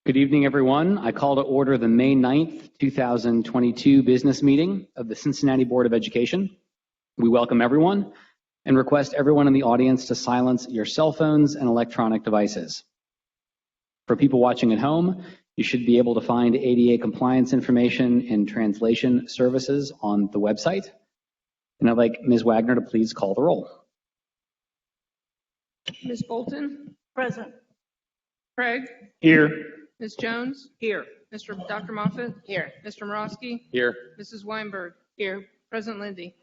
Good evening, everyone. I call to order the May 9th, 2022 business meeting of the Cincinnati Board of Education. We welcome everyone and request everyone in the audience to silence your cell phones and electronic devices. For people watching at home, you should be able to find ADA compliance information and translation services on the website. And I'd like Ms. Wagner to please call the roll. Ms. Bolton? Present. Craig? Here. Ms. Jones? Here. Dr. Moffitt? Here. Mr. Morosky? Here. Mrs. Weinberg? Here. President Lindy?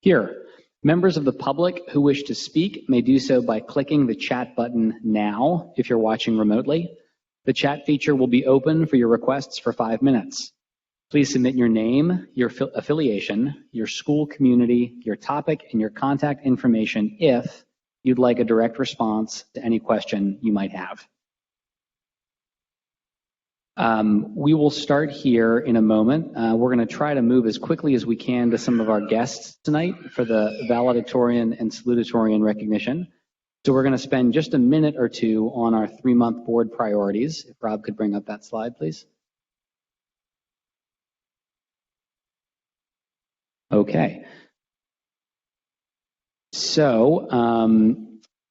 Here. Members of the public who wish to speak may do so by clicking the chat button now if you're watching remotely. The chat feature will be open for your requests for 5 minutes. Please submit your name, your affiliation, your school community, your topic, and your contact information if you'd like a direct response to any question you might have. We will start here in a moment. We're going to try to move as quickly as we can to some of our guests tonight for the valedictorian and salutatorian recognition. So we're going to spend just a minute or two on our 3-month board priorities. If Rob could bring up that slide, please. Okay. So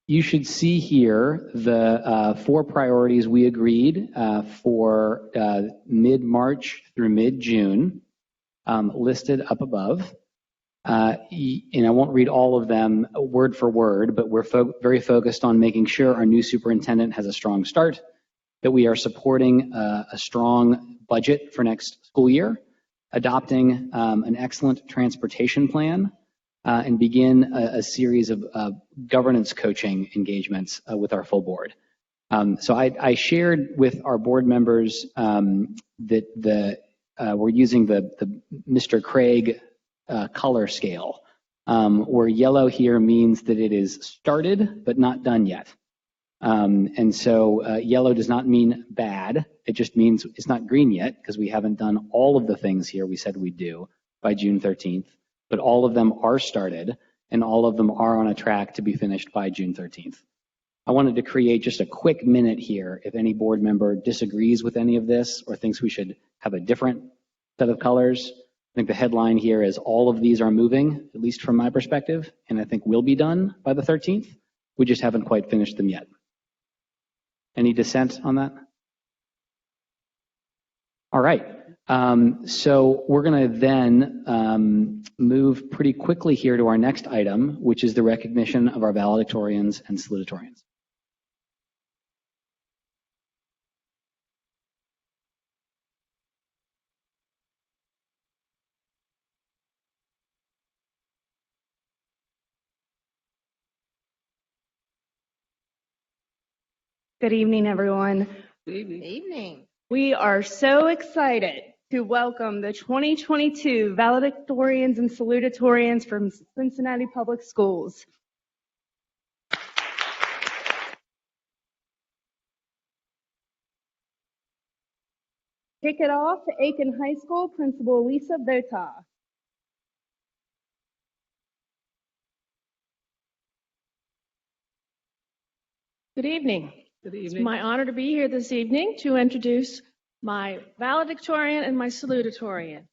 you should see here the 4 priorities we agreed for mid-March through mid-June listed up above. And I won't read all of them word for word, but we're very focused on making sure our new superintendent has a strong start, that we are supporting a strong budget for next school year, adopting an excellent transportation plan, and begin a series of governance coaching engagements with our full board. So I shared with our board members that we're using the Mr. Craig color scale, where yellow here means that it is started but not done yet. And so yellow does not mean bad. It just means it's not green yet because we haven't done all of the things here we said we'd do by June 13th. But all of them are started, and all of them are on a track to be finished by June 13th. I wanted to create just a quick minute here if any board member disagrees with any of this or thinks we should have a different set of colors. I think the headline here is all of these are moving, at least from my perspective, and I think will be done by the 13th. We just haven't quite finished them yet. Any dissent on that? All right. So we're going to then move pretty quickly here to our next item, which is the recognition of our valedictorians and salutatorians. Good evening, everyone. Good evening. Evening. We are so excited to welcome the 2022 valedictorians and salutatorians from Cincinnati Public Schools. Kick it off, Aiken High School Principal Lisa Bota. Good evening. Good It's evening. my honor to be here this evening to introduce my valedictorian and my salutatorian.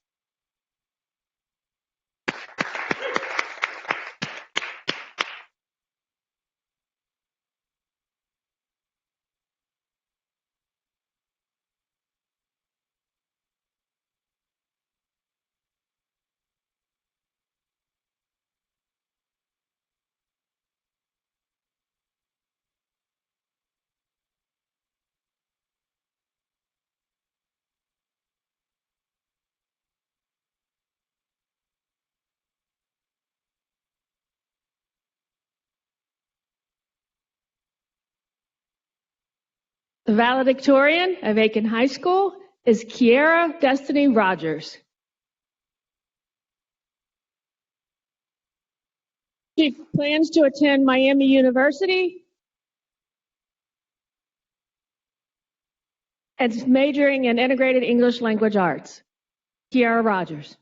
The valedictorian of Aiken High School is Kiara Destiny Rogers. She plans to attend Miami University and is majoring in integrated English language arts. Kiara Rogers.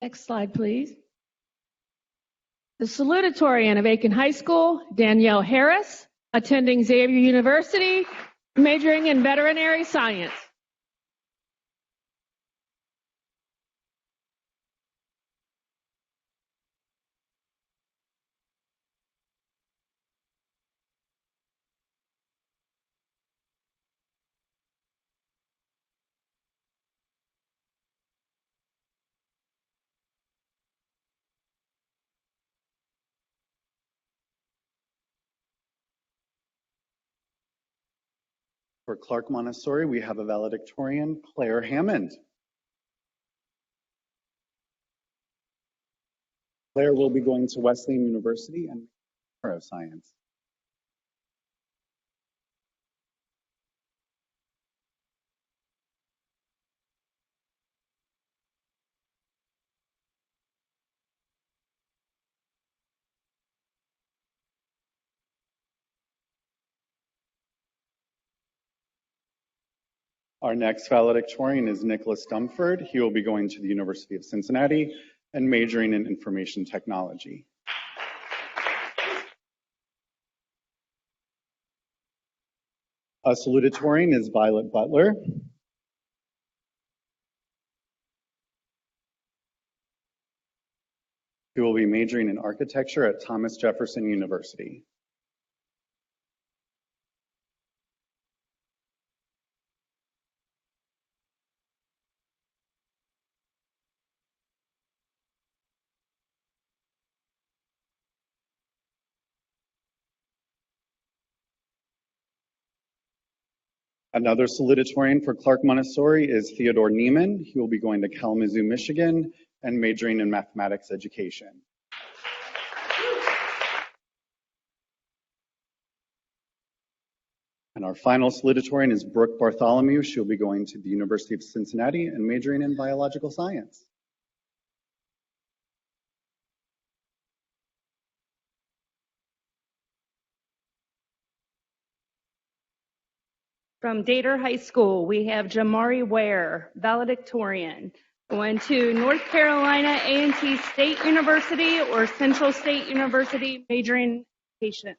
Next slide, please. The salutatorian of Aiken High School, Danielle Harris, attending Xavier University, majoring in veterinary science. For Clark Montessori, we have a valedictorian, Claire Hammond. Claire will be going to Wesleyan University and neuroscience. Our next valedictorian is Nicholas Dumford. He will be going to the University of Cincinnati and majoring in information technology. A salutatorian is Violet Butler. He will be majoring in architecture at Thomas Jefferson University. Another salutatorian for Clark Montessori is Theodore Neiman. He will be going to Kalamazoo, Michigan, and majoring in mathematics education. And our final salutatorian is Brooke Bartholomew. She'll be going to the University of Cincinnati and majoring in biological science. From Dater High School, we have Jamari Ware, valedictorian, going to North Carolina A&T State University or Central State University, majoring in education.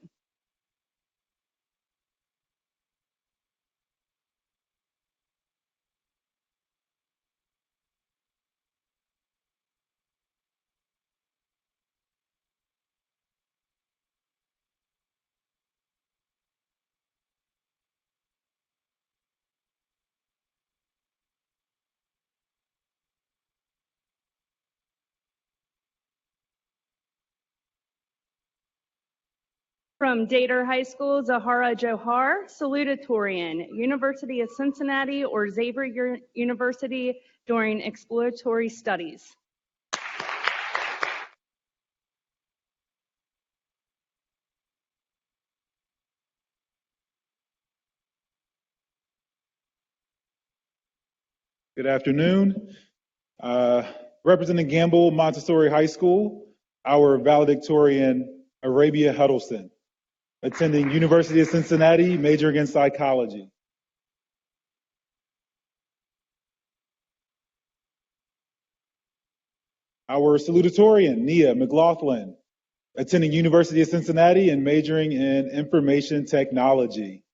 From Dater High School, Zahara Johar, salutatorian, University of Cincinnati or Xavier University during exploratory studies. Good afternoon. Representing Gamble Montessori High School, our valedictorian, Arabia Huddleston, attending University of Cincinnati, majoring in psychology. Our salutatorian, Nia McLaughlin, attending University of Cincinnati and majoring in information technology.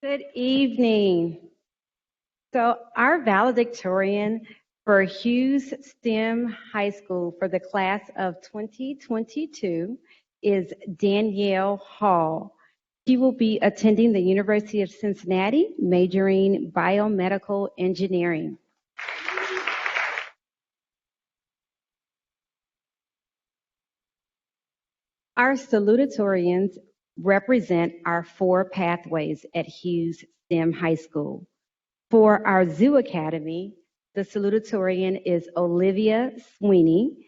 Good evening. So our valedictorian for Hughes STEM High School for the class of 2022 is Danielle Hall. She will be attending the University of Cincinnati, majoring biomedical engineering. Our salutatorians represent our 4 pathways at Hughes STEM High School. For our Zoo Academy, the salutatorian is Olivia Sweeney.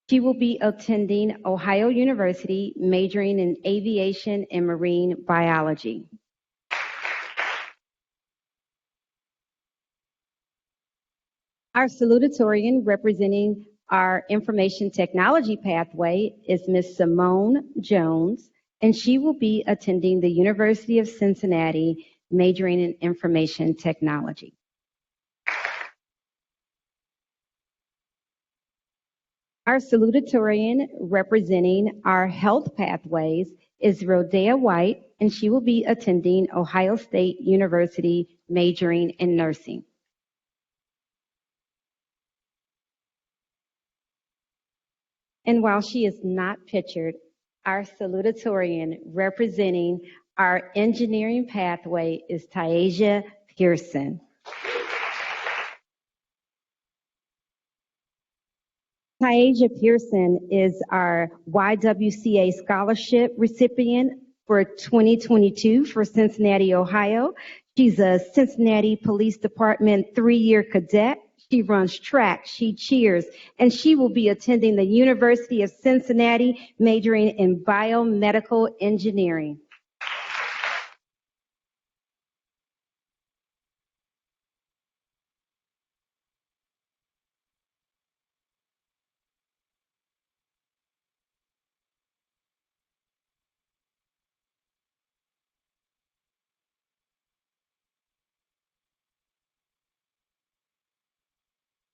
She will be attending Ohio University, majoring in aviation and marine biology. Our salutatorian representing our information technology pathway is Ms. Simone Jones, and she will be attending the University of Cincinnati, majoring in information technology. Our salutatorian representing our health pathways is Rodea White, and she will be attending Ohio State University, majoring in nursing. And while she is not pictured, our salutatorian representing our engineering pathway is Taisha Pearson. Taisha Pearson is our YWCA scholarship recipient for 2022 for Cincinnati, Ohio. She's a Cincinnati Police Department 3-year cadet. She runs track, she cheers, and she will be attending the University of Cincinnati, majoring in biomedical engineering.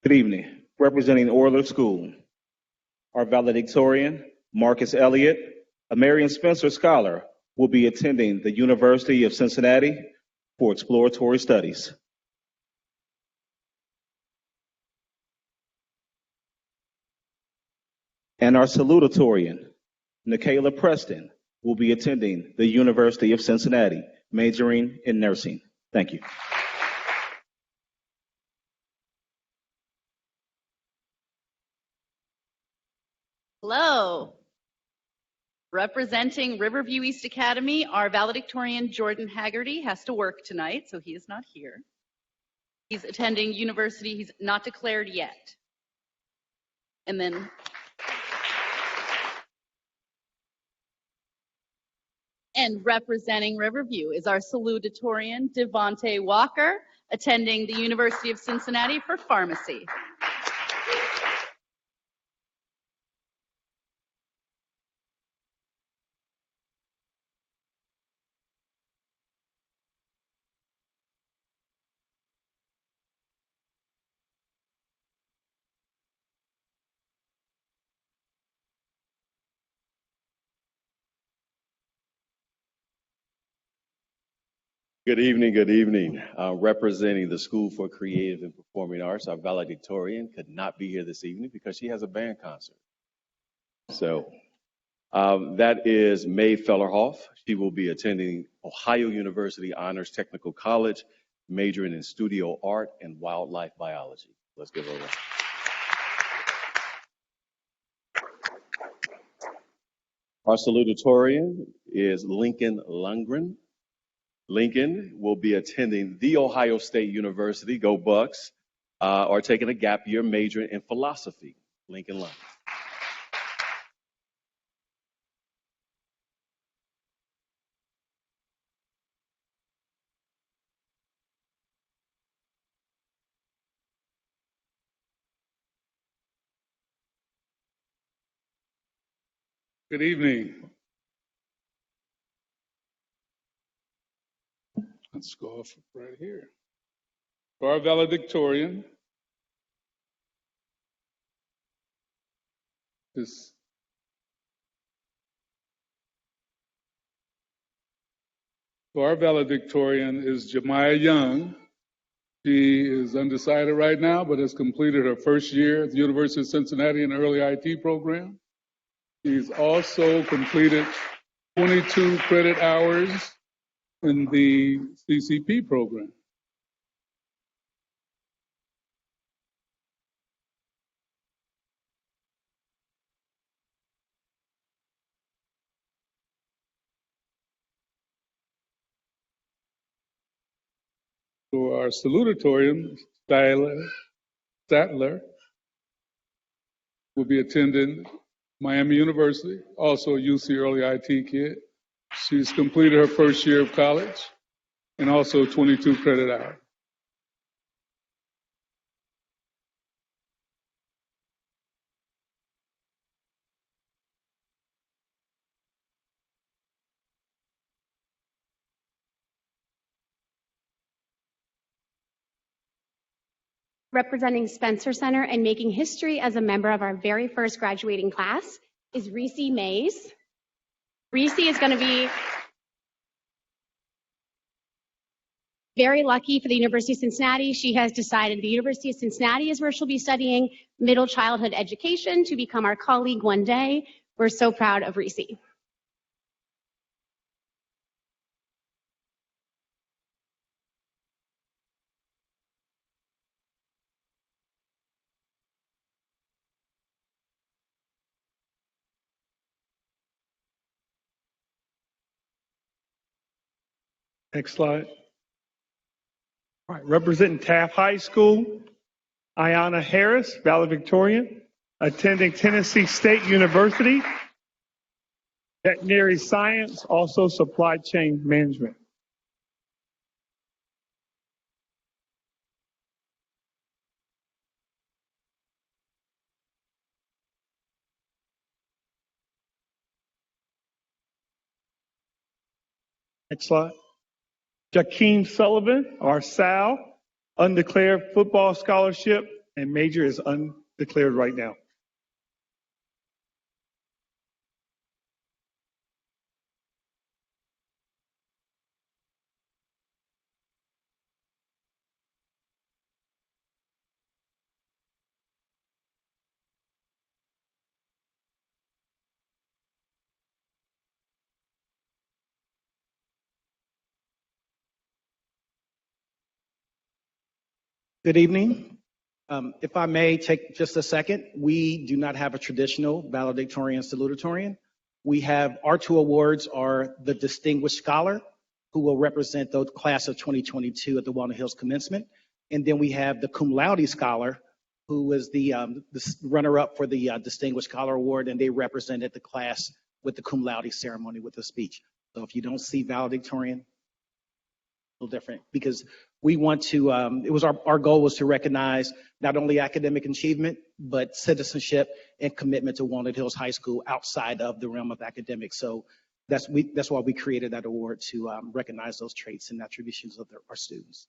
Good evening. Representing Orler School, our valedictorian, Marcus Elliott, a Marion Spencer Scholar, will be attending the University of Cincinnati for exploratory studies. And our salutatorian, Nikayla Preston, will be attending the University of Cincinnati, majoring in nursing. Thank you. Hello. Representing Riverview East Academy, our valedictorian Jordan Haggerty has to work tonight, so he is not here. He's attending university. He's not declared yet. And then representing Riverview is our salutatorian Devontae Walker, attending the University of Cincinnati for pharmacy. Good evening, good evening. Representing the School for Creative and Performing Arts, our valedictorian could not be here this evening because she has a band concert. So that is Mae Fellerhoff. She will be attending Ohio University Honors Technical College, majoring in studio art and wildlife biology. Let's give her a round. Our salutatorian is Lincoln Lundgren. Lincoln will be attending The Ohio State University, go Bucks, or taking a gap year majoring in philosophy. Lincoln Lundgren. Good evening. Let's go off right here. For our valedictorian is Jemiah Young. She is undecided right now, but has completed her first year at the University of Cincinnati in the early IT program. She's also completed 22 credit hours in the CCP program. For our salutatorian, Statler will be attending Miami University, also a UC Early IT kid. She's completed her first year of college and also 22 credit hours. Representing Spencer Center and making history as a member of our very first graduating class is Reese Mays. Reese is going to be very lucky for the University of Cincinnati. She has decided the University of Cincinnati is where she'll be studying middle childhood education to become our colleague one day. We're so proud of Reese. Next slide. All right, representing Taft High School, Ayanna Harris, valedictorian, attending Tennessee State University, veterinary science, also supply chain management. Next slide. Jakeem Sullivan, or Sal, undeclared football scholarship, and major is undeclared right now. Good evening. If I may take just a second, we do not have a traditional valedictorian salutatorian. We have our two awards are the Distinguished Scholar, who will represent the class of 2022 at the Walnut Hills commencement. And then we have the Cum Laude Scholar, who is the runner-up for the Distinguished Scholar Award, and they represented the class with the Cum Laude ceremony with a speech. So if you don't see valedictorian, a little different, because we want to, it was our goal was to recognize not only academic achievement, but citizenship and commitment to Walnut Hills High School outside of the realm of academics. So that's why we created that award, to recognize those traits and attributions of our students.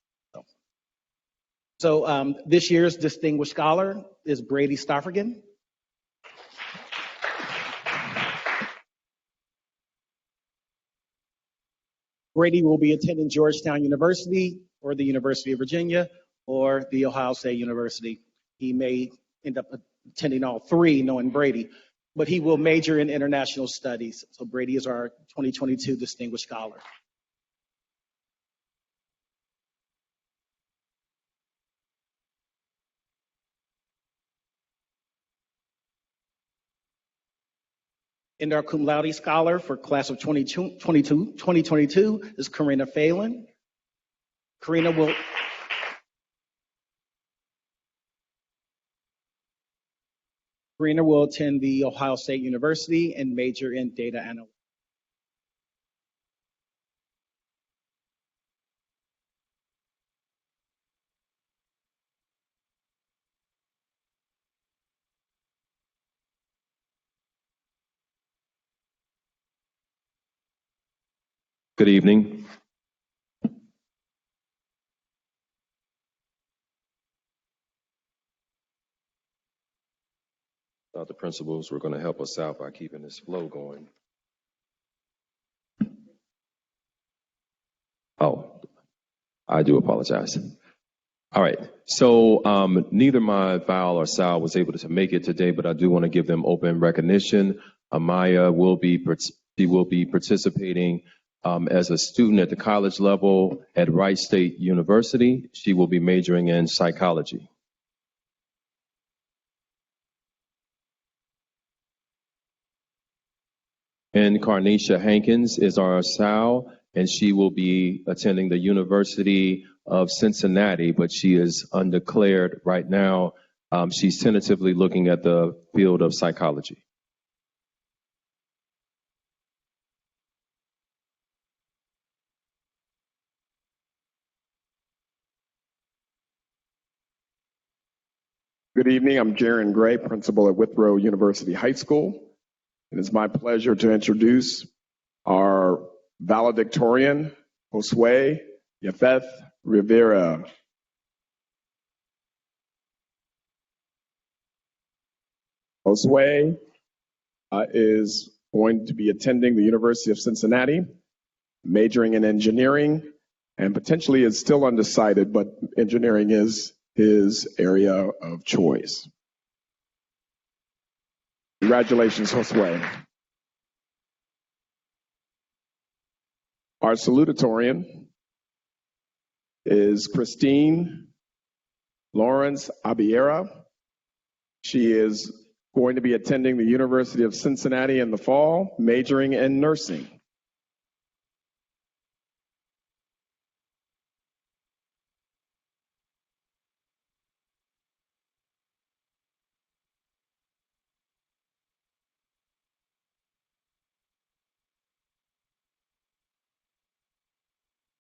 So this year's Distinguished Scholar is Brady Stoffergan. Brady will be attending Georgetown University or the University of Virginia or the Ohio State University. He may end up attending all three, knowing Brady, but he will major in international studies. So Brady is our 2022 Distinguished Scholar. And our Cum Laude Scholar for class of 2022 is Karina Phelan. Karina will attend the Ohio State University and major in data analytics. Good evening. The principals were going to help us out by keeping this flow going. Oh, I do apologize. All right, so neither my Val or Sal was able to make it today, but I do want to give them open recognition. Amaya will be She will be participating as a student at the college level at Wright State University. She will be majoring in psychology. And Carnisha Hankins is our SAL, and she will be attending the University of Cincinnati, but she is undeclared right now. She's tentatively looking at the field of psychology. Good evening. I'm Jaron Gray, principal at Withrow University High School. It is my pleasure to introduce our valedictorian, Josue Yafeth Rivera. Josue is going to be attending the University of Cincinnati, majoring in engineering, and potentially is still undecided, but engineering is his area of choice. Congratulations, Josue. Our salutatorian is Christine Lawrence Abiera. She is going to be attending the University of Cincinnati in the fall, majoring in nursing.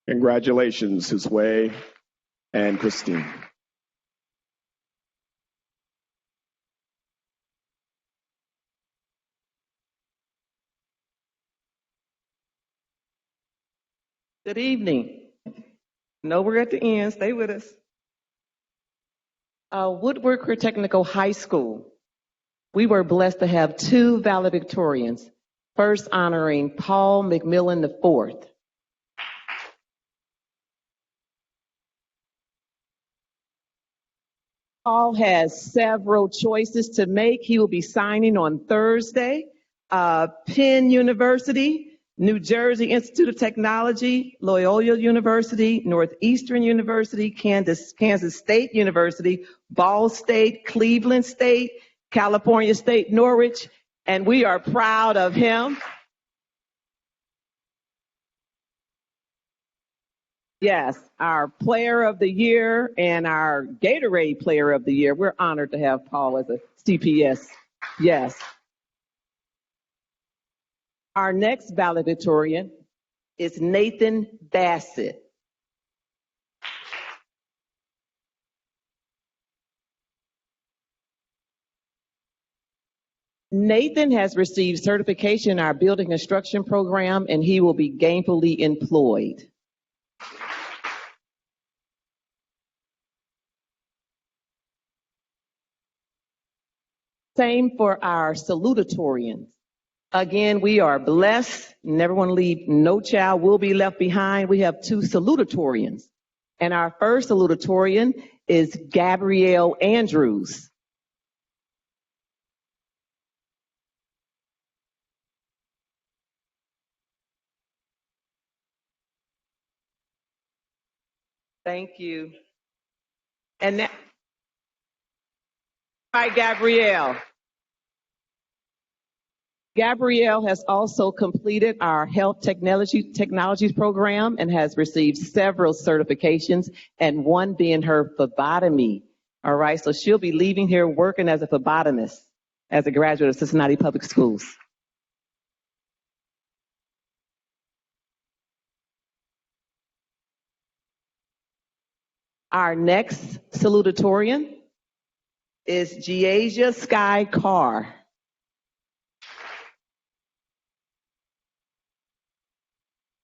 Congratulations, Josue and Christine. Good evening. No, we're at the end. Stay with us. Woodworker Technical High School. We were blessed to have two valedictorians. First, honoring Paul McMillan IV. Paul has several choices to make. He will be signing on Thursday. Penn University, New Jersey Institute of Technology, Loyola University, Northeastern University, Kansas State University, Ball State, Cleveland State, California State, Norwich, and we are proud of him. Yes, our Player of the Year and our Gatorade Player of the Year. We're honored to have Paul as a CPS. Yes. Our next valedictorian is Nathan Bassett. Nathan has received certification in our building construction program, and he will be gainfully employed. Same for our salutatorians. Again, we are blessed. Never want to leave, no child will be left behind. We have two salutatorians. And our first salutatorian is Gabrielle Andrews. Thank you. And now, hi, Gabrielle. Gabrielle has also completed our health technologies program and has received several certifications, and one being her phlebotomy. All right, so she'll be leaving here working as a phlebotomist as a graduate of Cincinnati Public Schools. Our next salutatorian is Giasia Sky Carr.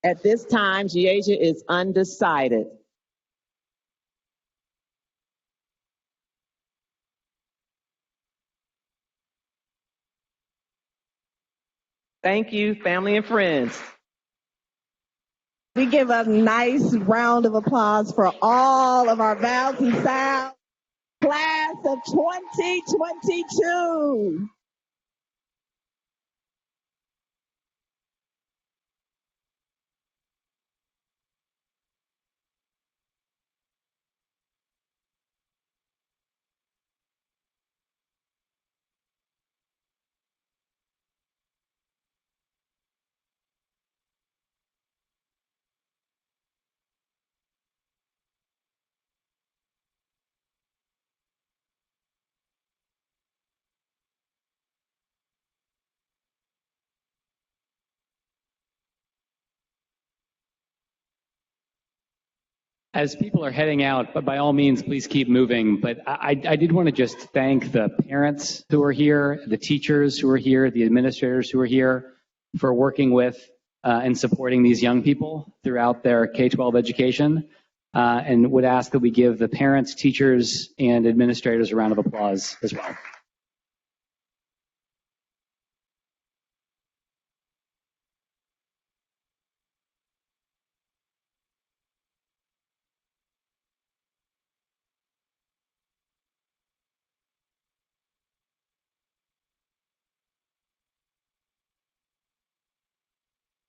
At this time, Giasia is undecided. Thank you, family and friends. We give a nice round of applause for all of our Vals and Sals, class of 2022. As people are heading out, but by all means, please keep moving. But I did want to just thank the parents who are here, the teachers who are here, the administrators who are here for working with and supporting these young people throughout their K-12 education, and would ask that we give the parents, teachers, and administrators a round of applause as well.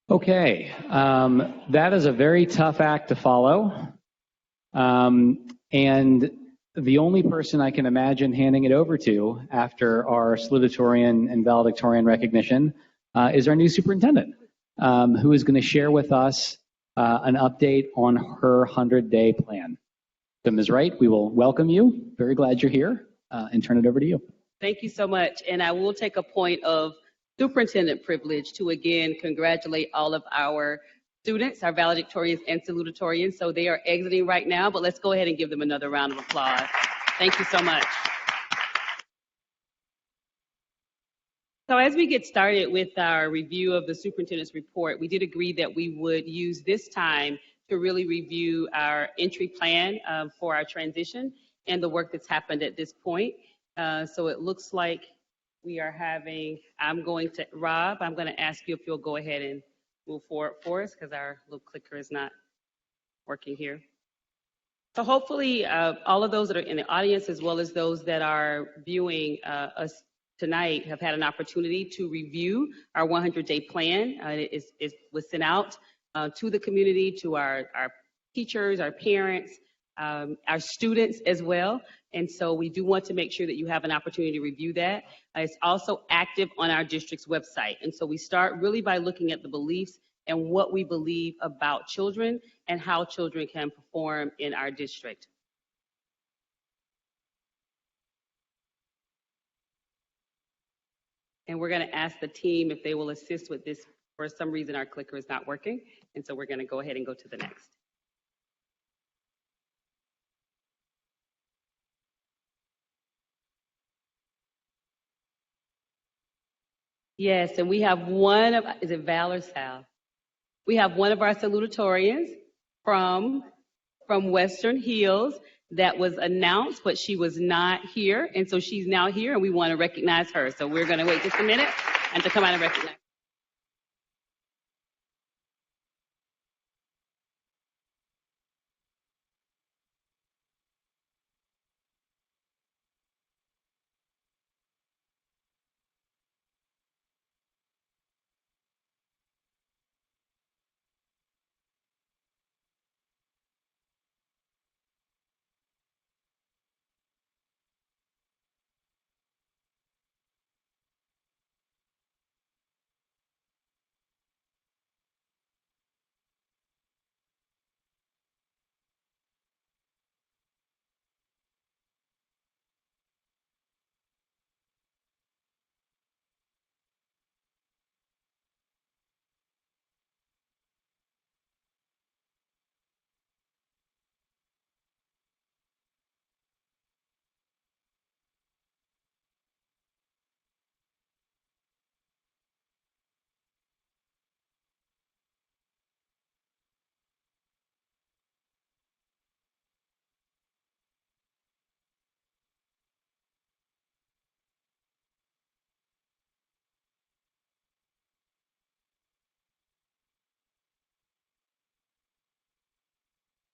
Okay, that is a very tough act to follow. And the only person I can imagine handing it over to after our salutatorian and valedictorian recognition is our new superintendent, who is going to share with us an update on her 100-day plan. So Ms. Wright, we will welcome you. Very glad you're here, and turn it over to you. Thank you so much. And I will take a point of superintendent privilege to again congratulate all of our students, our valedictorians and salutatorians. So they are exiting right now, but let's go ahead and give them another round of applause. Thank you so much. So as we get started with our review of the superintendent's report, we did agree that we would use this time to really review our entry plan for our transition and the work that's happened at this point. So it looks like we are having, Rob, I'm going to ask you if you'll go ahead and move forward for us because our little clicker is not working here. So hopefully all of those that are in the audience as well as those that are viewing us tonight have had an opportunity to review our 100-day plan. It was sent out to the community, to our teachers, our parents, our students as well. And so we do want to make sure that you have an opportunity to review that. It's also active on our district's website. And so we start really by looking at the beliefs and what we believe about children and how children can perform in our district. And we're going to ask the team if they will assist with this. For some reason, our clicker is not working. And so we're going to go ahead and go to the next. Yes, and we have one of, is it Val or Sal? We have one of our salutatorians from Western Hills that was announced, but she was not here. And so she's now here and we want to recognize her. So we're going to wait just a minute and to come out and recognize.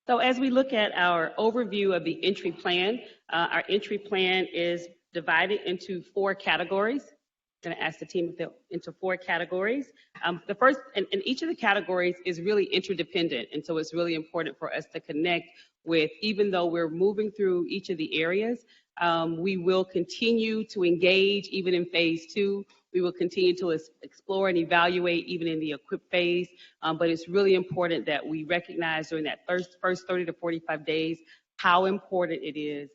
So as we look at our overview of the entry plan, our entry plan is divided into 4 categories. I'm going to ask the team if they're into 4 categories. The first, and each of the categories is really interdependent, and so it's really important for us to connect with, even though we're moving through each of the areas, we will continue to engage even in phase 2. We will continue to explore and evaluate even in the equip phase, but it's really important that we recognize during that first 30 to 45 days how important it is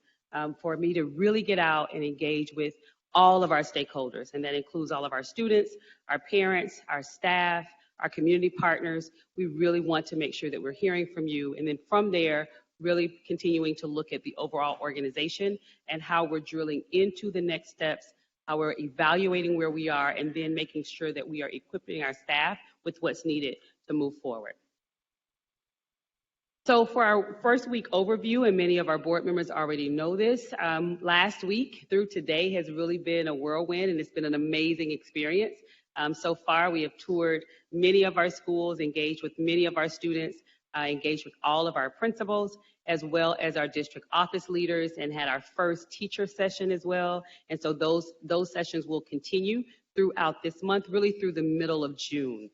for me to really get out and engage with all of our stakeholders, and that includes all of our students, our parents, our staff, our community partners. We really want to make sure that we're hearing from you, and then from there, really continuing to look at the overall organization and how we're drilling into the next steps, how we're evaluating where we are, and then making sure that we are equipping our staff with what's needed to move forward. So for our first week overview, and many of our board members already know this, last week through today has really been a whirlwind, and it's been an amazing experience. So far, we have toured many of our schools, engaged with many of our students, engaged with all of our principals, as well as our district office leaders, and had our first teacher session as well. And so those sessions will continue throughout this month, really through the middle of June.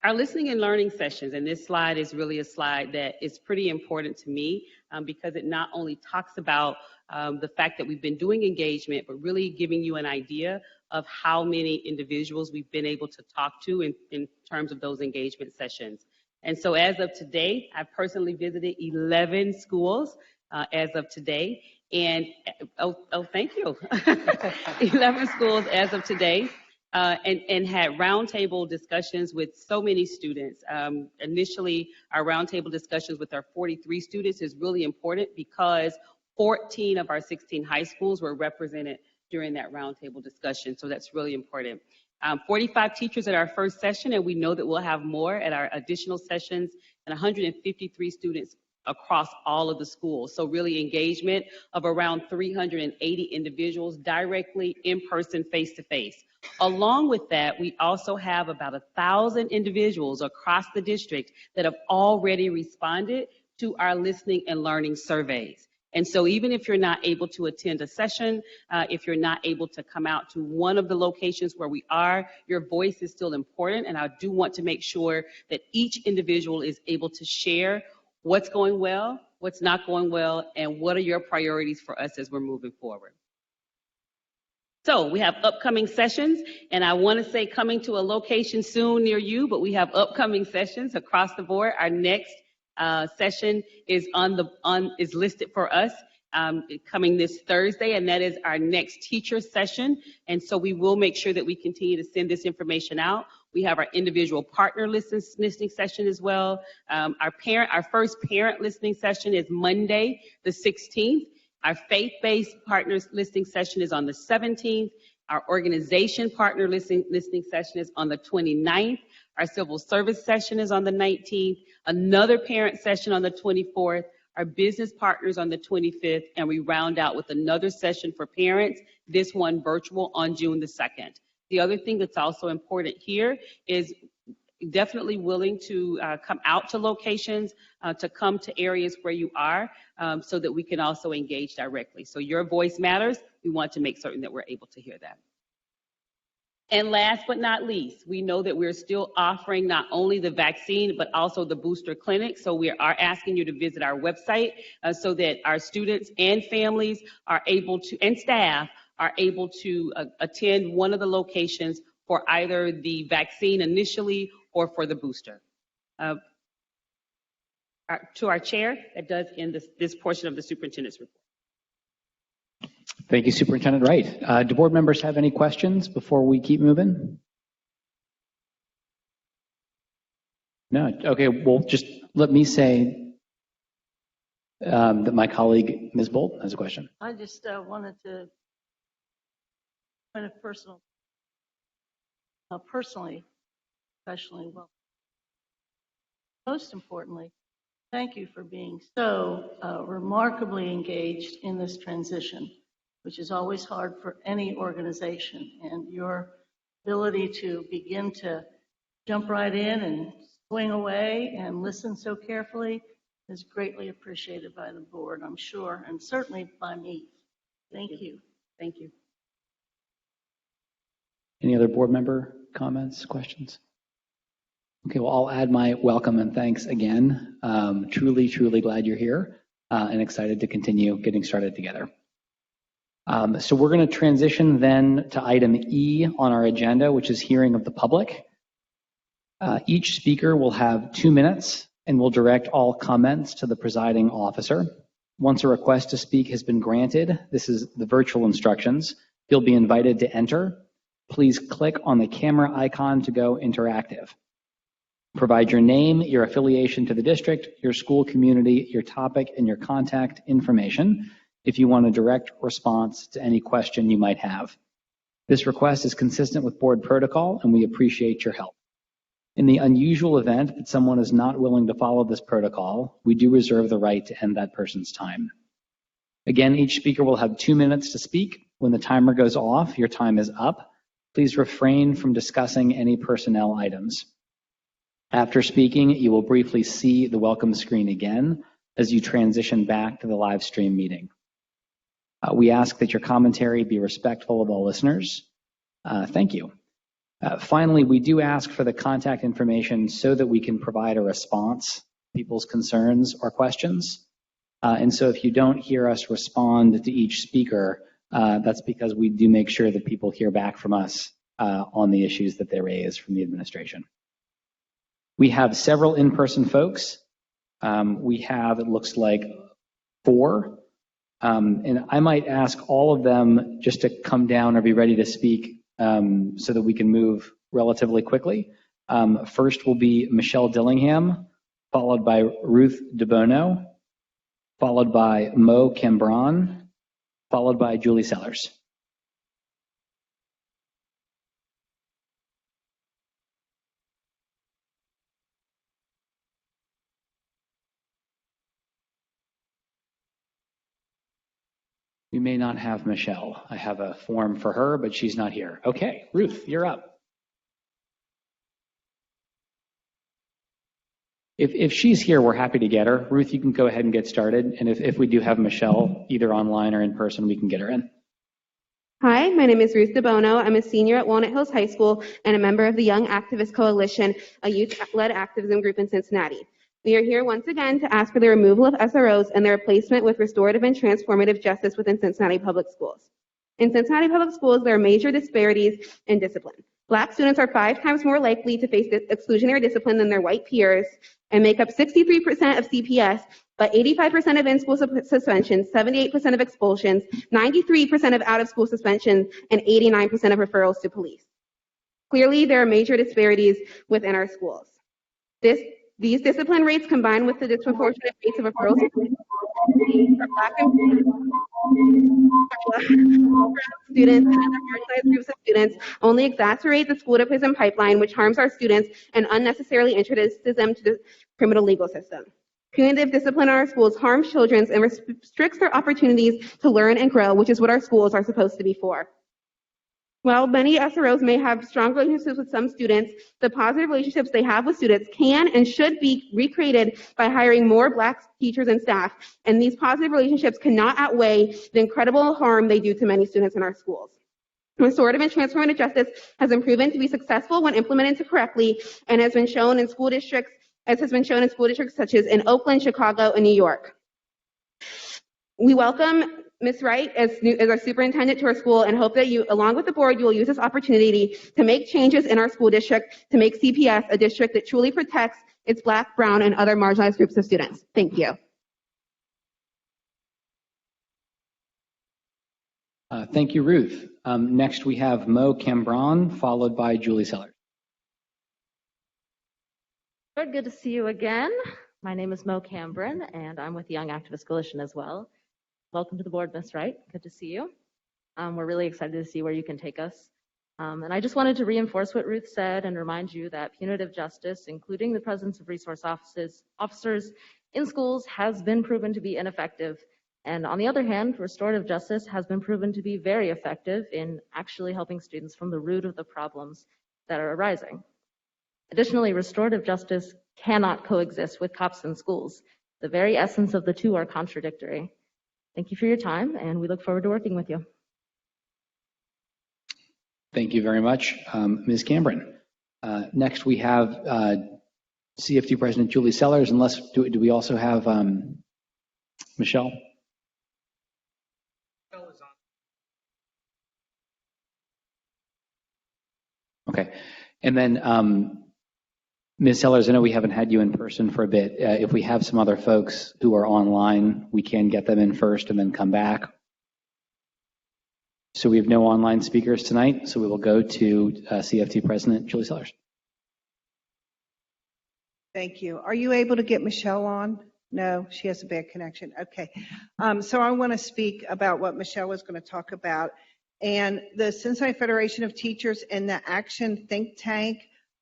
Our listening and learning sessions, and this slide is really a slide that is pretty important to me because it not only talks about the fact that we've been doing engagement, but really giving you an idea of how many individuals we've been able to talk to in terms of those engagement sessions. And so as of today, I've personally visited 11 schools as of today. And, thank you. 11 schools as of today. And had roundtable discussions with so many students. Initially, our roundtable discussions with our 43 students is really important because 14 of our 16 high schools were represented during that roundtable discussion, so that's really important. 45 teachers at our first session, and we know that we'll have more at our additional sessions, and 153 students across all of the schools. So really engagement of around 380 individuals directly in person, face to face. Along with that, we also have about 1,000 individuals across the district that have already responded to our listening and learning surveys. And so even if you're not able to attend a session, if you're not able to come out to one of the locations where we are, your voice is still important. And I do want to make sure that each individual is able to share what's going well, what's not going well, and what are your priorities for us as we're moving forward. So we have upcoming sessions, and I want to say coming to a location soon near you, but we have upcoming sessions across the board. Our next session is is listed for us coming this Thursday, and that is our next teacher session. And so we will make sure that we continue to send this information out. We have our individual partner listening session as well. Our first parent listening session is Monday, the 16th. Our faith-based partners listening session is on the 17th. Our organization partner listening session is on the 29th. Our civil service session is on the 19th. Another parent session on the 24th. Our business partners on the 25th. And we round out with another session for parents, this one virtual, on June the 2nd. The other thing that's also important here is definitely willing to come out to locations, to come to areas where you are, so that we can also engage directly. So your voice matters. We want to make certain that we're able to hear that. And last but not least, we know that we're still offering not only the vaccine, but also the booster clinic. So we are asking you to visit our website so that our students and families are able to, and staff are able to attend one of the locations for either the vaccine initially or for the booster. To our chair, that does end this portion of the superintendent's report. Thank you, Superintendent Wright. Do board members have any questions before we keep moving? No? Okay, well, just let me say that my colleague, Ms. Bolt, has a question. I just wanted to kind of personally, professionally, well, most importantly, thank you for being so remarkably engaged in this transition, which is always hard for any organization. And your ability to begin to jump right in and swing away and listen so carefully is greatly appreciated by the board, I'm sure, and certainly by me. Thank you. Thank you. Any other board member comments, questions? Okay, well, I'll add my welcome and thanks again. Truly, truly glad you're here and excited to continue getting started together. So we're going to transition then to item E on our agenda, which is hearing of the public. Each speaker will have 2 minutes and will direct all comments to the presiding officer. Once a request to speak has been granted, this is the virtual instructions. You'll be invited to enter. Please click on the camera icon to go interactive. Provide your name, your affiliation to the district, your school community, your topic, and your contact information if you want a direct response to any question you might have. This request is consistent with board protocol, and we appreciate your help. In the unusual event that someone is not willing to follow this protocol, we do reserve the right to end that person's time. Again, each speaker will have 2 minutes to speak. When the timer goes off, your time is up. Please refrain from discussing any personnel items. After speaking, you will briefly see the welcome screen again as you transition back to the live stream meeting. We ask that your commentary be respectful of all listeners. Thank you. Finally, we do ask for the contact information so that we can provide a response to people's concerns or questions. And so if you don't hear us respond to each speaker, that's because we do make sure that people hear back from us on the issues that they raise from the administration. We have several in-person folks. We have, it looks like, 4. And I might ask all of them just to come down or be ready to speak so that we can move relatively quickly. First will be Michelle Dillingham, followed by Ruth DeBono, followed by Mo Cambron, followed by Julie Sellers. We may not have Michelle. I have a form for her, but she's not here. Okay, Ruth, you're up. If she's here, we're happy to get her. Ruth, you can go ahead and get started. And if we do have Michelle, either online or in person, we can get her in. Hi, my name is Ruth DeBono. I'm a senior at Walnut Hills High School and a member of the Young Activist Coalition, a youth-led activism group in Cincinnati. We are here once again to ask for the removal of SROs and their replacement with restorative and transformative justice within Cincinnati Public Schools. In Cincinnati Public Schools, there are major disparities in discipline. Black students are 5 times more likely to face exclusionary discipline than their white peers and make up 63% of CPS, but 85% of in-school suspensions, 78% of expulsions, 93% of out-of-school suspensions, and 89% of referrals to police. Clearly, there are major disparities within our schools. These discipline rates combined with the disproportionate rates of referrals to police for Black and students and other marginalized groups of students only exacerbate the school to prison pipeline, which harms our students and unnecessarily introduces them to the criminal legal system. Punitive discipline in our schools harms children and restricts their opportunities to learn and grow, which is what our schools are supposed to be for. While many SROs may have strong relationships with some students, the positive relationships they have with students can and should be recreated by hiring more Black teachers and staff, and these positive relationships cannot outweigh the incredible harm they do to many students in our schools. Restorative and transformative justice has been proven to be successful when implemented correctly and has been shown in school districts, such as in Oakland, Chicago, and New York. We welcome Ms. Wright as our superintendent to our school and hope that you, along with the board, you will use this opportunity to make changes in our school district to make CPS a district that truly protects its Black, brown, and other marginalized groups of students. Thank you. Thank you, Ruth. Next, we have Mo Cambron, followed by Julie Sellers. Good to see you again. My name is Mo Cambron, and I'm with the Young Activist Coalition as well. Welcome to the board, Ms. Wright. Good to see you. We're really excited to see where you can take us. And I just wanted to reinforce what Ruth said and remind you that punitive justice, including the presence of resource officers in schools, has been proven to be ineffective. And on the other hand, restorative justice has been proven to be very effective in actually helping students from the root of the problems that are arising. Additionally, restorative justice cannot coexist with cops in schools. The very essence of the two are contradictory. Thank you for your time, and we look forward to working with you. Thank you very much, Ms. Cambron. Next, we have CFT President Julie Sellers. Do we also have Michelle? Okay, and then Ms. Sellers, I know we haven't had you in person for a bit. If we have some other folks who are online, we can get them in first and then come back. So we have no online speakers tonight, so we will go to CFT President Julie Sellers. Thank you. Are you able to get Michelle on? No, she has a bad connection. Okay. So I want to speak about what Michelle was going to talk about. And the Cincinnati Federation of Teachers and the Action Think Tank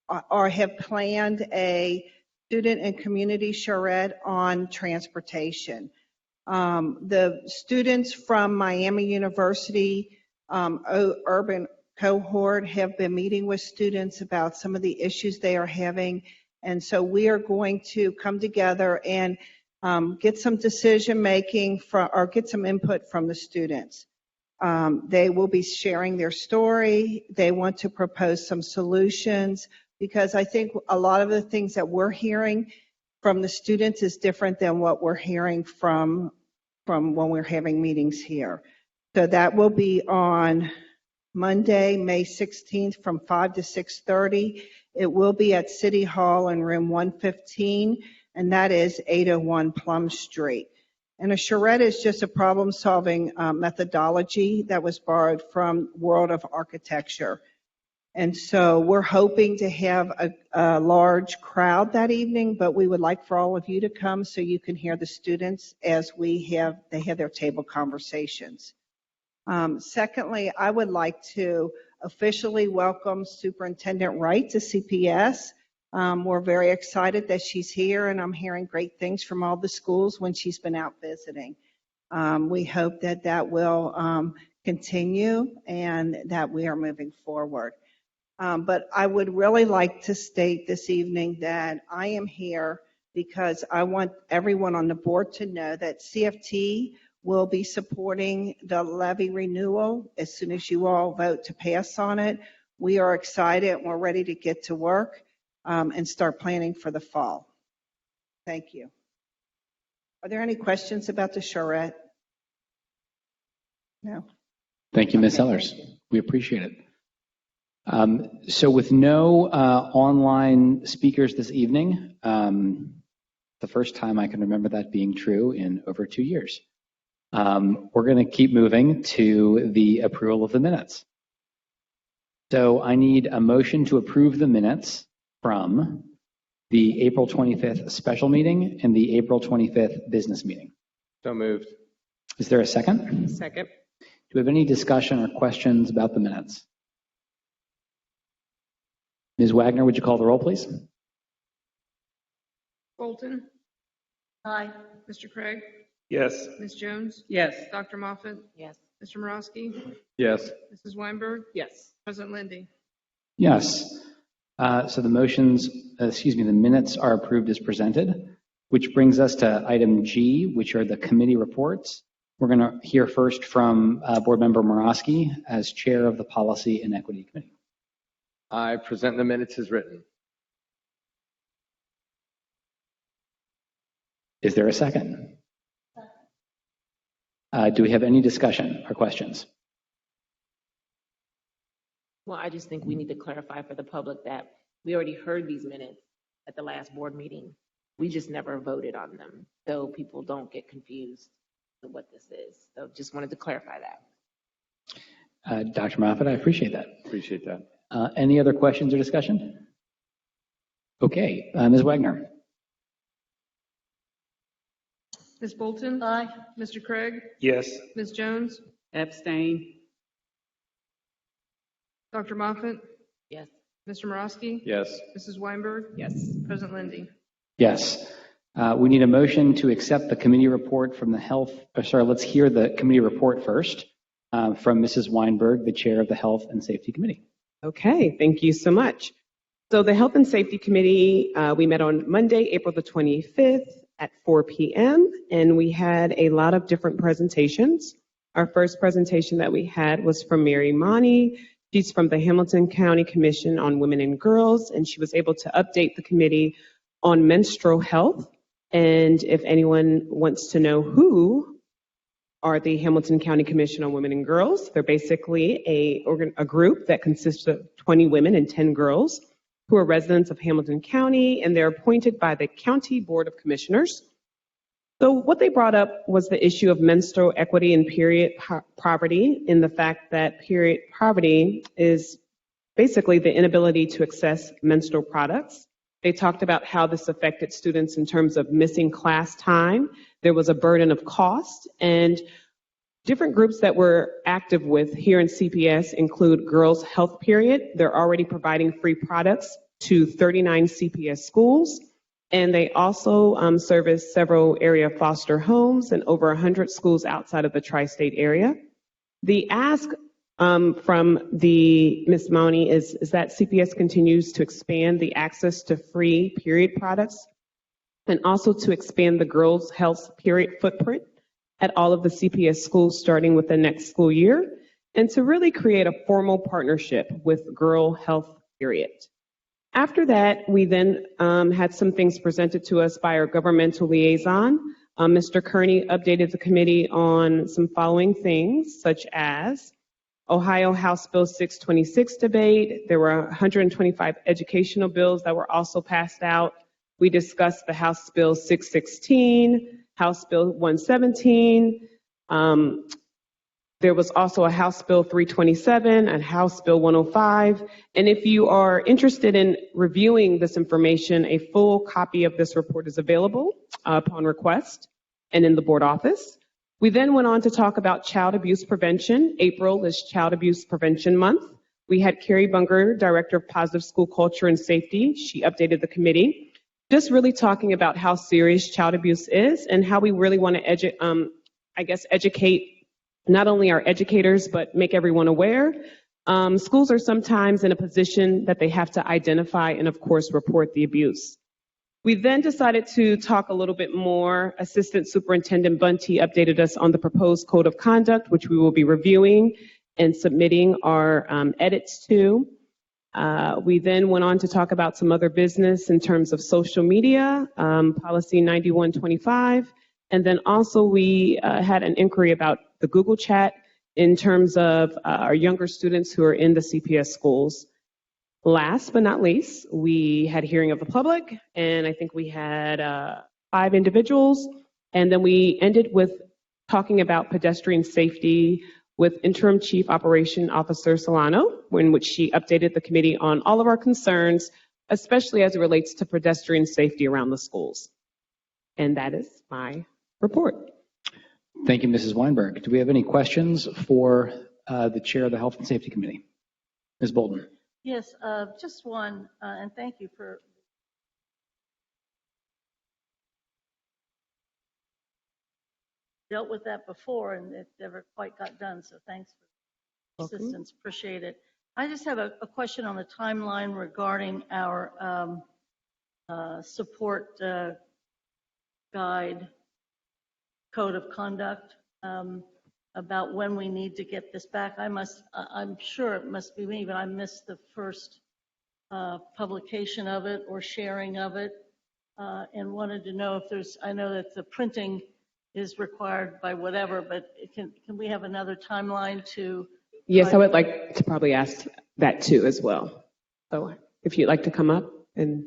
have planned a student and community charrette on transportation. The students from Miami University urban cohort have been meeting with students about some of the issues they are having. And so we are going to come together and get some decision making or get some input from the students. They will be sharing their story. They want to propose some solutions because I think a lot of the things that we're hearing from the students is different than what we're hearing from when we're having meetings here. So that will be on Monday, May 16th from 5 to 6:30. It will be at City Hall in room 115, and that is 801 Plum Street. And a charrette is just a problem-solving methodology that was borrowed from World of Architecture. And so we're hoping to have a large crowd that evening, but we would like for all of you to come so you can hear the students as they have their table conversations. Secondly, I would like to officially welcome Superintendent Wright to CPS. We're very excited that she's here, and I'm hearing great things from all the schools when she's been out visiting. We hope that will continue and that we are moving forward. But I would really like to state this evening that I am here because I want everyone on the board to know that CFT will be supporting the levy renewal as soon as you all vote to pass on it. We are excited and we're ready to get to work and start planning for the fall. Thank you. Are there any questions about the charrette? No. Thank you, Ms. Ellers. We appreciate it. So with no online speakers this evening, the first time I can remember that being true in over 2 years. We're going to keep moving to the approval of the minutes. So I need a motion to approve the minutes from the April 25th special meeting and the April 25th business meeting. So moved. Is there a second? Second. Do we have any discussion or questions about the minutes? Ms. Wagner, would you call the roll, please? Bolton? Aye. Mr. Craig? Yes. Ms. Jones? Yes. Dr. Moffitt? Yes. Mr. Morosky? Yes. Mrs. Weinberg? Yes. President Lindy? Yes. So the the minutes are approved as presented, which brings us to item G, which are the committee reports. We're going to hear first from Board Member Morosky as chair of the Policy and Equity Committee. I present the minutes as written. Is there a second? Do we have any discussion or questions? Well, I just think we need to clarify for the public that we already heard these minutes at the last board meeting. We just never voted on them, so people don't get confused with what this is. So just wanted to clarify that. Dr. Moffitt, I appreciate that. Appreciate that. Any other questions or discussion? Okay, Ms. Wagner. Ms. Bolton? Aye. Mr. Craig? Yes. Ms. Jones? Abstain. Dr. Moffitt? Yes. Mr. Morosky? Yes. Mrs. Weinberg? Yes. President Lindy? Yes. We need a motion to accept the committee report from the health, let's hear the committee report first from Mrs. Weinberg, the chair of the Health and Safety Committee. Okay, thank you so much. So the Health and Safety Committee, we met on Monday, April the 25th at 4 p.m. and we had a lot of different presentations. Our first presentation that we had was from Mary Monty. She's from the Hamilton County Commission on Women and Girls, and she was able to update the committee on menstrual health. And if anyone wants to know who are the Hamilton County Commission on Women and Girls, they're basically a group that consists of 20 women and 10 girls who are residents of Hamilton County, and they're appointed by the County Board of Commissioners. So what they brought up was the issue of menstrual equity and period poverty, in the fact that period poverty is basically the inability to access menstrual products They talked about how this affected students in terms of missing class time. There was a burden of cost, and different groups that we're active with here in CPS include Girls Health Period. They're already providing free products to 39 CPS schools, and they also service several area foster homes and over 100 schools outside of the tri-state area. The ask from the Ms. Mauney is that CPS continues to expand the access to free period products and also to expand the Girls Health Period footprint at all of the CPS schools starting with the next school year, and to really create a formal partnership with Girl Health Period. After that, we then had some things presented to us by our governmental liaison. Mr. Kearney updated the committee on some following things, such as Ohio House Bill 626 debate. There were 125 educational bills that were also passed out. We discussed the House Bill 616, House Bill 117. There was also a House Bill 327 and House Bill 105. And if you are interested in reviewing this information, a full copy of this report is available upon request and in the board office. We then went on to talk about child abuse prevention. April is Child Abuse Prevention Month. We had Carrie Bunger, Director of Positive School Culture and Safety. She updated the committee, just really talking about how serious child abuse is and how we really want to educate not only our educators, but make everyone aware. Schools are sometimes in a position that they have to identify and, of course, report the abuse. We then decided to talk a little bit more. Assistant Superintendent Bunty updated us on the proposed code of conduct, which we will be reviewing and submitting our edits to. We then went on to talk about some other business in terms of social media, policy 9125. And then also we had an inquiry about the Google chat in terms of our younger students who are in the CPS schools. Last but not least, we had hearing of the public, and I think we had 5 individuals. And then we ended with talking about pedestrian safety with Interim Chief Operation Officer Solano, in which she updated the committee on all of our concerns, especially as it relates to pedestrian safety around the schools. And that is my report. Thank you, Mrs. Weinberg. Do we have any questions for the chair of the Health and Safety Committee? Ms. Bolton. Yes, just one, and thank you for dealt with that before, and it never quite got done, so thanks for the assistance. Appreciate it. I just have a question on the timeline regarding our support guide code of conduct, about when we need to get this back. I'm sure it must be me, but I missed the first publication of it or sharing of it, and wanted to know if there's, I know that the printing is required by whatever, but can we have another timeline to? Yes, I would like to probably ask that too as well. So if you'd like to come up and.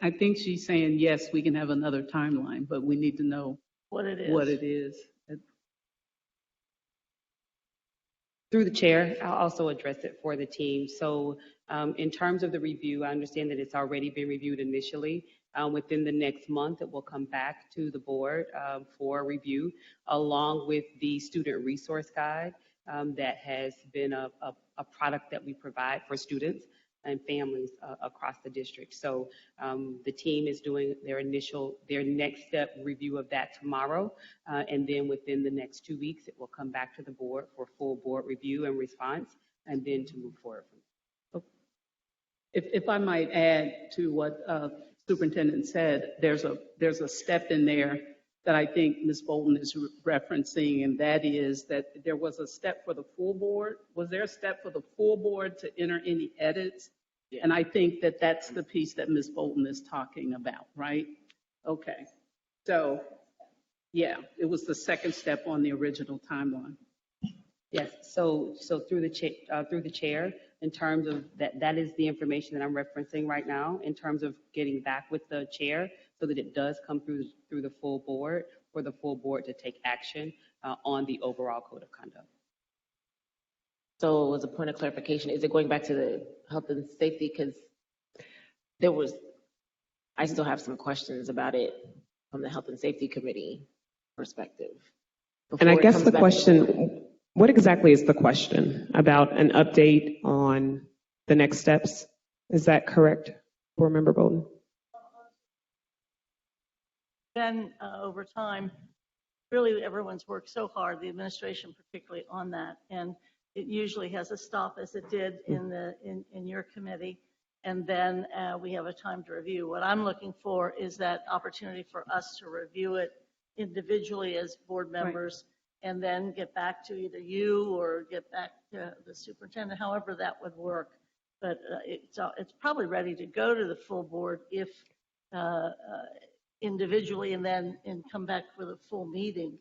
I think she's saying, yes, we can have another timeline, but we need to know what it is. What it is. Through the chair, I'll also address it for the team. So in terms of the review, I understand that it's already been reviewed initially. Within the next month, it will come back to the board for review, along with the student resource guide that has been a product that we provide for students and families across the district. So the team is doing their next step review of that tomorrow. And then within the next 2 weeks, it will come back to the board for full board review and response, and then to move forward from there. If I might add to what Superintendent said, there's a step in there that I think Ms. Bolton is referencing, and that is that there was a step for the full board. Was there a step for the full board to enter any edits? Yeah. And I think that that's the piece that Ms. Bolton is talking about, right? Okay. So, yeah, it was the second step on the original timeline. Yes. So through the chair, in terms of that is the information that I'm referencing right now in terms of getting back with the chair so that it does come through the full board for the full board to take action on the overall code of conduct. So as a point of clarification, is it going back to the health and safety? Because I still have some questions about it from the Health and Safety Committee perspective. And I before it guess comes the back- question, what exactly is the question? About an update on the next steps? Is that correct, Board Member Bolden? Then over time, really everyone's worked so hard, the administration particularly, on that, and it usually has a stop as it did in your committee, and then we have a time to review. What I'm looking for is that opportunity for us to review it individually as board members, and then get back to either you or get back to the superintendent, however that would work. But it's probably ready to go to the full board if individually and then come back for the full meeting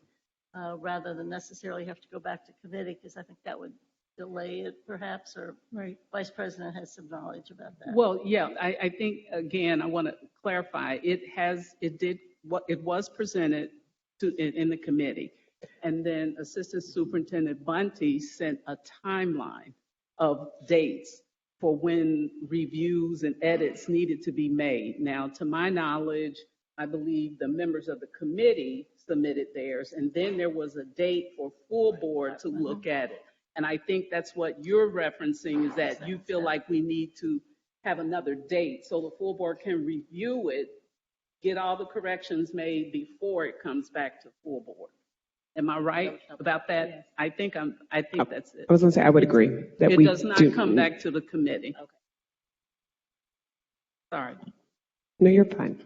rather than necessarily have to go back to committee, because I think that would delay it perhaps, or Vice President has some knowledge about that. Well, yeah, I think, again, I want to clarify, it was presented in the committee. And then Assistant Superintendent Bunty sent a timeline of dates for when reviews and edits needed to be made. Now, to my knowledge, I believe the members of the committee submitted theirs, and then there was a date for full board to look at it. And I think that's what you're referencing, is that you feel like we need to have another date so the full board can review it, get all the corrections made before it comes back to full board. Am I right about that? Yes. I think that's it. I was going to say, I would agree. That it we does not come back to the committee. Okay. Sorry. No, you're fine.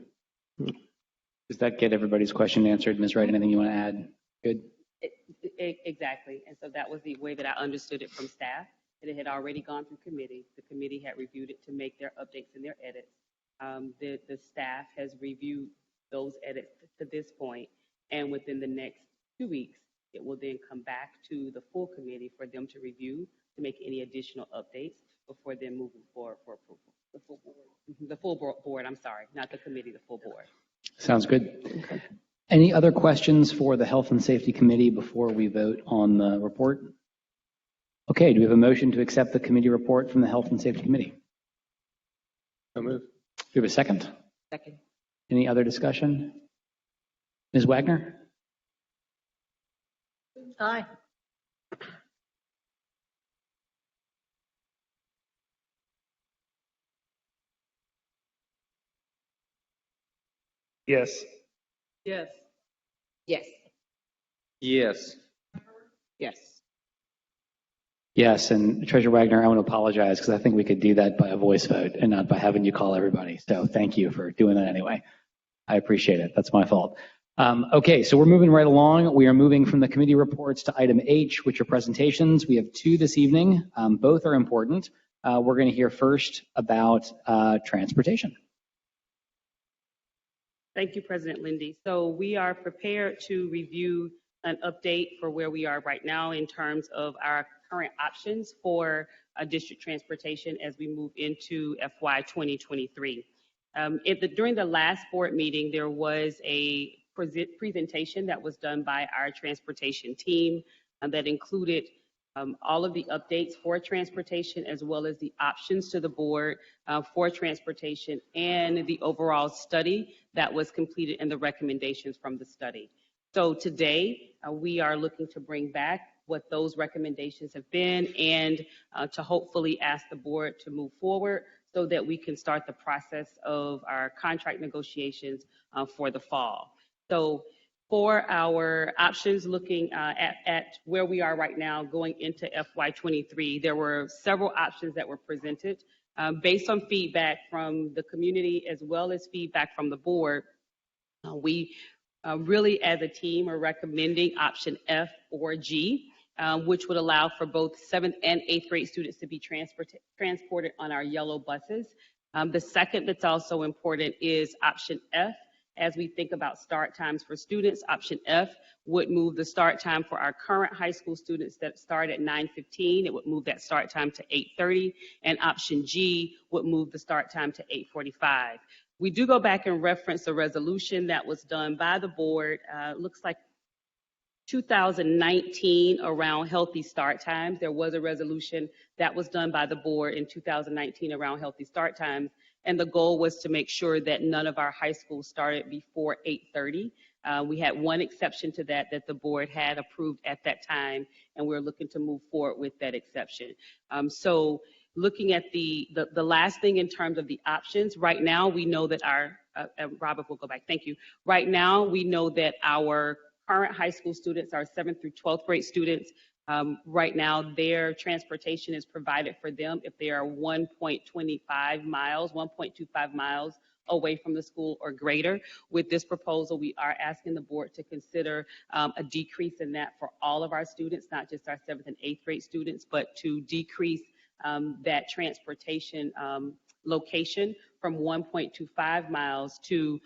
Does that get everybody's question answered? Ms. Wright, anything you want to add? Good. Exactly. And so that was the way that I understood it from staff, that it had already gone through committee. The committee had reviewed it to make their updates and their edits. The staff has reviewed those edits to this point, and within the next 2 weeks, it will then come back to the full committee for them to review, to make any additional updates before then moving forward for approval. The full board. The full board, I'm sorry, not the committee, the full board. Sounds good. Okay. Any other questions for the Health and Safety Committee before we vote on the report? Okay, do we have a motion to accept the committee report from the Health and Safety Committee? So moved. Do we have a second? Second. Any other discussion? Ms. Wagner? Aye. Yes. Yes. Yes. Yes. Yes. Yes, and Treasurer Wagner, I want to apologize because I think we could do that by a voice vote and not by having you call everybody. So thank you for doing that anyway. I appreciate it. That's my fault. Okay, so we're moving right along. We are moving from the committee reports to item H, which are presentations. We have two this evening. Both are important. We're going to hear first about transportation. Thank you, President Lindy. So we are prepared to review an update for where we are right now in terms of our current options for district transportation as we move into FY 2023. During the last board meeting, there was a presentation that was done by our transportation team that included all of the updates for transportation, as well as the options to the board for transportation, and the overall study that was completed and the recommendations from the study. So today, we are looking to bring back what those recommendations have been, and to hopefully ask the board to move forward so that we can start the process of our contract negotiations for the fall. So for our options, looking at where we are right now going into FY23, there were several options that were presented based on feedback from the community as well as feedback from the board. We really, as a team, are recommending option F or G, which would allow for both 7th and 8th grade students to be transported on our yellow buses. The second that's also important is option F. As we think about start times for students, option F would move the start time for our current high school students that start at 9:15. It would move that start time to 8:30, and option G would move the start time to 8:45. We do go back and reference a resolution that was done by the board. Looks like 2019 around healthy start times. There was a resolution that was done by the board in 2019 around healthy start times, and the goal was to make sure that none of our high schools started before 8:30. We had one exception to that the board had approved at that time, and we're looking to move forward with that exception. So looking at the last thing in terms of the options, right now we know that our, Robert will go back, thank you. Right now we know that our current high school students, our 7th through 12th grade students, right now their transportation is provided for them if they are 1.25 miles away from the school or greater. With this proposal, we are asking the board to consider a decrease in that for all of our students, not just our 7th and 8th grade students, but to decrease that transportation location from 1.25 miles to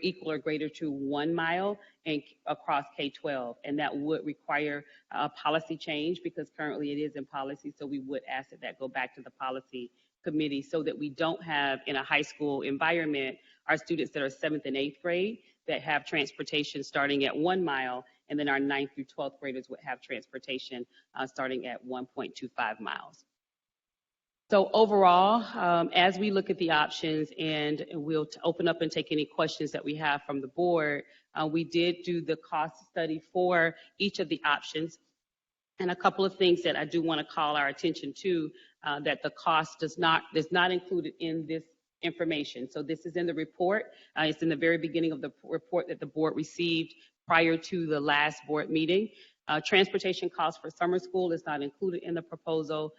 equal or greater to 1 mile and across K-12. And that would require a policy change because currently it is in policy. So we would ask that go back to the policy committee so that we don't have in a high school environment our students that are 7th and 8th grade that have transportation starting at 1 mile, and then our 9th through 12th graders would have transportation starting at 1.25 miles. So overall, as we look at the options, and we'll open up and take any questions that we have from the board, we did do the cost study for each of the options. And a couple of things that I do want to call our attention to, that the cost is not included in this information. So this is in the report. It's in the very beginning of the report that the board received prior to the last board meeting. Transportation costs for summer school is not included in the proposal.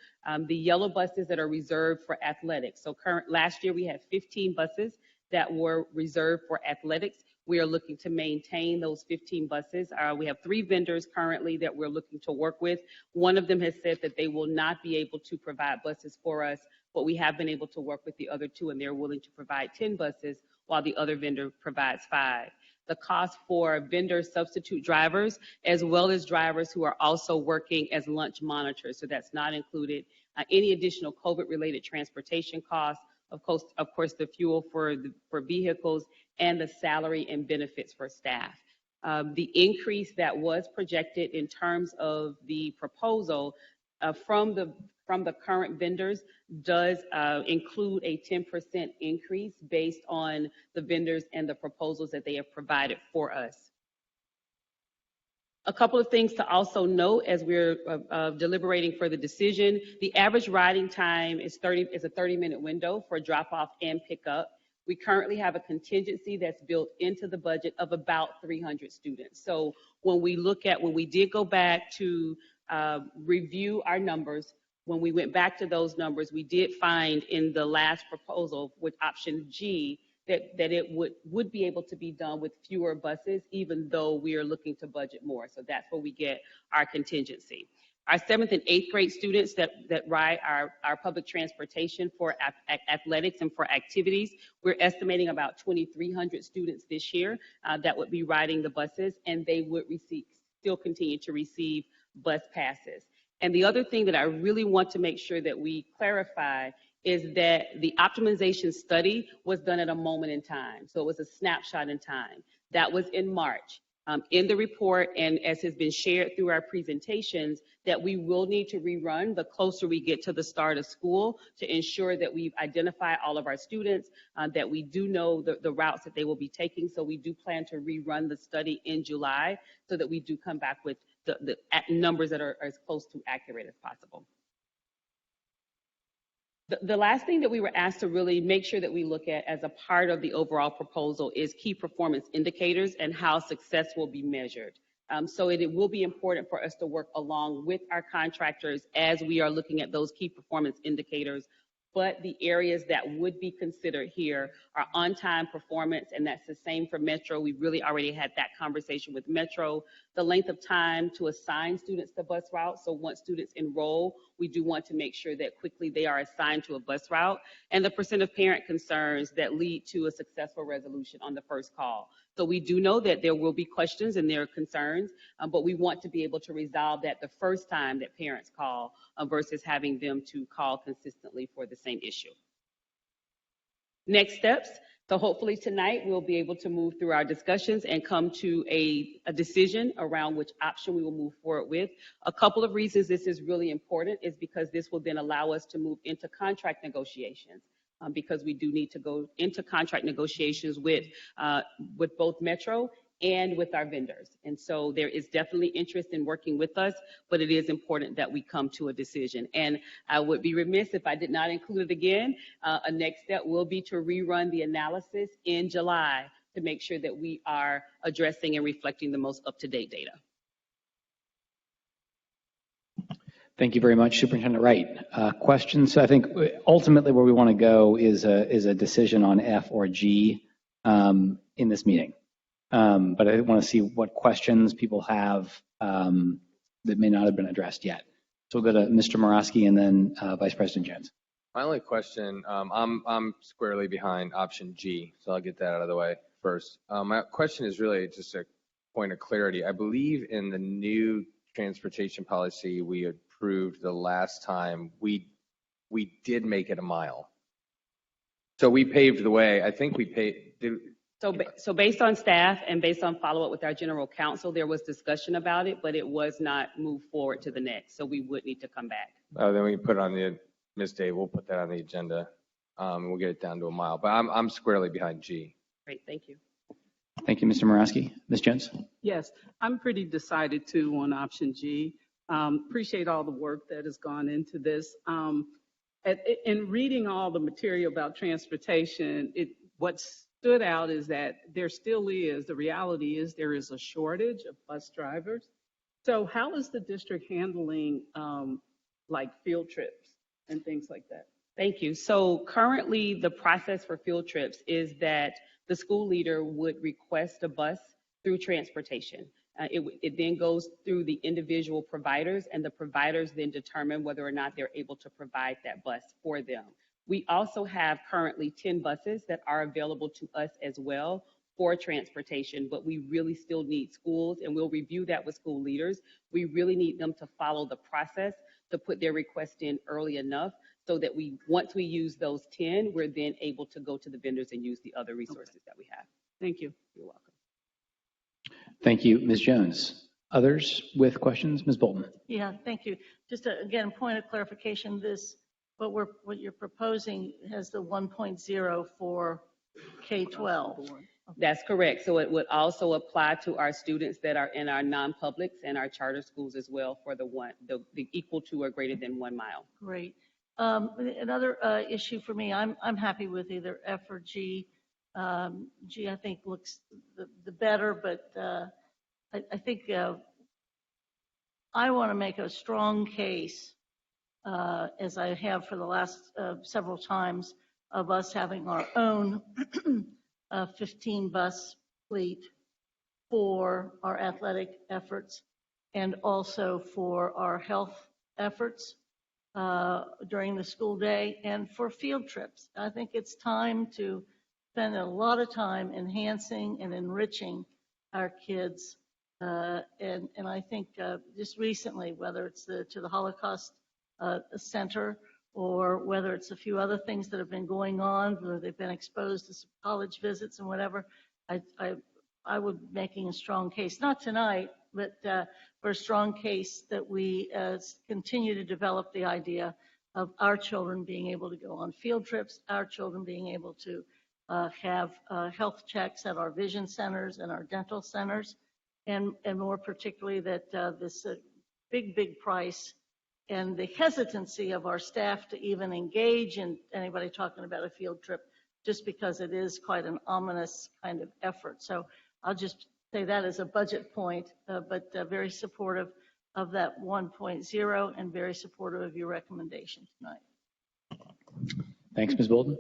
The yellow buses that are reserved for athletics. So last year we had 15 buses that were reserved for athletics. We are looking to maintain those 15 buses. We have 3 vendors currently that we're looking to work with. One of them has said that they will not be able to provide buses for us, but we have been able to work with the other 2, and they're willing to provide 10 buses while the other vendor provides 5. The cost for vendor substitute drivers, as well as drivers who are also working as lunch monitors. So that's not included. Any additional COVID-related transportation costs, of course, the fuel for vehicles, and the salary and benefits for staff. The increase that was projected in terms of the proposal from the current vendors does include a 10% increase based on the vendors and the proposals that they have provided for us. A couple of things to also note as we're deliberating for the decision. The average riding time is a 30-minute window for drop-off and pickup. We currently have a contingency that's built into the budget of about 300 students. So when we did go back to review our numbers, when we went back to those numbers, we did find in the last proposal with option G that it would be able to be done with fewer buses, even though we are looking to budget more. So that's where we get our contingency. Our 7th and 8th grade students that ride our public transportation for athletics and for activities, we're estimating about 2,300 students this year that would be riding the buses, and they would still continue to receive bus passes. And the other thing that I really want to make sure that we clarify is that the optimization study was done at a moment in time. So it was a snapshot in time. That was in March. In the report, and as has been shared through our presentations, that we will need to rerun the closer we get to the start of school to ensure that we've identified all of our students, that we do know the routes that they will be taking. So we do plan to rerun the study in July so that we do come back with the numbers that are as close to accurate as possible. The last thing that we were asked to really make sure that we look at as a part of the overall proposal is key performance indicators and how success will be measured. So it will be important for us to work along with our contractors as we are looking at those key performance indicators. But the areas that would be considered here are on-time performance, and that's the same for Metro. We really already had that conversation with Metro. The length of time to assign students to bus routes. So once students enroll, we do want to make sure that quickly they are assigned to a bus route, and the percent of parent concerns that lead to a successful resolution on the first call. So we do know that there will be questions and there are concerns, but we want to be able to resolve that the first time that parents call versus having them to call consistently for the same issue. Next steps. So hopefully tonight we'll be able to move through our discussions and come to a decision around which option we will move forward with. A couple of reasons this is really important is because this will then allow us to move into contract negotiations. Because we do need to go into contract negotiations with both Metro and with our vendors. And so there is definitely interest in working with us, but it is important that we come to a decision. And I would be remiss if I did not include it again. A next step will be to rerun the analysis in July to make sure that we are addressing and reflecting the most up-to-date data. Thank you very much, Superintendent Wright. Questions? So I think ultimately where we want to go is a decision on F or G in this meeting. But I want to see what questions people have that may not have been addressed yet. So we'll go to Mr. Morosky and then Vice President Jones. My only question, I'm squarely behind option G, so I'll get that out of the way first. My question is really just a point of clarity. I believe in the new transportation policy we approved the last time, we did make it a mile. So we paved the way. I think we So based on staff and based on follow-up with our general counsel, there was discussion about it, but it was not moved forward to the next. So we would need to come back. Then we can put it on the, Ms. Day, we'll put that on the agenda. We'll get it down to a mile, but I'm squarely behind G. Great, thank you. Thank you, Mr. Morosky. Ms. Jones? Yes, I'm pretty decided too on option G. Appreciate all the work that has gone into this. In reading all the material about transportation, what stood out is that there still is, the reality is there is a shortage of bus drivers. So how is the district handling like field trips and things like that? Thank you. So currently the process for field trips is that the school leader would request a bus through transportation. It then goes through the individual providers, and the providers then determine whether or not they're able to provide that bus for them. We also have currently 10 buses that are available to us as well for transportation, but we really still need schools, and we'll review that with school leaders. We really need them to follow the process to put their request in early enough so that once we use those 10, we're then able to go to the vendors and use the other resources that we have. Thank you. You're welcome. Thank you, Ms. Jones. Others with questions? Ms. Bolton. Yeah, thank you. Just again, point of clarification, what you're proposing has the 1.0 for K-12. That's correct. So it would also apply to our students that are in our non-publics and our charter schools as well for the equal to or greater than 1 mile. Great. Another issue for me, I'm happy with either F or G. G, I think, looks the better, but I think I want to make a strong case, as I have for the last several times, of us having our own 15 bus fleet for our athletic efforts and also for our health efforts during the school day and for field trips. I think it's time to spend a lot of time enhancing and enriching our kids. And I think just recently, whether it's to the Holocaust Center or whether it's a few other things that have been going on, where they've been exposed to some college visits and whatever, I would be making a strong case, not tonight, but for a strong case that we continue to develop the idea of our children being able to go on field trips, our children being able to have health checks at our vision centers and our dental centers, and more particularly that this big price and the hesitancy of our staff to even engage in anybody talking about a field trip, just because it is quite an ominous kind of effort. So I'll just say that as a budget point, but very supportive of that 1.0 and very supportive of your recommendation tonight. Thanks, Ms. Bolton.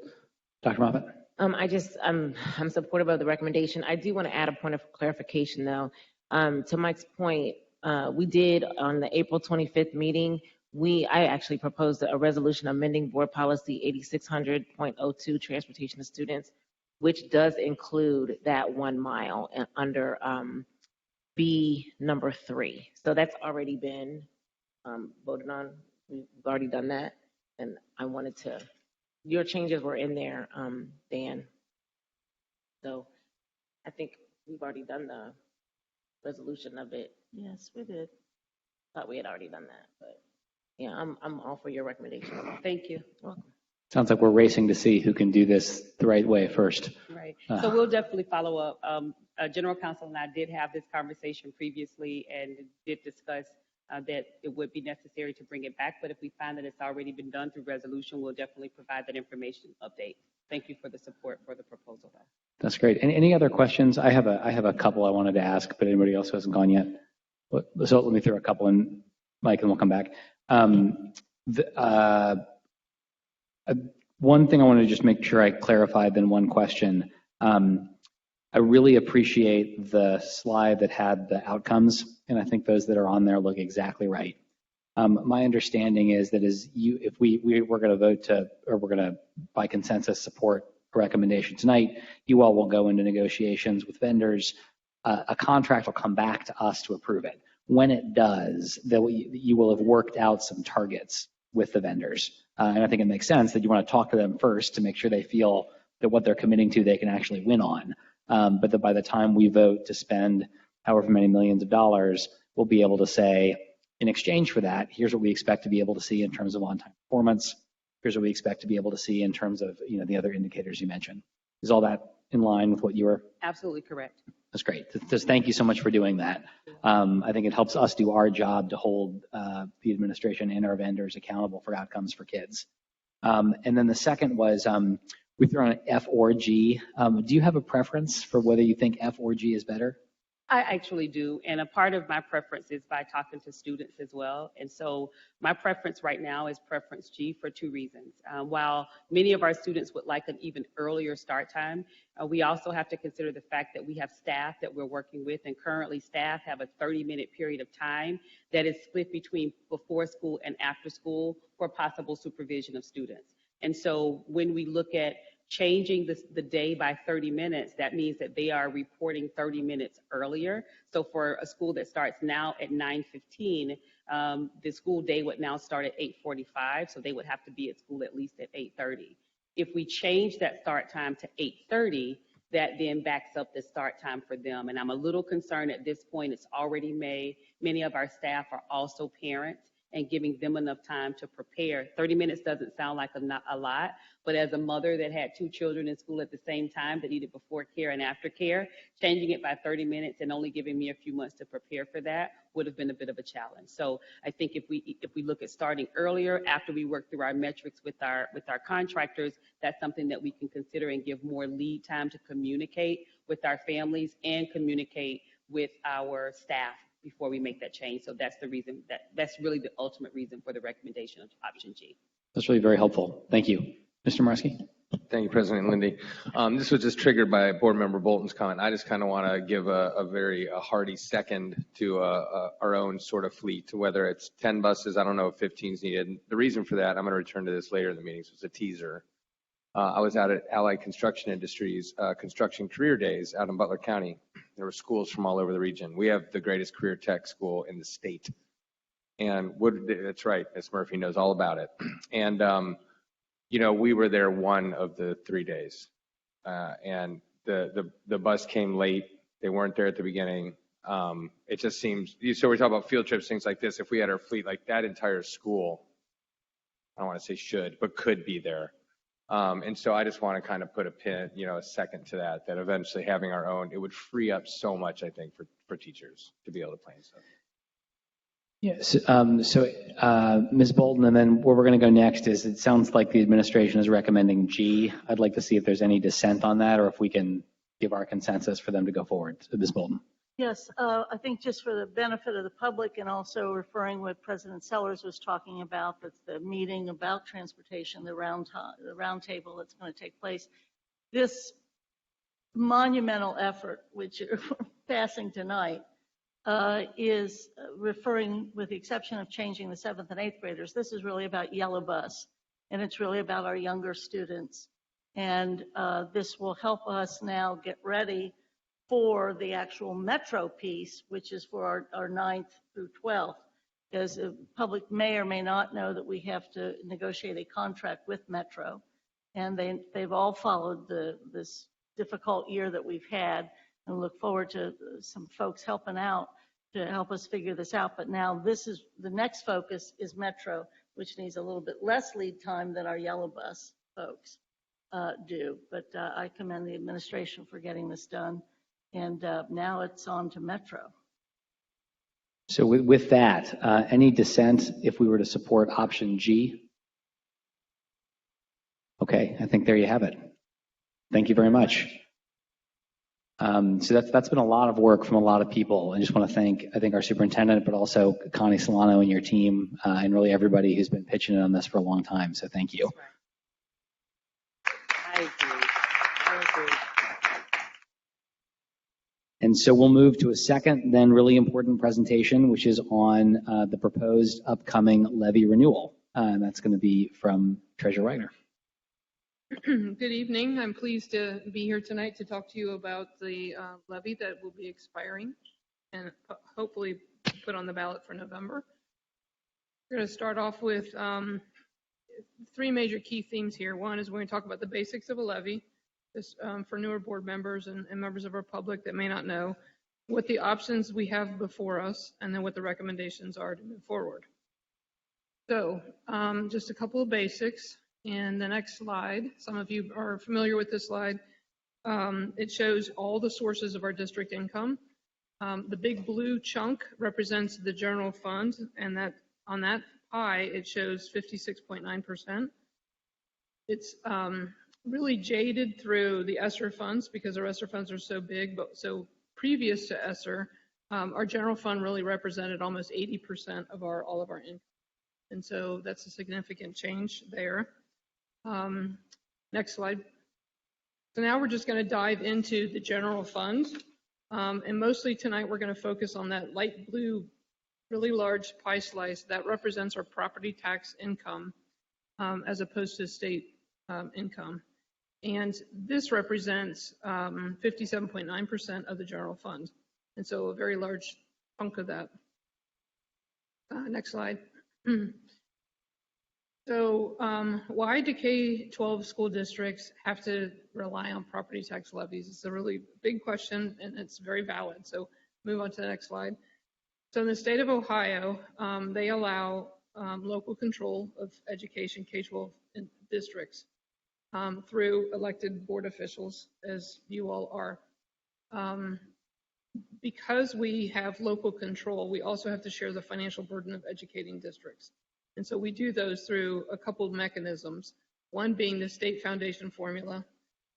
Dr. Moffitt. I'm supportive of the recommendation. I do want to add a point of clarification, though. To Mike's point, we did on the April 25th meeting, I actually proposed a resolution amending board policy 8600.02, transportation of students, which does include that 1 mile under B number 3. So that's already been voted on. We've already done that. And I wanted to, your changes were in there, Dan. So I think we've already done the resolution of it. Yes, we did. Thought we had already done that, but yeah, I'm all for your recommendation. Thank you. Welcome. Sounds like we're racing to see who can do this the right way first. Right. So we'll definitely follow up. General Counsel and I did have this conversation previously and did discuss that it would be necessary to bring it back. But if we find that it's already been done through resolution, we'll definitely provide that information update. Thank you for the support for the proposal, though. That's great. Any other questions? I have a couple I wanted to ask, but anybody else hasn't gone yet. So let me throw a couple in, Mike, and we'll come back. One thing I wanted to just make sure I clarified, then one question. I really appreciate the slide that had the outcomes, and I think those that are on there look exactly right. My understanding is that if we're going to vote to, or we're going to, by consensus, support a recommendation tonight, you all will go into negotiations with vendors. A contract will come back to us to approve it. When it does, you will have worked out some targets with the vendors. And I think it makes sense that you want to talk to them first to make sure they feel that what they're committing to, they can actually win on. But that by the time we vote to spend however many millions of dollars, we'll be able to say, in exchange for that, here's what we expect to be able to see in terms of on-time performance. Here's what we expect to be able to see in terms of the other indicators you mentioned. Is all that in line with what you were? Absolutely correct. That's great. Just thank you so much for doing that. I think it helps us do our job to hold the administration and our vendors accountable for outcomes for kids. And then the second was we threw on an F or G. Do you have a preference for whether you think F or G is better? I actually do. And a part of my preference is by talking to students as well. And so my preference right now is preference G for two reasons. While many of our students would like an even earlier start time, we also have to consider the fact that we have staff that we're working with, and currently staff have a 30-minute period of time that is split between before school and after school for possible supervision of students. And so when we look at changing the day by 30 minutes, that means that they are reporting 30 minutes earlier. So for a school that starts now at 9:15, the school day would now start at 8:45, so they would have to be at school at least at 8:30. If we change that start time to 8:30, that then backs up the start time for them. And I'm a little concerned at this point, it's already May. Many of our staff are also parents, and giving them enough time to prepare. 30 minutes doesn't sound like a lot, but as a mother that had two children in school at the same time that needed before care and after care, changing it by 30 minutes and only giving me a few months to prepare for that would have been a bit of a challenge. So I think if we look at starting earlier, after we work through our metrics with our contractors, that's something that we can consider and give more lead time to communicate with our families and communicate with our staff before we make that change. So that's the reason, that's really the ultimate reason for the recommendation of option G. That's really very helpful. Thank you. Mr. Marski? Thank you, President Lindy. This was just triggered by Board Member Bolton's comment. I just kind of want to give a very hearty second to our own sort of fleet, whether it's 10 buses, I don't know if 15 is needed. The reason for that, I'm going to return to this later in the meeting, so it's a teaser. I was out at Allied Construction Industries Construction Career Days out in Butler County. There were schools from all over the region. We have the greatest career tech school in the state. And that's right, Ms. Murphy knows all about it. And, we were there one of the 3 days. And the bus came late. They weren't there at the beginning. It just seems, so we talk about field trips, things like this. If we had our fleet, like that entire school, I don't want to say should, but could be there. And so I just want to kind of put a pin, a second to that eventually having our own, it would free up so much, I think, for teachers to be able to plan stuff. Yes. So Ms. Bolton, and then where we're going to go next is it sounds like the administration is recommending G. I'd like to see if there's any dissent on that or if we can give our consensus for them to go forward. So Ms. Bolton. Yes, I think just for the benefit of the public and also referring what President Sellers was talking about, that's the meeting about transportation, the round table that's going to take place. This monumental effort, which you're passing tonight, is referring, with the exception of changing the 7th and 8th graders, this is really about Yellow Bus, and it's really about our younger students. And this will help us now get ready for the actual Metro piece, which is for our 9th through 12th, because the public may or may not know that we have to negotiate a contract with Metro, and they've all followed this difficult year that we've had, and look forward to some folks helping out to help us figure this out. But now the next focus is Metro, which needs a little bit less lead time than our yellow bus folks do. But I commend the administration for getting this done. And now it's on to Metro. So with that, any dissent if we were to support option G? Okay, I think there you have it. Thank you very much. So that's been a lot of work from a lot of people. I just want to thank, our superintendent, but also Connie Solano and your team, and really everybody who's been pitching in on this for a long time. So thank you. I agree. And so we'll move to a second, then really important presentation, which is on the proposed upcoming levy renewal. And that's going to be from Treasurer Wagner. Good evening. I'm pleased to be here tonight to talk to you about the levy that will be expiring and hopefully put on the ballot for November. We're going to start off with three major key themes here. One is we're going to talk about the basics of a levy. This, for newer board members and members of our public that may not know, what the options we have before us, and then what the recommendations are to move forward. So just a couple of basics. And the next slide, some of you are familiar with this slide. It shows all the sources of our district income. The big blue chunk represents the general fund, and that on that pie, it shows 56.9%. It's really jaded through the ESSER funds because our ESSER funds are so big, but so previous to ESSER, our general fund really represented almost 80% of all of our income. And so that's a significant change there. Next slide. So now we're just going to dive into the general fund. And mostly tonight we're going to focus on that light blue, really large pie slice that represents our property tax income as opposed to state income. And this represents 57.9% of the general fund. And so a very large chunk of that. Next slide. So why do K-12 school districts have to rely on property tax levies? It's a really big question and it's very valid. So move on to the next slide. So in the state of Ohio, they allow local control of education K-12 districts through elected board officials, as you all are. Because we have local control, we also have to share the financial burden of educating districts. And so we do those through a couple of mechanisms, one being the state foundation formula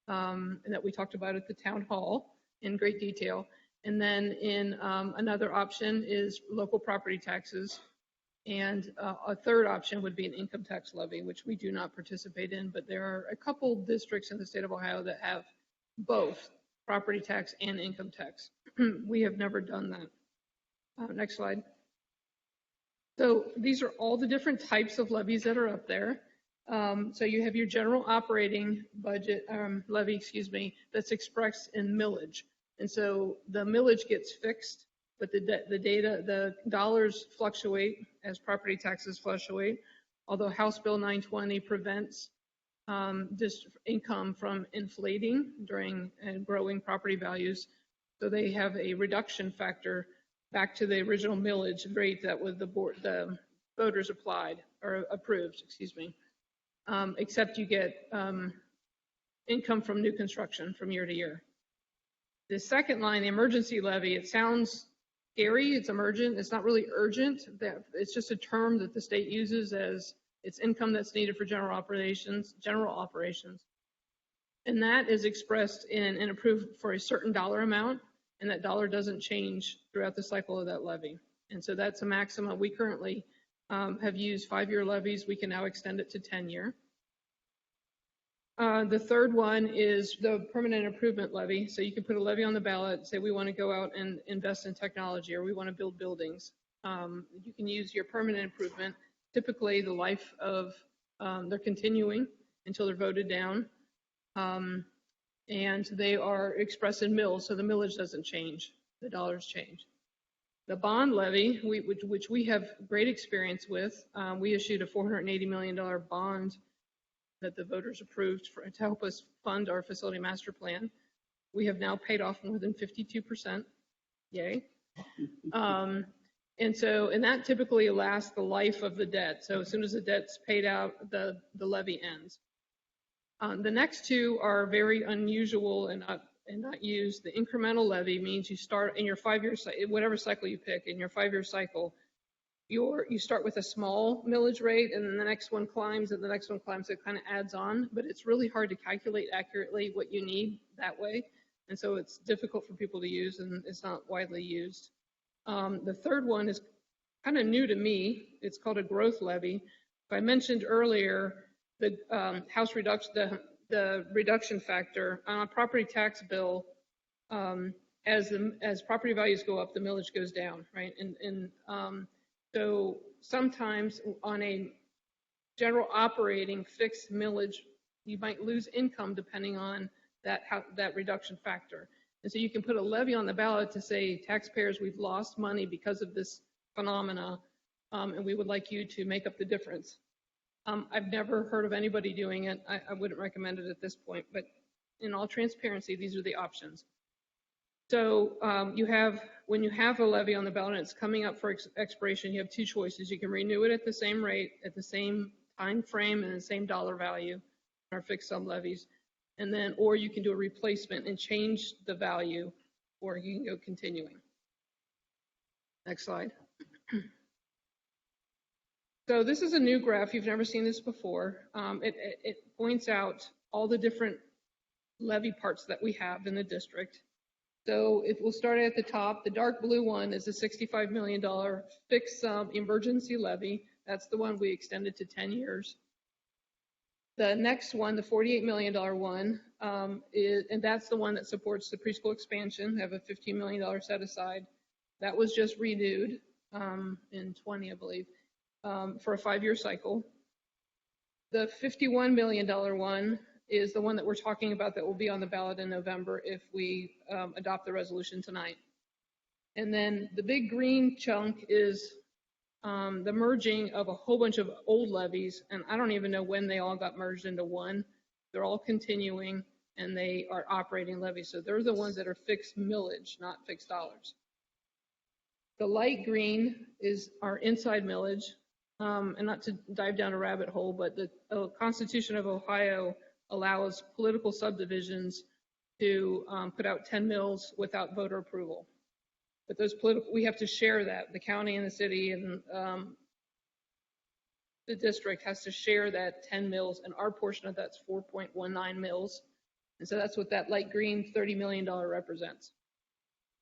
and that we talked about at the town hall in great detail. And then in another option is local property taxes. And a third option would be an income tax levy, which we do not participate in, but there are a couple districts in the state of Ohio that have both property tax and income tax. We have never done that. Next slide. So these are all the different types of levies that are up there. So you have your general operating budget levy, that's expressed in millage. And so the millage gets fixed, but the dollars fluctuate as property taxes fluctuate. Although House Bill 920 prevents this income from inflating during growing property values, so they have a reduction factor back to the original millage rate that was the voters applied or approved, except you get income from new construction from year to year. The second line, the emergency levy, it sounds scary, it's emergent, it's not really urgent. It's just a term that the state uses as it's income that's needed for general operations. And that is expressed in and approved for a certain dollar amount, and that dollar doesn't change throughout the cycle of that levy. And so that's a maximum. We currently have used 5-year levies. We can now extend it to 10-year. The third one is the permanent improvement levy. So you can put a levy on the ballot, say we want to go out and invest in technology or we want to build buildings. You can use your permanent improvement. Typically the life of, they're continuing until they're voted down. And they are expressed in mills, so the millage doesn't change, the dollars change. The bond levy, which we have great experience with, we issued a $480 million bond that the voters approved to help us fund our facility master plan. We have now paid off more than 52%. Yay. And that typically lasts the life of the debt. So as soon as the debt's paid out, the levy ends. The next two are very unusual and not used. The incremental levy means you start in your 5-year cycle, whatever cycle you pick, in your 5-year cycle, you start with a small millage rate, and then the next one climbs, and the next one climbs. It kind of adds on, but it's really hard to calculate accurately what you need that way. And so it's difficult for people to use, and it's not widely used. The third one is kind of new to me. It's called a growth levy. I mentioned earlier the house reduction, the reduction factor on a property tax bill. As property values go up, the millage goes down, right? So sometimes on a general operating fixed millage, you might lose income depending on that reduction factor. And so you can put a levy on the ballot to say, taxpayers, we've lost money because of this phenomena, and we would like you to make up the difference. I've never heard of anybody doing it. I wouldn't recommend it at this point, but in all transparency, these are the options. So when you have a levy on the ballot and it's coming up for expiration, you have two choices. You can renew it at the same rate, at the same time frame, and the same dollar value, our fixed sum levies. And then, or you can do a replacement and change the value, or you can go continuing. Next slide. So this is a new graph. You've never seen this before. It points out all the different levy parts that we have in the district. So if we'll start at the top, the dark blue one is a $65 million fixed sum emergency levy. That's the one we extended to 10 years. The next one, the $48 million one, and that's the one that supports the preschool expansion. They have a $15 million set aside. That was just renewed in 20, I believe, for a 5-year cycle. The $51 million one is the one that we're talking about that will be on the ballot in November if we adopt the resolution tonight. And then the big green chunk is the merging of a whole bunch of old levies, and I don't even know when they all got merged into one. They're all continuing, and they are operating levies. So they're the ones that are fixed millage, not fixed dollars. The light green is our inside millage, and not to dive down a rabbit hole, but the Constitution of Ohio allows political subdivisions to put out 10 mills without voter approval. But those we have to share that. The county and the city and the district has to share that 10 mills, and our portion of that's 4.19 mills. And so that's what that light green $30 million represents.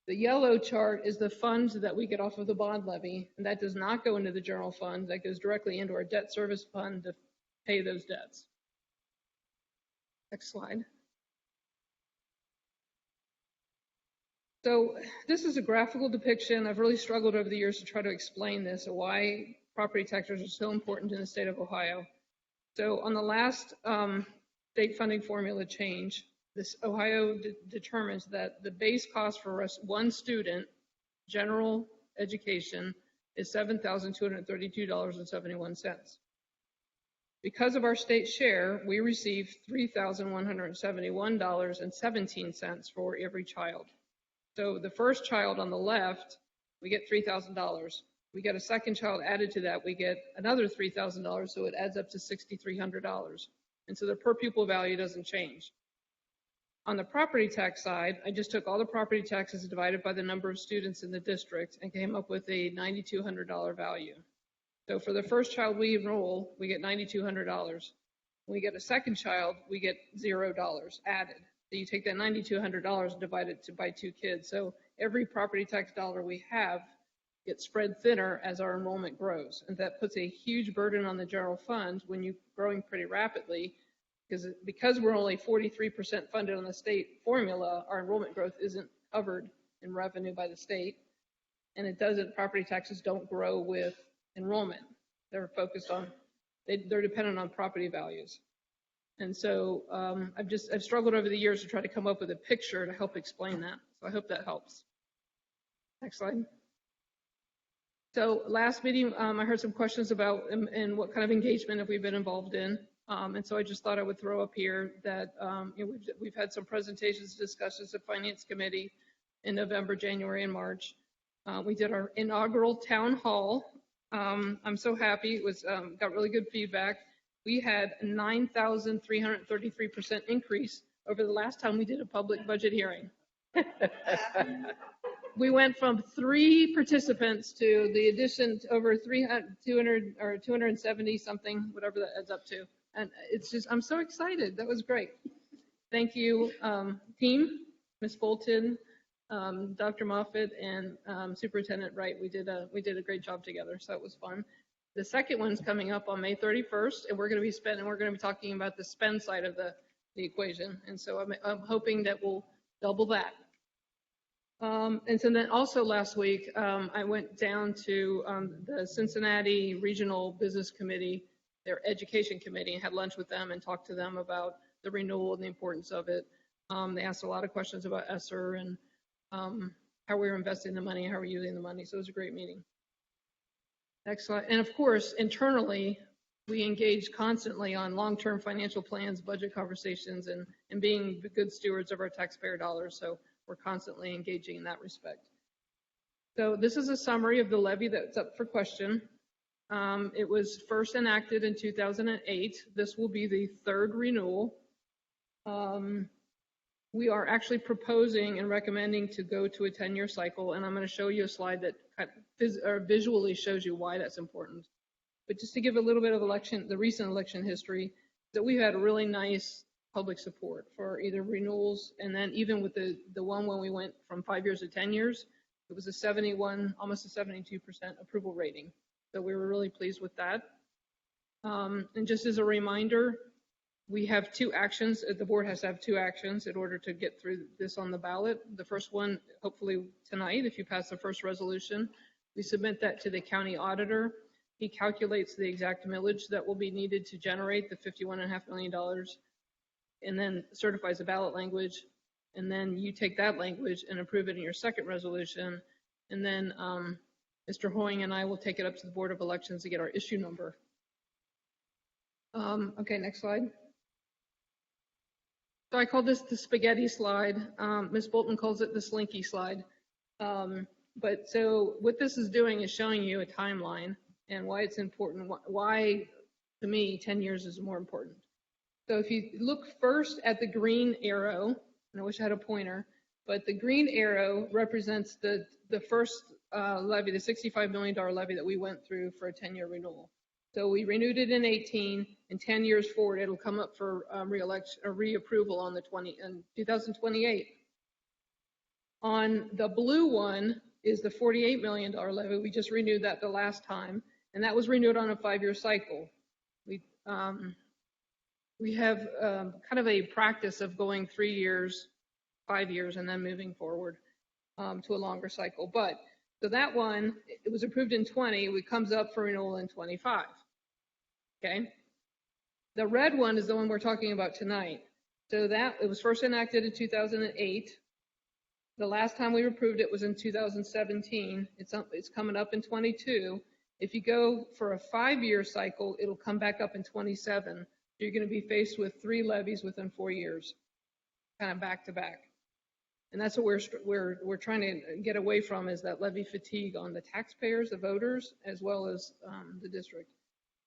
The yellow chart is the funds that we get off of the bond levy, and that does not go into the general fund. That goes directly into our debt service fund to pay those debts. Next slide. So this is a graphical depiction. I've really struggled over the years to try to explain this, why property taxes are so important in the state of Ohio. So on the last state funding formula change, this Ohio determines that the base cost for one student, general education, is $7,232.71. Because of our state share, we receive $3,171.17 for every child. So the first child on the left, we get $3,000. We get a second child added to that, we get another $3,000, so it adds up to $6,300. And so the per pupil value doesn't change. On the property tax side, I just took all the property taxes divided by the number of students in the district and came up with a $9,200 value. So for the first child we enroll, we get $9,200. When we get a second child, we get $0 added. So you take that $9,200 and divide it by 2 kids. So every property tax dollar we have gets spread thinner as our enrollment grows. And that puts a huge burden on the general fund when you're growing pretty rapidly, because we're only 43% funded on the state formula, our enrollment growth isn't covered in revenue by the state. And property taxes don't grow with enrollment. They're focused on, they're dependent on property values. And so I've struggled over the years to try to come up with a picture to help explain that. So I hope that helps. Next slide. So last meeting, I heard some questions about and what kind of engagement have we been involved in. And so I just thought I would throw up here that we've had some presentations, discussions at Finance Committee in November, January, and March. We did our inaugural town hall. I'm so happy. It was got really good feedback. We had a 9,333% increase over the last time we did a public budget hearing. We went from 3 participants to the addition to over 200 or 270 something, whatever that adds up to. And it's just, I'm so excited. That was great. Thank you, team, Ms. Bolton, Dr. Moffitt, and Superintendent Wright. We did a great job together, so it was fun. The second one's coming up on May 31st, and we're going to be talking about the spend side of the equation. And so I'm hoping that we'll double that. And so then also last week, I went down to the Cincinnati Regional Business Committee, their education committee, and had lunch with them and talked to them about the renewal and the importance of it. They asked a lot of questions about ESSER and how we were investing the money, how we're using the money. So it was a great meeting. Next slide. And of course, internally, we engage constantly on long-term financial plans, budget conversations, and being good stewards of our taxpayer dollars. So we're constantly engaging in that respect. So this is a summary of the levy that's up for question. It was first enacted in 2008. This will be the 3rd renewal. We are actually proposing and recommending to go to a 10-year cycle, and I'm going to show you a slide that visually shows you why that's important. But just to give a little bit of the recent election history, that we've had a really nice public support for either renewals, and then even with the one when we went from 5 years to 10 years, it was a 71, almost a 72% approval rating. So we were really pleased with that. And just as a reminder, we have 2 actions. The board has to have 2 actions in order to get through this on the ballot. The first one, hopefully tonight, if you pass the first resolution, we submit that to the county auditor. He calculates the exact millage that will be needed to generate the $51.5 million, and then certifies the ballot language. And then you take that language and approve it in your second resolution. And then Mr. Hoying and I will take it up to the Board of Elections to get our issue number. Okay, next slide. So I call this the spaghetti slide. Ms. Bolton calls it the slinky slide. But so what this is doing is showing you a timeline and why it's important, why, to me, 10 years is more important. So if you look first at the green arrow, and I wish I had a pointer, but the green arrow represents the first levy, the $65 million levy that we went through for a 10-year renewal. So we renewed it in 18, and 10 years forward, it'll come up for re-election or reapproval on in 2028. On the blue one is the $48 million levy. We just renewed that the last time, and that was renewed on a 5-year cycle. We have kind of a practice of going 3 years, 5 years, and then moving forward to a longer cycle. But so that one, it was approved in 20. It comes up for renewal in 25. Okay. The red one is the one we're talking about tonight. So that it was first enacted in 2008. The last time we approved it was in 2017. It's coming up in 22. If you go for a 5-year cycle, it'll come back up in 27. You're going to be faced with 3 levies within 4 years, kind of back to back. And that's what we're trying to get away from, is that levy fatigue on the taxpayers, the voters, as well as the district.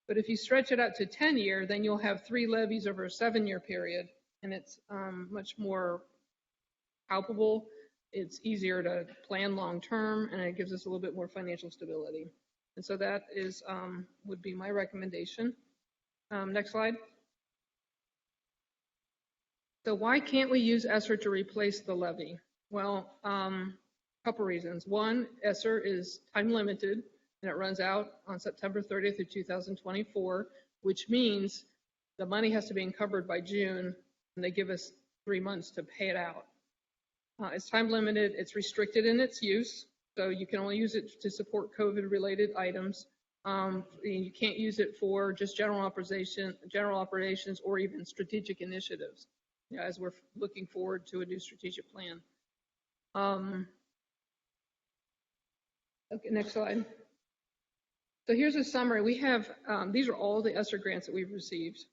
But if you stretch it out to 10-year, then you'll have 3 levies over a 7-year period, and it's much more palpable. It's easier to plan long term, and it gives us a little bit more financial stability. And so that is would be my recommendation. Next slide. So why can't we use ESSER to replace the levy? Well, a couple reasons. One, ESSER is time limited, and it runs out on September 30th of 2024, which means the money has to be encumbered by June, and they give us 3 months to pay it out. It's time limited, it's restricted in its use, so you can only use it to support COVID-related items. You can't use it for just general operations, or even strategic initiatives, as we're looking forward to a new strategic plan. Okay, next slide. So here's a summary. We have, these are all the ESSER grants that we've received.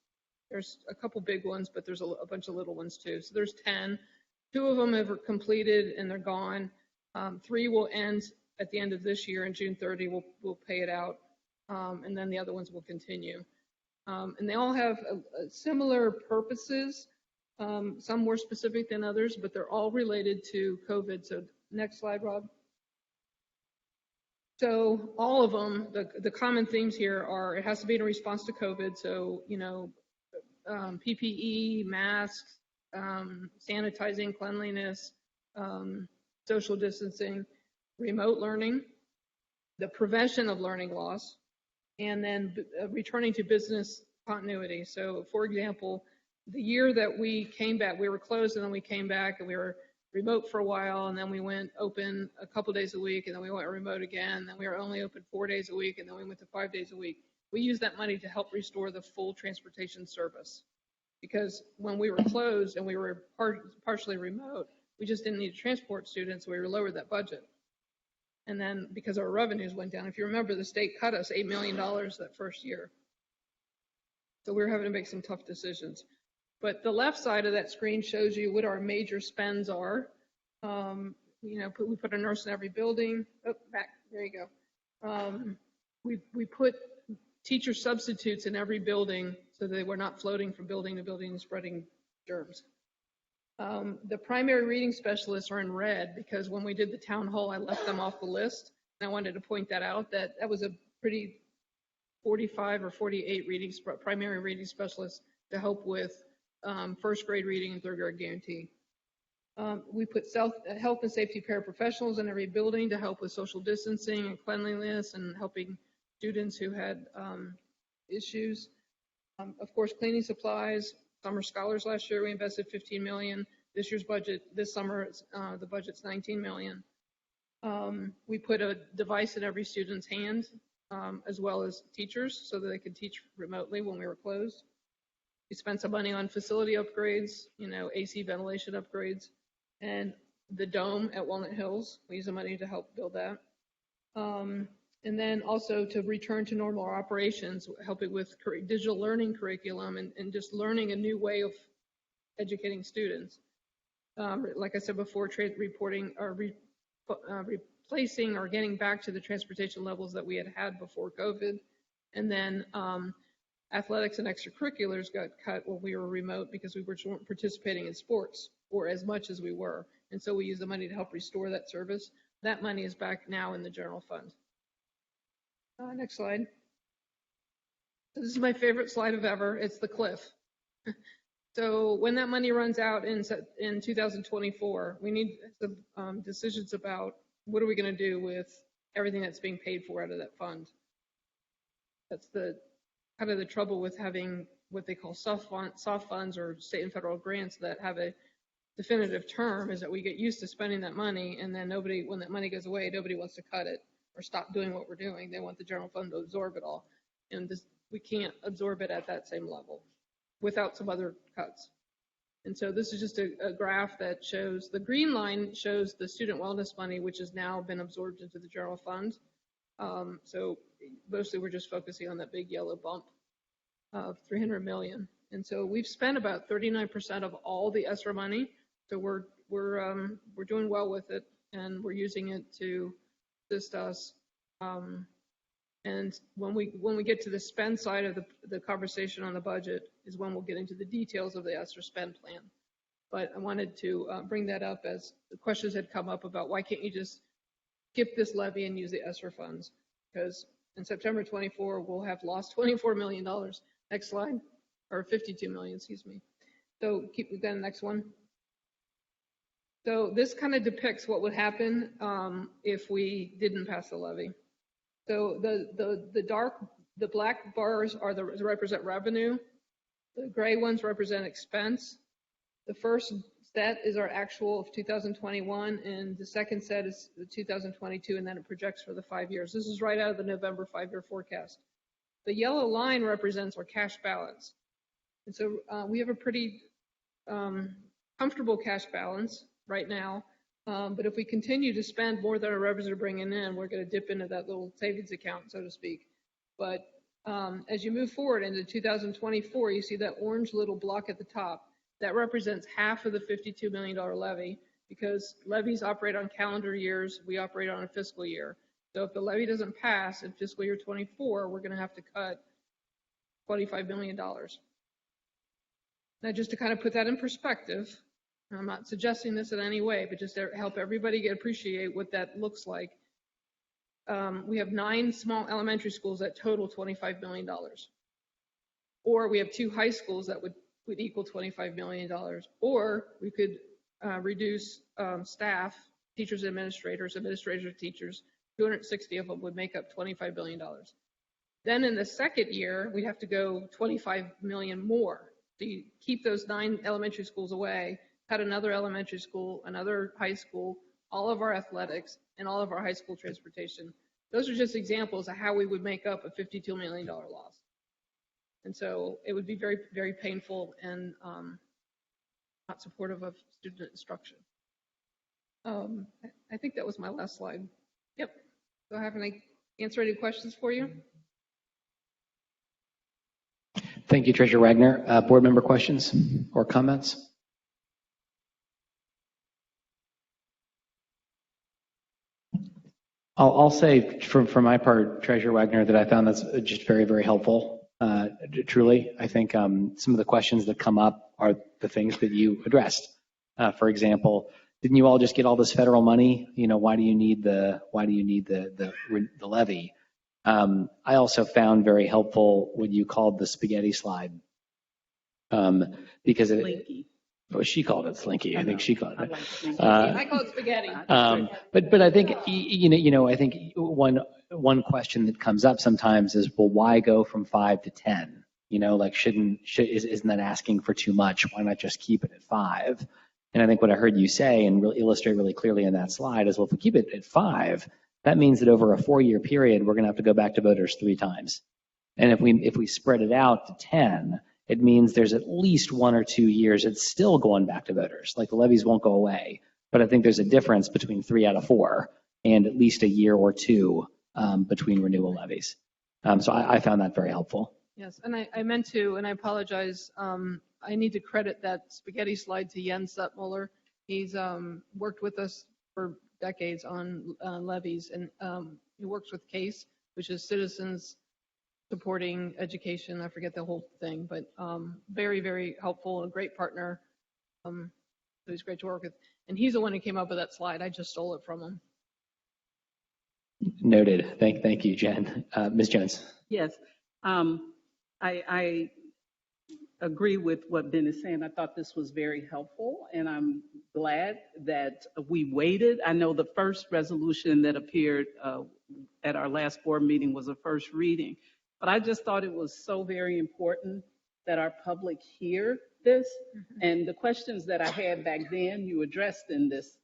There's a couple big ones, but there's a bunch of little ones too. So there's 10. 2 of them have completed and they're gone. 3 will end at the end of this year, and June 30 we'll pay it out, and then the other ones will continue. And they all have similar purposes, some more specific than others, but they're all related to COVID. So next slide, Rob. So all of them, the common themes here are it has to be in response to COVID. So, PPE, masks, sanitizing, cleanliness, social distancing, remote learning, the prevention of learning loss, and then returning to business continuity. So, for example, the year that we came back, we were closed and then we came back and we were remote for a while, and then we went open a couple days a week, and then we went remote again, and then we were only open 4 days a week, and then we went to 5 days a week. We used that money to help restore the full transportation service, because when we were closed and we were partially remote, we just didn't need to transport students, so we lowered that budget. And then because our revenues went down, if you remember, the state cut us $8 million that first year. So we were having to make some tough decisions. But the left side of that screen shows you what our major spends are. We put a nurse in every building. Oh, back, there you go. We put teacher substitutes in every building so they were not floating from building to building and spreading germs. The primary reading specialists are in red because when we did the town hall, I left them off the list. And I wanted to point that out, that was a pretty 45 or 48 primary reading specialists to help with first grade reading and third grade guarantee. We put health and safety paraprofessionals in every building to help with social distancing and cleanliness and helping students who had issues. Of course, cleaning supplies, summer scholars last year, we invested $15 million. This year's budget, this summer, the budget's $19 million. We put a device in every student's hand, as well as teachers, so that they could teach remotely when we were closed. We spent some money on facility upgrades, AC ventilation upgrades, and the dome at Walnut Hills. We used the money to help build that. And then also to return to normal operations, helping with digital learning curriculum and just learning a new way of educating students. Like I said before, reporting or replacing or getting back to the transportation levels that we had before COVID. And then athletics and extracurriculars got cut when we were remote because we weren't participating in sports or as much as we were. And so we used the money to help restore that service. That money is back now in the general fund. Next slide. So this is my favorite slide of ever. It's the cliff. So when that money runs out in 2024, we need some decisions about what are we going to do with everything that's being paid for out of that fund. That's the kind of the trouble with having what they call soft funds or state and federal grants that have a definitive term, is that we get used to spending that money, and then when that money goes away, nobody wants to cut it or stop doing what we're doing. They want the general fund to absorb it all. And we can't absorb it at that same level without some other cuts. And so this is just a graph that shows, the green line shows the student wellness money, which has now been absorbed into the general fund. So mostly we're just focusing on that big yellow bump of $300 million. And so we've spent about 39% of all the ESSER money. So we're doing well with it, and we're using it to assist us. And when we get to the spend side of the conversation on the budget is when we'll get into the details of the ESSER spend plan. But I wanted to bring that up as the questions had come up about why can't you just skip this levy and use the ESSER funds? Because in September 24, we'll have lost $24 million. Next slide, or 52 million, excuse me. So keep the next one. So this kind of depicts what would happen if we didn't pass the levy. So the black bars represent revenue. The gray ones represent expense. The first set is our actual of 2021, and the second set is the 2022, and then it projects for the 5 years. This is right out of the November 5-year forecast. The yellow line represents our cash balance. And so we have a pretty comfortable cash balance right now. But if we continue to spend more than our revenues are bringing in, we're going to dip into that little savings account, so to speak. But As you move forward into 2024, you see that orange little block at the top. That represents half of the $52 million levy, because levies operate on calendar years. We operate on a fiscal year. So if the levy doesn't pass in fiscal year 24, we're going to have to cut $25 million. Now, just to kind of put that in perspective, I'm not suggesting this in any way, but just to help everybody appreciate what that looks like. We have 9 small elementary schools that total $25 million. Or we have 2 high schools that would equal $25 million. Or we could reduce staff, teachers, administrators, teachers, 260 of them would make up $25 billion. Then in the second year, we'd have to go 25 million more. So you keep those 9 elementary schools away, cut another elementary school, another high school, all of our athletics, and all of our high school transportation. Those are just examples of how we would make up a $52 million loss. And so it would be very, very painful and not supportive of student instruction. I think that was my last slide. Yep. So haven't I answered any questions for you? Thank you, Treasurer Wagner. Board member questions or comments? I'll say from my part, Treasurer Wagner, that I found that's just very, very helpful. Truly, I think some of the questions that come up are the things that you addressed. For example, didn't you all just get all this federal money? You know, why do you need the levy? I also found very helpful what you called the spaghetti slide, because well, she called it slinky. I think she called it. I call it spaghetti. But I think I think one question that comes up sometimes is, well, why go from 5 to 10? You know, like isn't that asking for too much? Why not just keep it at 5? And I think what I heard you say and really illustrate really clearly in that slide is, well, if we keep it at 5, that means that over a 4-year period, we're going to have to go back to voters 3 times. And if we spread it out to 10, it means there's at least 1 or 2 years it's still going back to voters. Like the levies won't go away, but I think there's a difference between 3 out of 4 and at least a year or 2 between renewal levies. So I found that very helpful. Yes, and I meant to, and I apologize. I need to credit that spaghetti slide to Jens Suttmuller. He's worked with us for decades on levies, and he works with CASE, which is Citizens Supporting Education. I forget the whole thing, but very, very helpful, a great partner. So he's great to work with. And he's the one who came up with that slide. I just stole it from him. Noted. Thank you, Jen. Ms. Jones. Yes, I agree with what Ben is saying. I thought this was very helpful, and I'm glad that we waited. I know the first resolution that appeared at our last board meeting was a first reading, but I just thought it was so very important that our public hear this. And the questions that I had back then, you addressed in this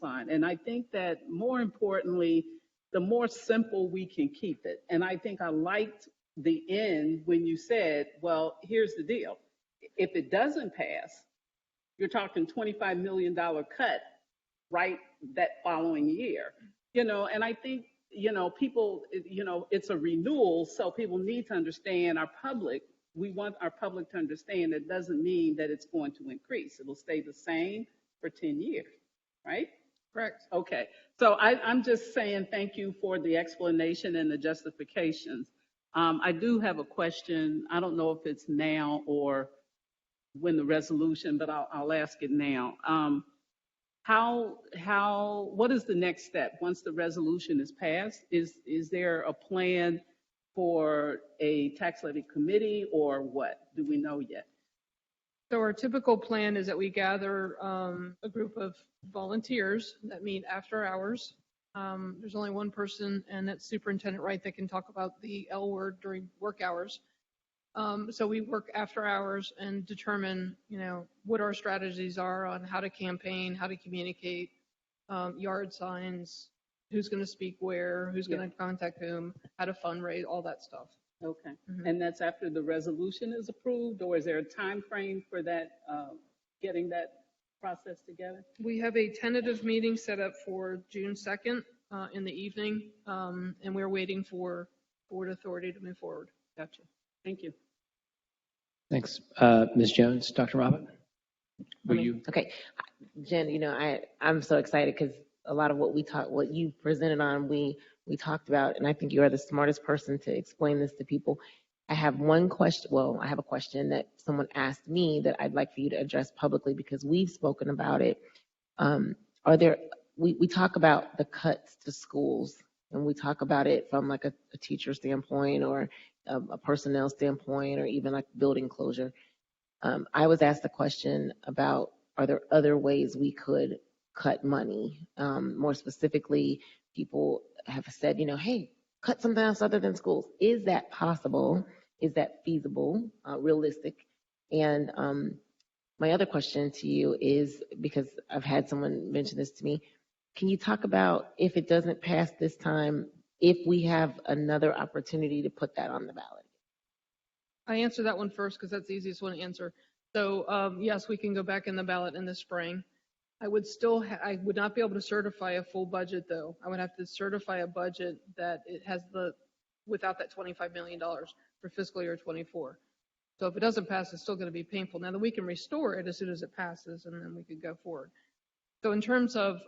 line. And I think that more importantly, the more simple we can keep it. And I think I liked the end when you said, well, here's the deal. If it doesn't pass, you're talking $25 million cut right that following year. You know, and I think, people, it's a renewal, so people need to understand our public. We want our public to understand it doesn't mean that it's going to increase. It'll stay the same for 10 years, right? Correct. Okay. So I'm just saying thank you for the explanation and the justifications. I do have a question. I don't know if it's now or when the resolution, but I'll ask it now. What is the next step once the resolution is passed? Is there a plan for a tax levy committee or what? Do we know yet? So our typical plan is that we gather a group of volunteers that meet after hours. There's only one person, and that's Superintendent Wright, that can talk about the L word during work hours. So we work after hours and determine, what our strategies are on how to campaign, how to communicate, yard signs, who's going to speak where, who's going to contact whom, how to fundraise, all that stuff. Okay. And that's after the resolution is approved, or is there a time frame for that, getting that process together? We have a tentative meeting set up for June 2nd in the evening, and we're waiting for board authority to move forward. Gotcha. Thank you. Thanks. Ms. Jones, Dr. Moffitt? Will you? Okay, Jen, I'm so excited because a lot of what you presented on, we talked about, and I think you are the smartest person to explain this to people. I have one question. Well, I have a question that someone asked me that I'd like for you to address publicly because we've spoken about it. We talk about the cuts to schools, and we talk about it from like a teacher standpoint or a personnel standpoint or even like building closure. I was asked the question about, are there other ways we could cut money? More specifically, people have said, hey, cut something else other than schools. Is that possible? Is that feasible, realistic? And my other question to you is, because I've had someone mention this to me, can you talk about if it doesn't pass this time, if we have another opportunity to put that on the ballot? I answer that one first because that's the easiest one to answer. So yes, we can go back in the ballot in the spring. I would not be able to certify a full budget though. I would have to certify a budget that it has without that $25 million for fiscal year 24. So if it doesn't pass, it's still going to be painful. Now that we can restore it as soon as it passes, and then we could go forward. So in terms of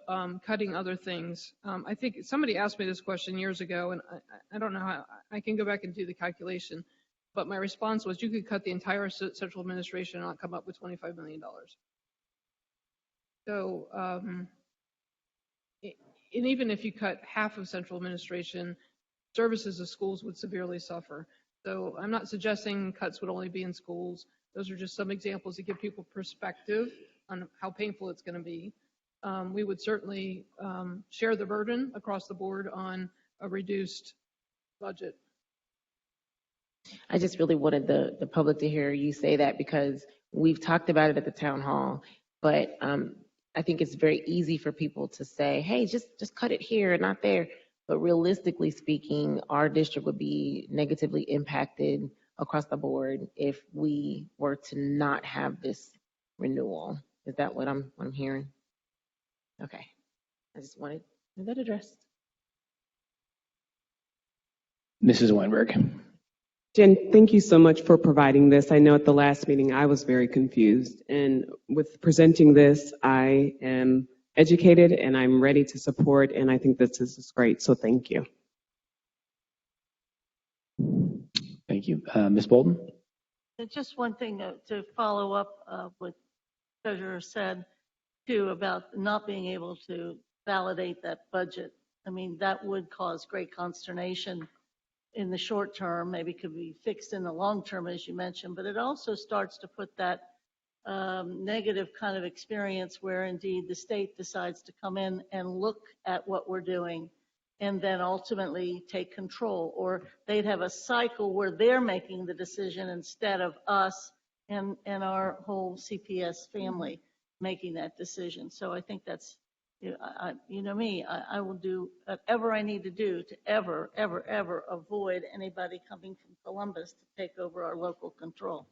cutting other things, I think somebody asked me this question years ago, and I don't know how I can go back and do the calculation, but my response was you could cut the entire central administration and not come up with $25 million. So, and even if you cut half of central administration, services of schools would severely suffer. So I'm not suggesting cuts would only be in schools. Those are just some examples to give people perspective on how painful it's going to be. We would certainly share the burden across the board on a reduced budget. I just really wanted the public to hear you say that because we've talked about it at the town hall, but I think it's very easy for people to say, hey, just cut it here, not there. But realistically speaking, our district would be negatively impacted across the board if we were to not have this renewal. Is that what I'm hearing? Okay. I just wanted that addressed. Mrs. Weinberg. Jen, thank you so much for providing this. I know at the last meeting I was very confused, and with presenting this, I am educated and I'm ready to support, and I think this is great, so thank you. Thank you. Ms. Bolden? Just one thing to follow up what the treasurer said, too, about not being able to validate that budget. I mean, that would cause great consternation in the short term, maybe could be fixed in the long term, as you mentioned, but it also starts to put that negative kind of experience where indeed the state decides to come in and look at what we're doing and then ultimately take control, or they'd have a cycle where they're making the decision instead of us and our whole CPS family making that decision. So I think that's, you know me, I will do whatever I need to do to ever avoid anybody coming from Columbus to take over our local control.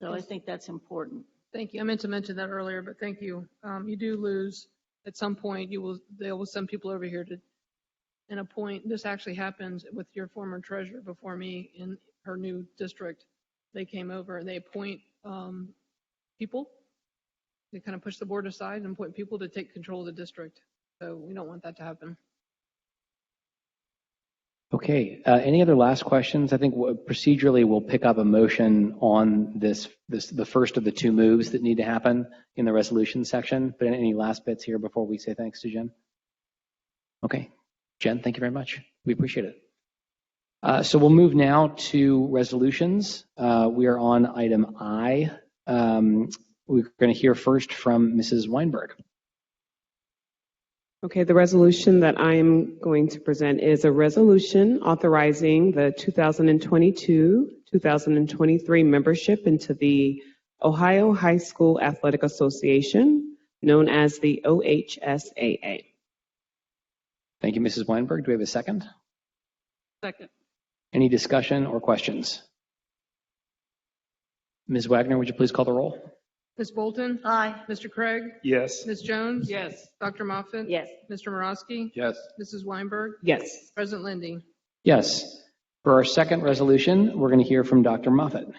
So I think that's important. Thank you. I meant to mention that earlier, but thank you. You do lose at some point. They will send people over here to and appoint. This actually happened with your former treasurer before me in her new district. They came over and they appoint people. They kind of push the board aside and appoint people to take control of the district. So we don't want that to happen. Okay. Any other last questions? I think procedurally we'll pick up a motion on the first of the two moves that need to happen in the resolution section. But any last bits here before we say thanks to Jen? Okay. Jen, thank you very much. We appreciate it. So we'll move now to resolutions. We are on item I. We're going to hear first from Mrs. Weinberg. Okay, the resolution that I'm going to present is a resolution authorizing the 2022-2023 membership into the Ohio High School Athletic Association, known as the OHSAA. Thank you, Mrs. Weinberg. Do we have a second? Second. Any discussion or questions? Ms. Wagner, would you please call the roll? Ms. Bolton? Aye. Mr. Craig? Yes. Ms. Jones? Yes. Dr. Moffitt? Yes. Mr. Morosky? Yes. Mrs. Weinberg? Yes. President Lindy? Yes. For our second resolution, we're going to hear from Dr. Moffat.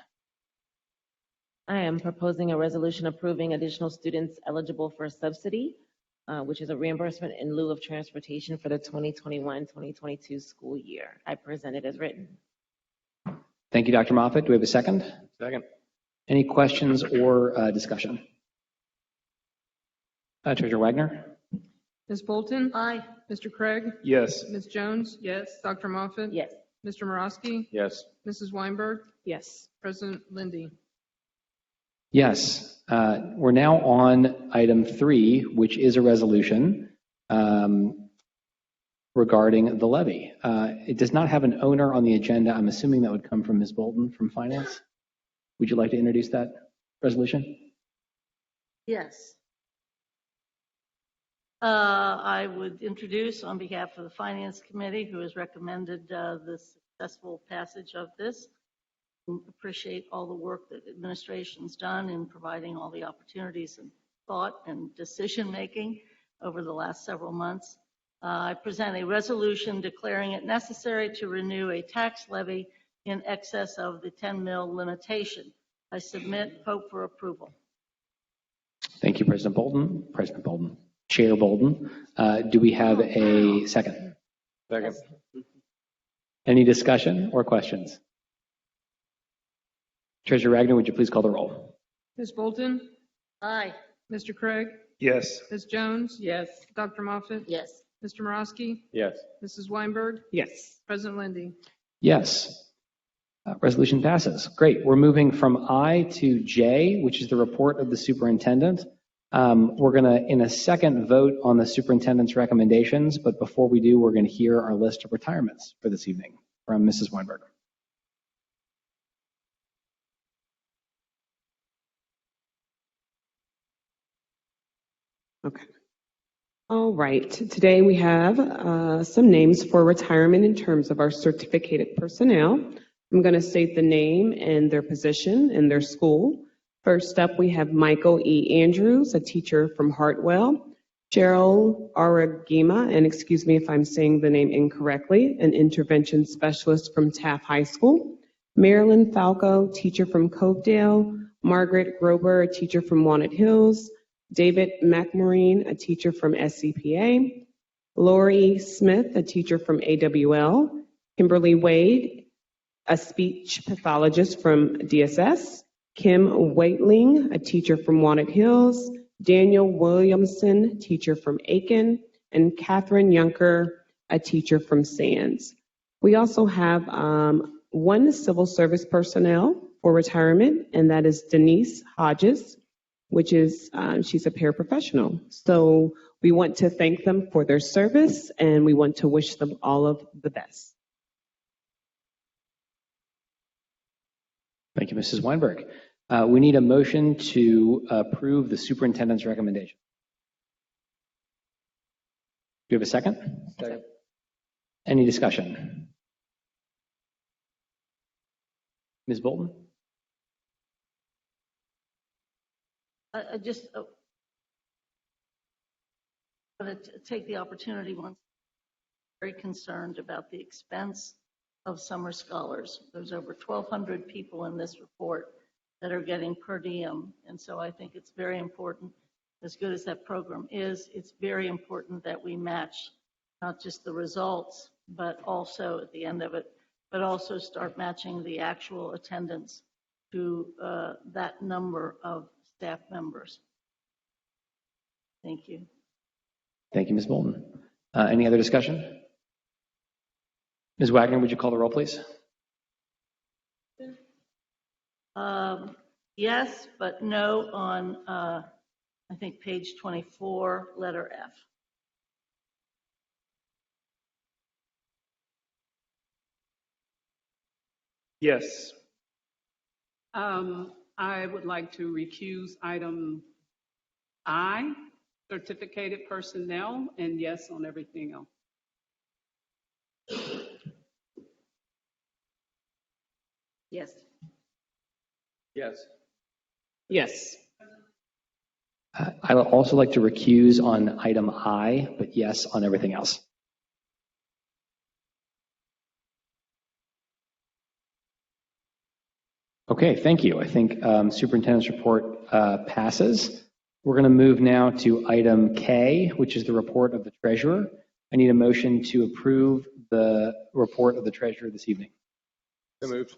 I am proposing a resolution approving additional students eligible for a subsidy, which is a reimbursement in lieu of transportation for the 2021-2022 school year. I present it as written. Thank you, Dr. Moffat. Do we have a second? Second. Any questions or discussion? Treasurer Wagner? Ms. Bolton? Aye. Mr. Craig? Yes. Ms. Jones? Yes. Dr. Moffat? Yes. Mr. Morosky? Yes. Mrs. Weinberg? Yes. President Lindy? Yes. We're now on item 3, which is a resolution regarding the levy. It does not have an owner on the agenda. I'm assuming that would come from Ms. Bolton from Finance. Would you like to introduce that resolution? Yes. I would introduce on behalf of the Finance Committee, who has recommended the successful passage of this. Appreciate all the work that administration's done in providing all the opportunities and thought and decision-making over the last several months. I present a resolution declaring it necessary to renew a tax levy in excess of the 10 mil limitation. I submit, hope for approval. Thank you, President Bolton. Chair Bolton. Do we have a second? Second. Any discussion or questions? Treasurer Wagner, would you please call the roll? Ms. Bolton? Aye. Mr. Craig? Yes. Ms. Jones? Yes. Dr. Moffat? Yes. Mr. Morosky? Yes. Mrs. Weinberg? Yes. President Lindy? Yes. Resolution passes. Great. We're moving from I to J, which is the report of the superintendent. We're going to, in a second, vote on the superintendent's recommendations, but before we do, we're going to hear our list of retirements for this evening from Mrs. Weinberg. Okay. All right. Today we have some names for retirement in terms of our certificated personnel. I'm going to state the name and their position and their school. First up, we have Michael E. Andrews, a teacher from Hartwell. Cheryl Aragima, and excuse me if I'm saying the name incorrectly, an intervention specialist from Taft High School. Marilyn Falco, teacher from Covedale. Margaret Grober, a teacher from Walnut Hills. David McMarine, a teacher from SCPA. Lori Smith, a teacher from AWL. Kimberly Wade, a speech pathologist from DSS. Kim Waitling, a teacher from Walnut Hills. Daniel Williamson, teacher from Aiken. And Catherine Yunker, a teacher from Sands. We also have one civil service personnel for retirement, and that is Denise Hodges, which is, she's a paraprofessional. So we want to thank them for their service, and we want to wish them all of the best. Thank you, Mrs. Weinberg. We need a motion to approve the superintendent's recommendation. Do you have a second? Second. Any discussion? Ms. Bolton? I just want to take the opportunity once. Very concerned about the expense of summer scholars. There's over 1,200 people in this report that are getting per diem. And so I think it's very important, as good as that program is, it's very important that we match not just the results, but also at the end of it, but also start matching the actual attendance to that number of staff members. Thank you. Thank you, Ms. Bolton. Any other discussion? Ms. Wagner, would you call the roll, please? Yes, but no on, I think, page 24, letter F. Yes. I would like to recuse item I, certificated personnel, and yes on everything else. Yes. Yes. Yes. I would also like to recuse on item I, but yes on everything else. Okay, thank you. I think superintendent's report passes. We're going to move now to item K, which is the report of the treasurer. I need a motion to approve the report of the treasurer this evening. So moved.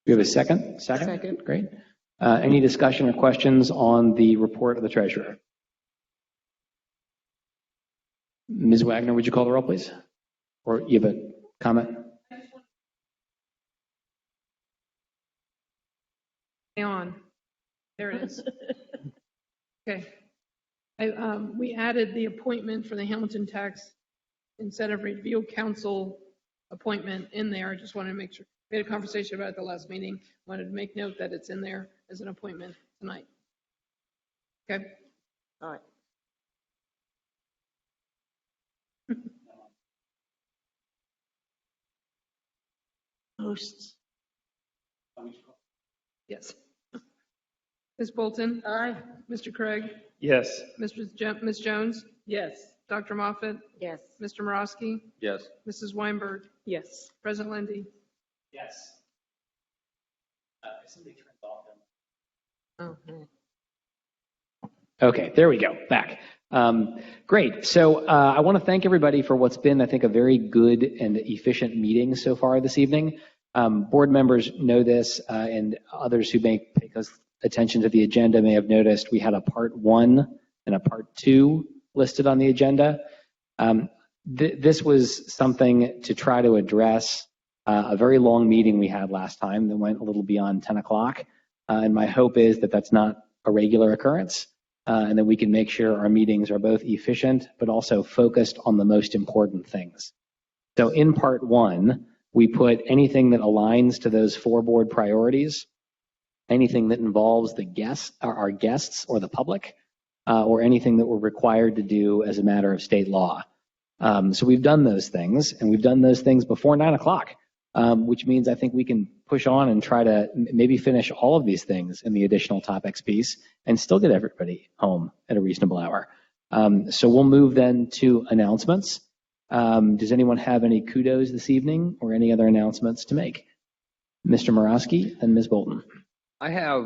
We have a second? Second. Great. Any discussion or questions on the report of the treasurer? Ms. Wagner, would you call the roll, please? Or you have a comment? On. There it is. Okay. We added the appointment for the Hamilton Tax Incentive Review Council appointment in there. I just wanted to make sure. We had a conversation about it at the last meeting. Wanted to make note that it's in there as an appointment tonight. Okay. All right. Hosts. Yes. Ms. Bolton? Aye. Mr. Craig? Yes. Ms. Jones? Yes. Dr. Moffett? Yes. Mr. Morosky? Yes. Mrs. Weinberg? Yes. President Lindy? Yes. If somebody turns off them. Okay, there we go. Back. Great. So I want to thank everybody for what's been, I think, a very good and efficient meeting so far this evening. Board members know this, and others who may pay attention to the agenda may have noticed we had a part 1 and a part 2 listed on the agenda. This was something to try to address a very long meeting we had last time that went a little beyond 10 o'clock. And my hope is that that's not a regular occurrence, and that we can make sure our meetings are both efficient, but also focused on the most important things. So in part 1, we put anything that aligns to those 4 board priorities, anything that involves our guests or the public, or anything that we're required to do as a matter of state law. So we've done those things, and we've done those things before 9 o'clock, which means I think we can push on and try to maybe finish all of these things in the additional topics piece and still get everybody home at a reasonable hour. So we'll move then to announcements. Does anyone have any kudos this evening or any other announcements to make? Mr. Morosky and Ms. Bolton. I have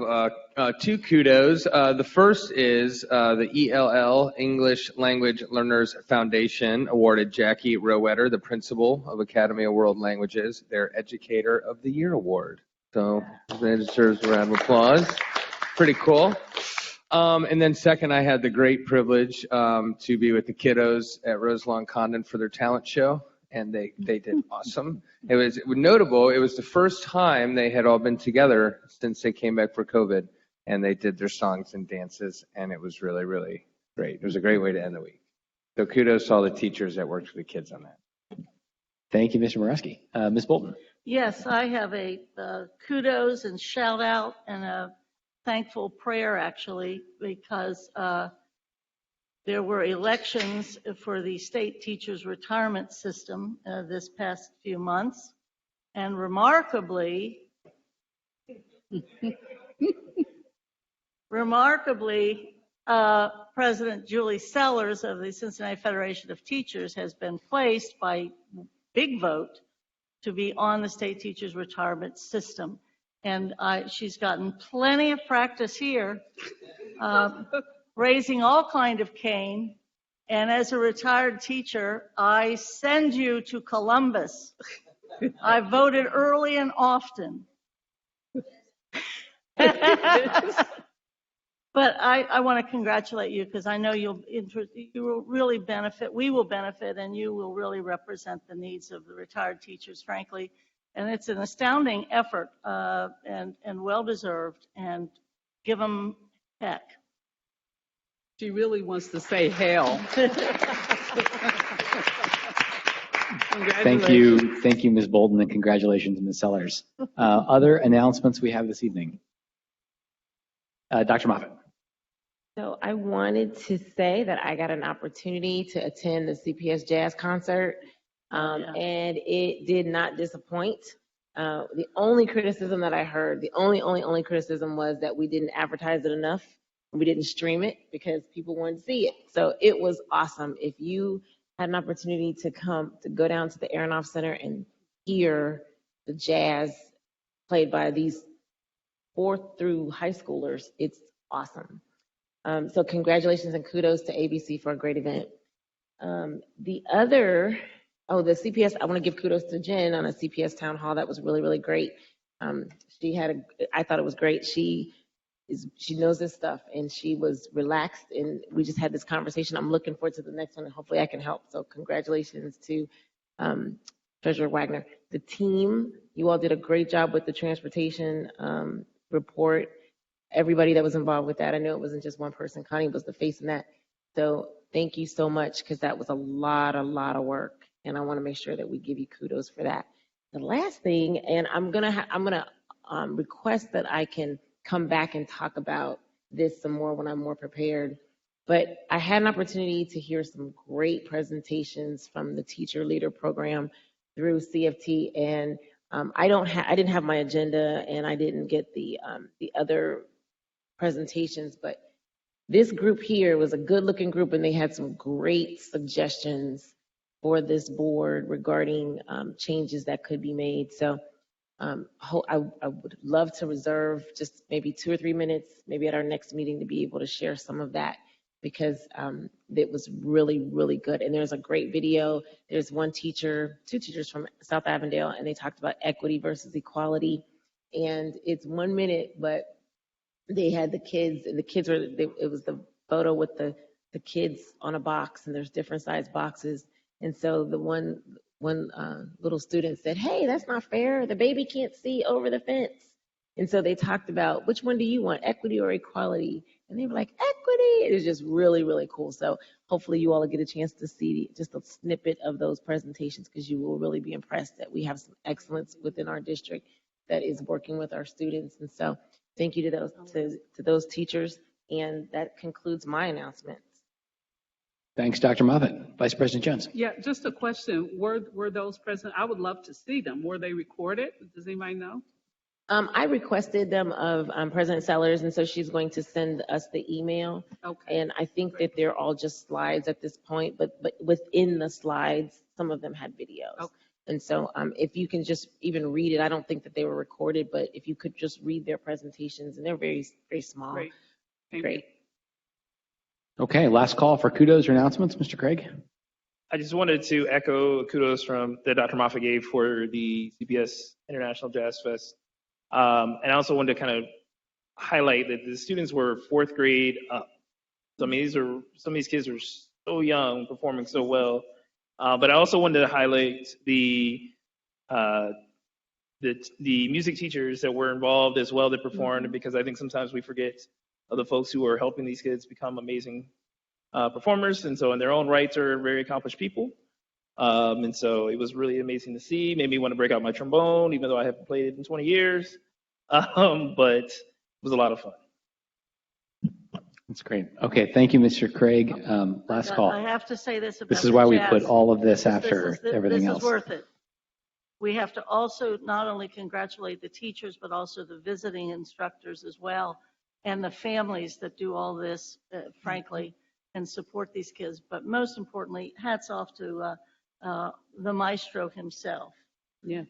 2 kudos. The first is the ELL, English Language Learners Foundation, awarded Jackie Rowetter, the principal of Academy of World Languages, their Educator of the Year award. So that deserves a round of applause. Pretty cool. And then second, I had the great privilege to be with the kiddos at Roselawn Condon for their talent show, and they did awesome. It was notable. It was the first time they had all been together since they came back for COVID, and they did their songs and dances, and it was really, really great. It was a great way to end the week. So kudos to all the teachers that worked with the kids on that. Thank you, Mr. Morosky. Ms. Bolton. Yes, I have a kudos and shout out and a thankful prayer, actually, because there were elections for the state teachers retirement system this past few months, and remarkably, President Julie Sellers of the Cincinnati Federation of Teachers has been placed by big vote to be on the state teachers retirement system. And she's gotten plenty of practice here, raising all kind of cane. And as a retired teacher, I send you to Columbus. I voted early and often. But I want to congratulate you because I know you will really benefit, we will benefit, and you will really represent the needs of the retired teachers, frankly. And it's an astounding effort and well-deserved, and give them heck. She really wants to say hell. Thank you, Ms. Bolton, and congratulations, Ms. Sellers. Other announcements we have this evening? Dr. Moffett. So I wanted to say that I got an opportunity to attend the CPS Jazz concert, and it did not disappoint. The only criticism that I heard, the only criticism was that we didn't advertise it enough. We didn't stream it because people wanted to see it. So it was awesome. If you had an opportunity to go down to the Aronoff Center and hear the jazz played by these 4th through high schoolers, it's awesome. So congratulations and kudos to ABC for a great event. The CPS, I want to give kudos to Jen on a CPS town hall. That was really, really great. I thought it was great. She knows this stuff, and she was relaxed, and we just had this conversation. I'm looking forward to the next one, and hopefully I can help. So congratulations to Treasurer Wagner. The team, you all did a great job with the transportation report. Everybody that was involved with that. I know it wasn't just one person. Connie was the face in that. So thank you so much, because that was a lot of work, and I want to make sure that we give you kudos for that. The last thing, and I'm gonna request that I can come back and talk about this some more when I'm more prepared. But I had an opportunity to hear some great presentations from the Teacher Leader Program through CFT, and I didn't have my agenda, and I didn't get the other presentations, but this group here was a good-looking group, and they had some great suggestions for this board regarding changes that could be made. So I would love to reserve just maybe 2 or 3 minutes, maybe at our next meeting, to be able to share some of that, because it was really, really good. And there's a great video. There's two teachers from South Avondale, and they talked about equity versus equality. And it's 1 minute, but they had the kids, and it was the photo with the kids on a box, and there's different size boxes. And so the one little student said, "Hey, that's not fair. The baby can't see over the fence." And so they talked about, which one do you want, equity or equality? And they were like, equity. It was just really, really cool. So hopefully you all will get a chance to see just a snippet of those presentations, because you will really be impressed that we have some excellence within our district that is working with our students. And so thank you to those teachers. And that concludes my announcements. Thanks, Dr. Moffitt. Vice President Jones. Yeah, just a question. Were those present? I would love to see them. Were they recorded? Does anybody know? I requested them of President Sellers, and so she's going to send us the email. Okay. And I think that they're all just slides at this point, but within the slides, some of them had videos. Okay. And so if you can just even read it, I don't think that they were recorded, but if you could just read their presentations, and they're very, very small. Great. Thank Great. you. Okay, last call for kudos or announcements, Mr. Craig. I just wanted to echo kudos that Dr. Moffitt gave for the CPS International Jazz Fest. And I also wanted to kind of highlight that the students were 4th grade up. So I mean, some of these kids are so young, performing so well. But I also wanted to highlight the music teachers that were involved as well that performed, because I think sometimes we forget of the folks who are helping these kids become amazing performers, and so in their own rights are very accomplished people. And so it was really amazing to see. Made me want to break out my trombone, even though I haven't played it in 20 years. But it was a lot of fun. That's great. Okay, thank you, Mr. Craig. Last call. I have to say this about This is why we jazz. put all of this after everything else. This is worth it. We have to also not only congratulate the teachers, but also the visiting instructors as well, and the families that do all this, frankly, and support these kids. But most importantly, hats off to the maestro himself. Yeah.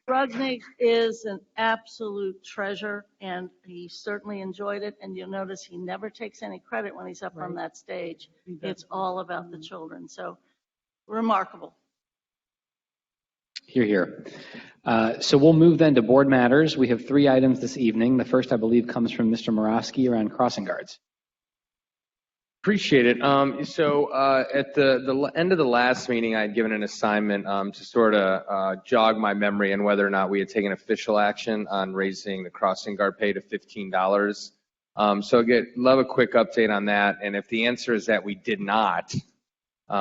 Rudnick is an absolute treasure, and he certainly enjoyed it. And you'll notice he never takes any credit when he's up on that stage. It's all about the children. So remarkable. Hear, hear. So we'll move then to board matters. We have 3 items this evening. The first, I believe, comes from Mr. Morosky around crossing guards. Appreciate it. So at the end of the last meeting, I had given an assignment to sort of jog my memory on whether or not we had taken official action on raising the crossing guard pay to $15. So love a quick update on that. And if the answer is that we did not,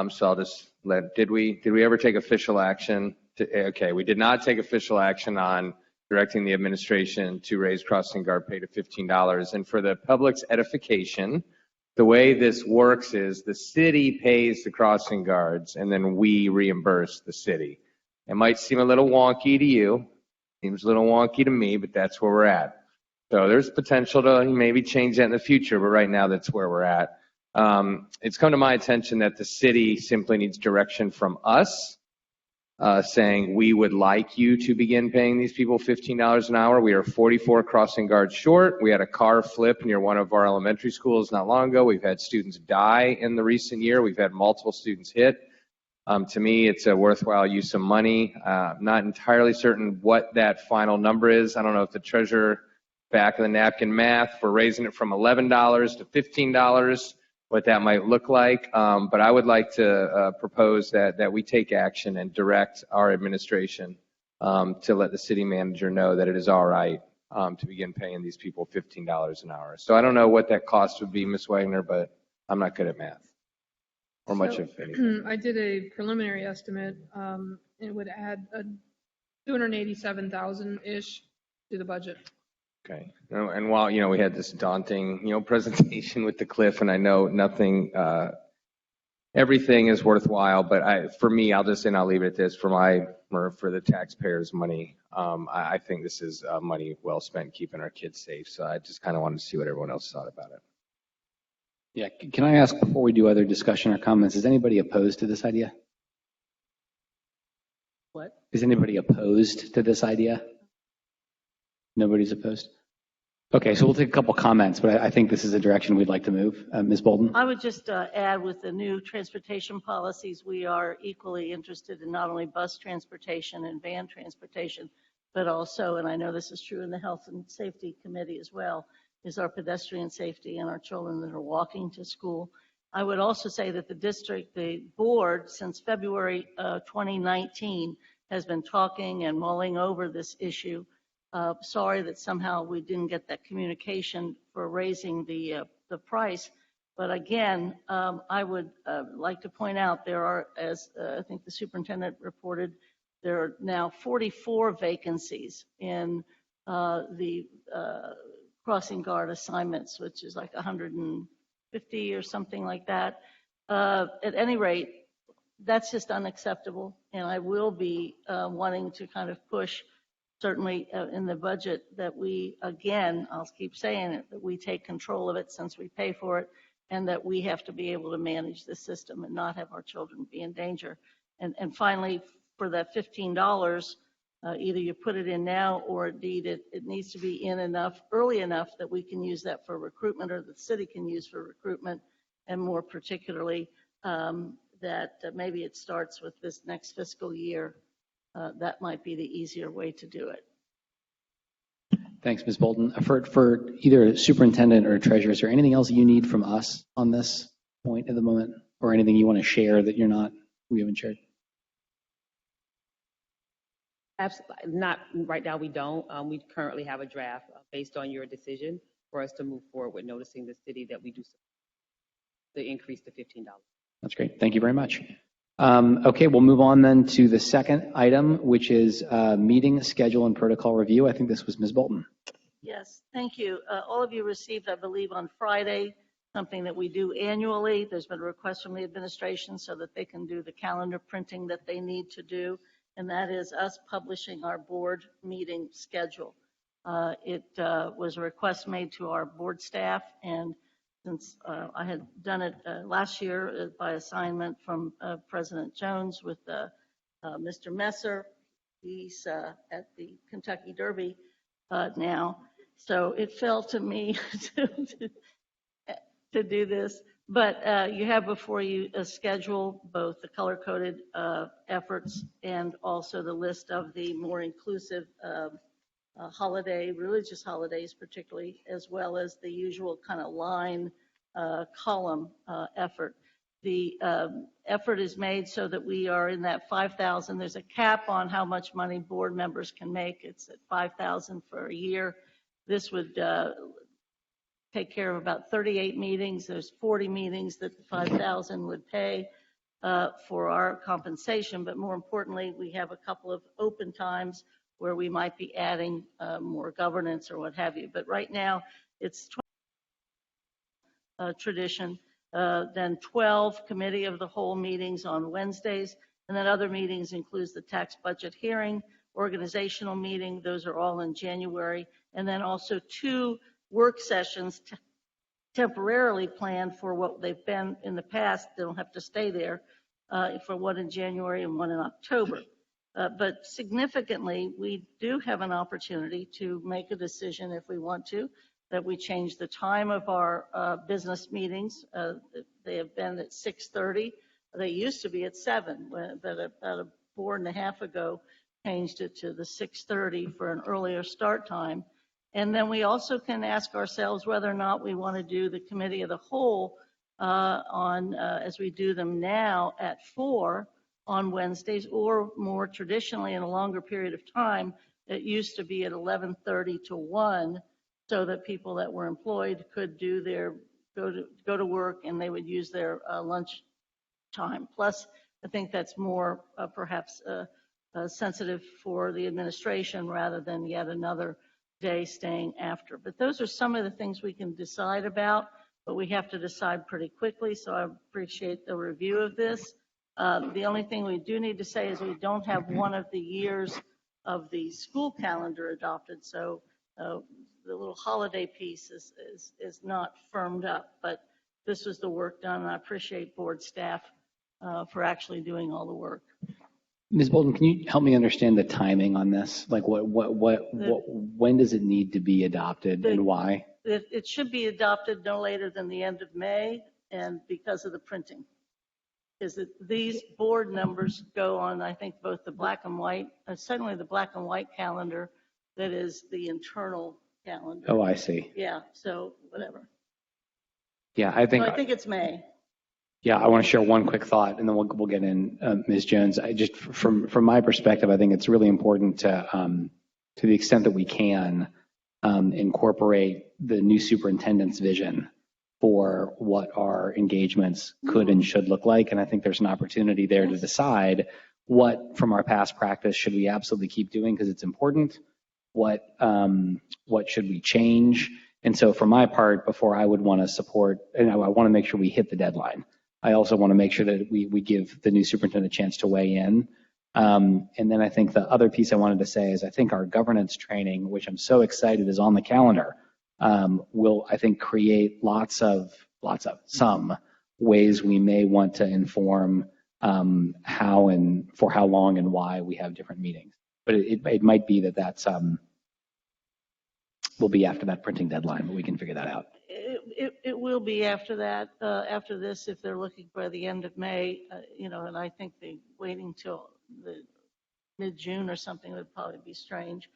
so I'll just did we ever take official action? Okay, we did not take official action on directing the administration to raise crossing guard pay to $15. And for the public's edification, the way this works is the city pays the crossing guards, and then we reimburse the city. It might seem a little wonky to you. Seems a little wonky to me, but that's where we're at. So there's potential to maybe change that in the future, but right now that's where we're at. It's come to my attention that the city simply needs direction from us saying we would like you to begin paying these people $15 an hour. We are 44 crossing guards short. We had a car flip near one of our elementary schools not long ago. We've had students die in the recent year. We've had multiple students hit. To me, it's a worthwhile use of money. I'm not entirely certain what that final number is. I don't know if the treasurer back of the napkin math for raising it from $11 to $15, what that might look like. But I would like to propose that we take action and direct our administration to let the city manager know that it is all right to begin paying these people $15 an hour. So I don't know what that cost would be, Ms. Wagner, but I'm not good at math or much of anything. I did a preliminary estimate. It would add a $287,000-ish to the budget. Okay. And while, we had this daunting, presentation with the cliff, and I know nothing, everything is worthwhile, but for me, I'll leave it at this. For the taxpayers' money, I think this is money well spent keeping our kids safe. So I just kind of wanted to see what everyone else thought about it. Yeah. Can I ask before we do other discussion or comments, is anybody opposed to this idea? What? Is anybody opposed to this idea? Nobody's opposed? Okay, so we'll take a couple comments, but I think this is a direction we'd like to move. Ms. Bolden? I would just add, with the new transportation policies, we are equally interested in not only bus transportation and van transportation, but also, and I know this is true in the Health and Safety Committee as well, is our pedestrian safety and our children that are walking to school. I would also say that the board, since February 2019, has been talking and mulling over this issue. Sorry that somehow we didn't get that communication for raising the price. But again, I would like to point out there are, as I think the superintendent reported, there are now 44 vacancies in the crossing guard assignments, which is like 150 or something like that. At any rate, that's just unacceptable. And I will be wanting to kind of push, certainly in the budget, that we, again, I'll keep saying it, that we take control of it since we pay for it, and that we have to be able to manage the system and not have our children be in danger. And finally, for that $15, either you put it in now, or indeed it needs to be in early enough that we can use that for recruitment, or the city can use for recruitment, and more particularly that maybe it starts with this next fiscal year. That might be the easier way to do it. Thanks, Ms. Bolden. For either superintendent or treasurer, is there anything else you need from us on this point at the moment, or anything you want to share that we haven't shared? Absolutely not. Right now, we don't. We currently have a draft based on your decision for us to move forward with noticing the city that we do the increase to $15. That's great. Thank you very much. Okay, we'll move on then to the second item, which is meeting schedule and protocol review. I think this was Ms. Bolton. Yes, thank you. All of you received, I believe, on Friday, something that we do annually. There's been a request from the administration so that they can do the calendar printing that they need to do, and that is us publishing our board meeting schedule. It was a request made to our board staff, and since I had done it last year by assignment from President Jones with Mr. Messer, he's at the Kentucky Derby now, so it fell to me to do this. But you have before you a schedule, both the color-coded efforts and also the list of the more inclusive religious holidays particularly, as well as the usual kind of line column effort. The effort is made so that we are in that 5,000. There's a cap on how much money board members can make. It's at 5,000 for a year. This would take care of about 38 meetings. There's 40 meetings that the 5,000 would pay for our compensation. But more importantly, we have a couple of open times where we might be adding more governance or what have you. But right now, it's tradition. Then 12 committee of the whole meetings on Wednesdays. And then other meetings includes the tax budget hearing, organizational meeting. Those are all in January. And then also 2 work sessions temporarily planned for what they've been in the past. They don't have to stay there for one in January and one in October. But significantly, we do have an opportunity to make a decision if we want to, that we change the time of our business meetings. They have been at 6:30. They used to be at 7, but about a board and a half ago, changed it to the 6:30 for an earlier start time. And then we also can ask ourselves whether or not we want to do the committee of the whole as we do them now at 4 on Wednesdays, or more traditionally in a longer period of time, it used to be at 11:30 to 1, so that people that were employed could do go to work and they would use their lunch time. Plus, I think that's more perhaps sensitive for the administration rather than yet another day staying after. But those are some of the things we can decide about, but we have to decide pretty quickly, so I appreciate the review of this. The only thing we do need to say is we don't have one of the years of the school calendar adopted, so the little holiday piece is not firmed up, but this was the work done, and I appreciate board staff for actually doing all the work. Ms. Bolden, can you help me understand the timing on this? Like when does it need to be adopted and why? It should be adopted no later than the end of May, and because of the printing. Is that these board numbers go on, I think, both the black and white, certainly the black and white calendar, that is the internal calendar. Oh, I see. Yeah, so whatever. Yeah, I think it's May. Yeah, I want to share one quick thought, and then we'll get in, Ms. Jones. I just, from my perspective, I think it's really important to the extent that we can, incorporate the new superintendent's vision for what our engagements could and should look like. And I think there's an opportunity there to decide what, from our past practice, should we absolutely keep doing because it's important. What should we change? And so, for my part, before I would want to support, and I want to make sure we hit the deadline. I also want to make sure that we give the new superintendent a chance to weigh in. And then I think the other piece I wanted to say is I think our governance training, which I'm so excited is on the calendar, will, I think, create some ways we may want to inform how and for how long and why we have different meetings. But it might be that's will be after that printing deadline, but we can figure that out. It will be after that, after this, if they're looking for the end of May, and I think waiting till the mid-June or something would probably be strange.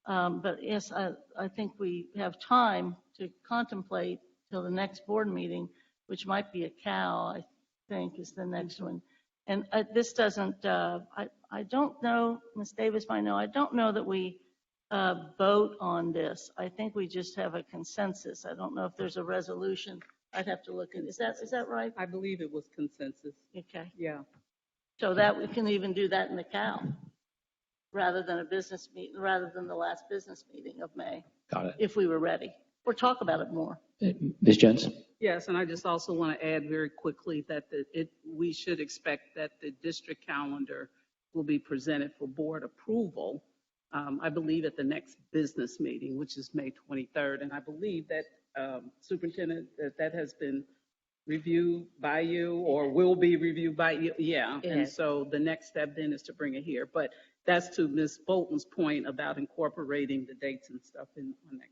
But yes, I think we have time to contemplate till the next board meeting, which might be a cow, I think, is the next one. And this doesn't, I don't know, Ms. Davis might know, I don't know that we vote on this. I think we just have a consensus. I don't know if there's a resolution. I'd have to look at, is that right? I believe it was consensus. Okay. Yeah. So that we can even do that in the cow rather than a business meeting, rather than the last business meeting of May. Got it. If we were ready, or talk about it more. Ms. Jones? Yes, and I just also want to add very quickly that we should expect that the district calendar will be presented for board approval, I believe at the next business meeting, which is May 23rd. And I believe that, Superintendent, that has been reviewed by you or will be reviewed by you. Yeah. Yes. And so the next step then is to bring it here. But that's to Ms. Bolton's point about incorporating the dates and stuff on that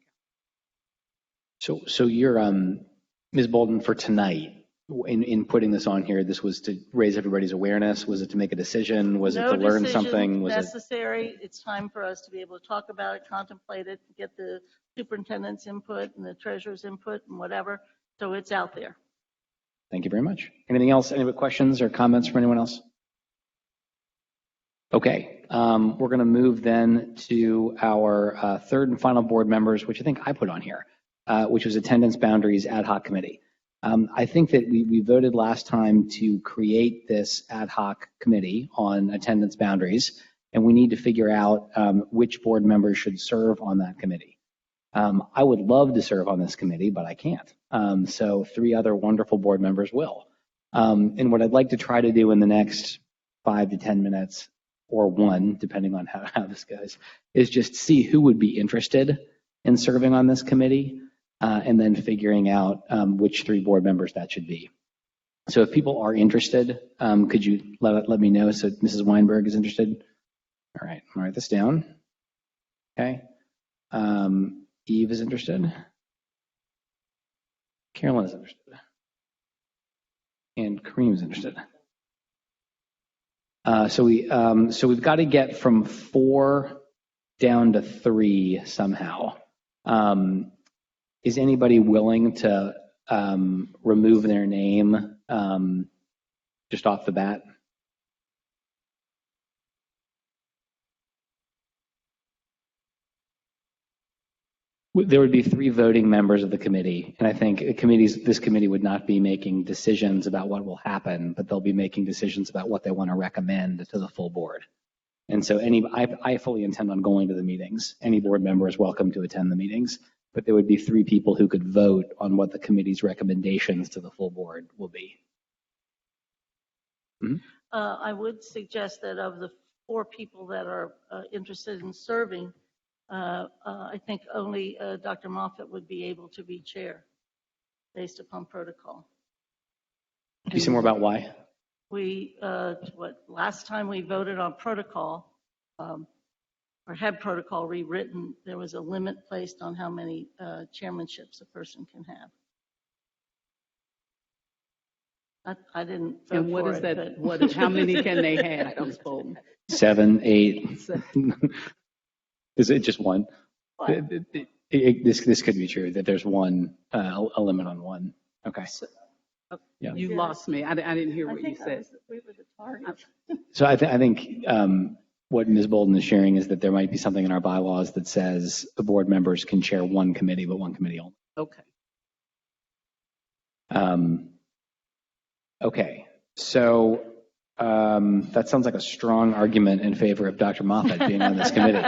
calendar. So you're, Ms. Bolton, for tonight, in putting this on here, this was to raise everybody's awareness? Was it to make a decision? Was it to learn something? Was necessary. It's time for us to be able to talk about it, contemplate it, get the superintendent's input and the treasurer's input and whatever. So it's out there. Thank you very much. Anything else? Any other questions or comments from anyone else? Okay, we're going to move then to our third and final board members, which I think I put on here, which was Attendance Boundaries Ad Hoc Committee. I think that we voted last time to create this ad hoc committee on attendance boundaries, and we need to figure out which board members should serve on that committee. I would love to serve on this committee, but I can't. So 3 other wonderful board members will. And what I'd like to try to do in the next 5 to 10 minutes, or 1, depending on how this goes, is just see who would be interested in serving on this committee. And then figuring out which 3 board members that should be. So if people are interested, could you let me know? So Mrs. Weinberg is interested. All right, I'll write this down. Okay. Eve is interested. Carolyn is interested. And Kareem is interested. So we've got to get from 4 down to 3 somehow. Is anybody willing to remove their name just off the bat? There would be 3 voting members of the committee, and I think this committee would not be making decisions about what will happen, but they'll be making decisions about what they want to recommend to the full board. And so I fully intend on going to the meetings. Any board member is welcome to attend the meetings, but there would be 3 people who could vote on what the committee's recommendations to the full board will be. Mm-hmm. I would suggest that of the 4 people that are interested in serving, I think only Dr. Moffitt would be able to be chair based upon protocol. Can you say more about why? We, last time we voted on protocol, or had protocol rewritten, there was a limit placed on how many chairmanships a person can have. I didn't vote And what for is it, that? but- How many can they have, Ms. Bolton? 7, 8. Is it just 1? This could be true, that there's one, a limit on 1. Okay. Yeah. You lost me. I didn't hear what you said. We were the target. So I think what Ms. Bolden is sharing is that there might be something in our bylaws that says the board members can chair 1 committee, but 1 committee only. Okay. Okay. So that sounds like a strong argument in favor of Dr. Moffitt being on this committee.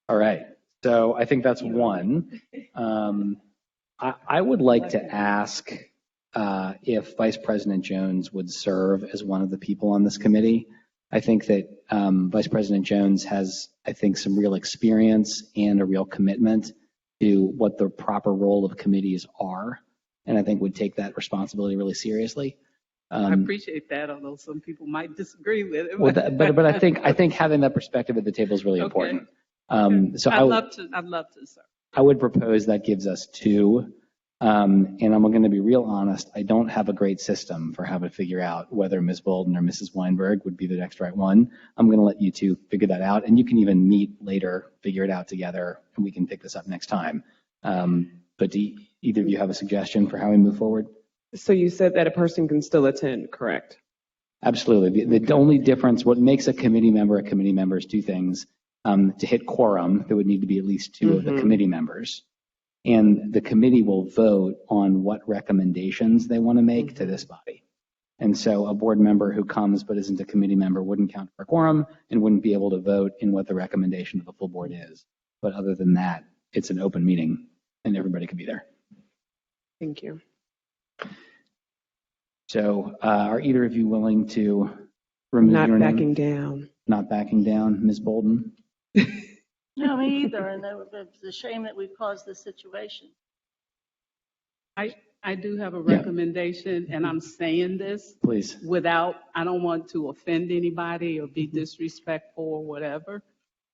All right. So I think that's 1. I would like to ask if Vice President Jones would serve as one of the people on this committee. I think that Vice President Jones has, I think, some real experience and a real commitment to what the proper role of committees are, and I think would take that responsibility really seriously. I appreciate that, although some people might disagree with it. Well, but I think having that perspective at the table is really important. So I'd love to serve. I would propose that gives us 2. And I'm going to be real honest, I don't have a great system for how to figure out whether Ms. Bolden or Mrs. Weinberg would be the next right one. I'm going to let you 2 figure that out, and you can even meet later, figure it out together, and we can pick this up next time. But do either of you have a suggestion for how we move forward? So you said that a person can still attend, correct? Absolutely. The only difference, what makes a committee member is 2 things. To hit quorum, there would need to be at least 2 of the committee members. And the committee will vote on what recommendations they want to make to this body. And so a board member who comes but isn't a committee member wouldn't count for quorum and wouldn't be able to vote in what the recommendation of the full board is. But other than that, it's an open meeting and everybody can be there. Thank you. So are either of you willing to remove Not your name? backing down. Not backing down, Ms. Bolden? No, me either, and it's a shame that we've caused this situation. I do have a recommendation, and I'm saying this Please. I don't want to offend anybody or be disrespectful or whatever,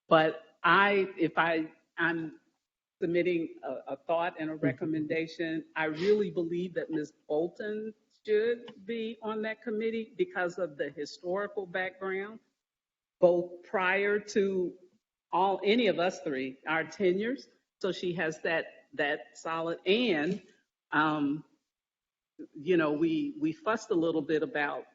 but I'm submitting a thought and a recommendation. I really believe that Ms. Bolton should be on that committee because of the historical background, both prior to any of us 3, our tenures. So she has that solid, and we fussed a little bit about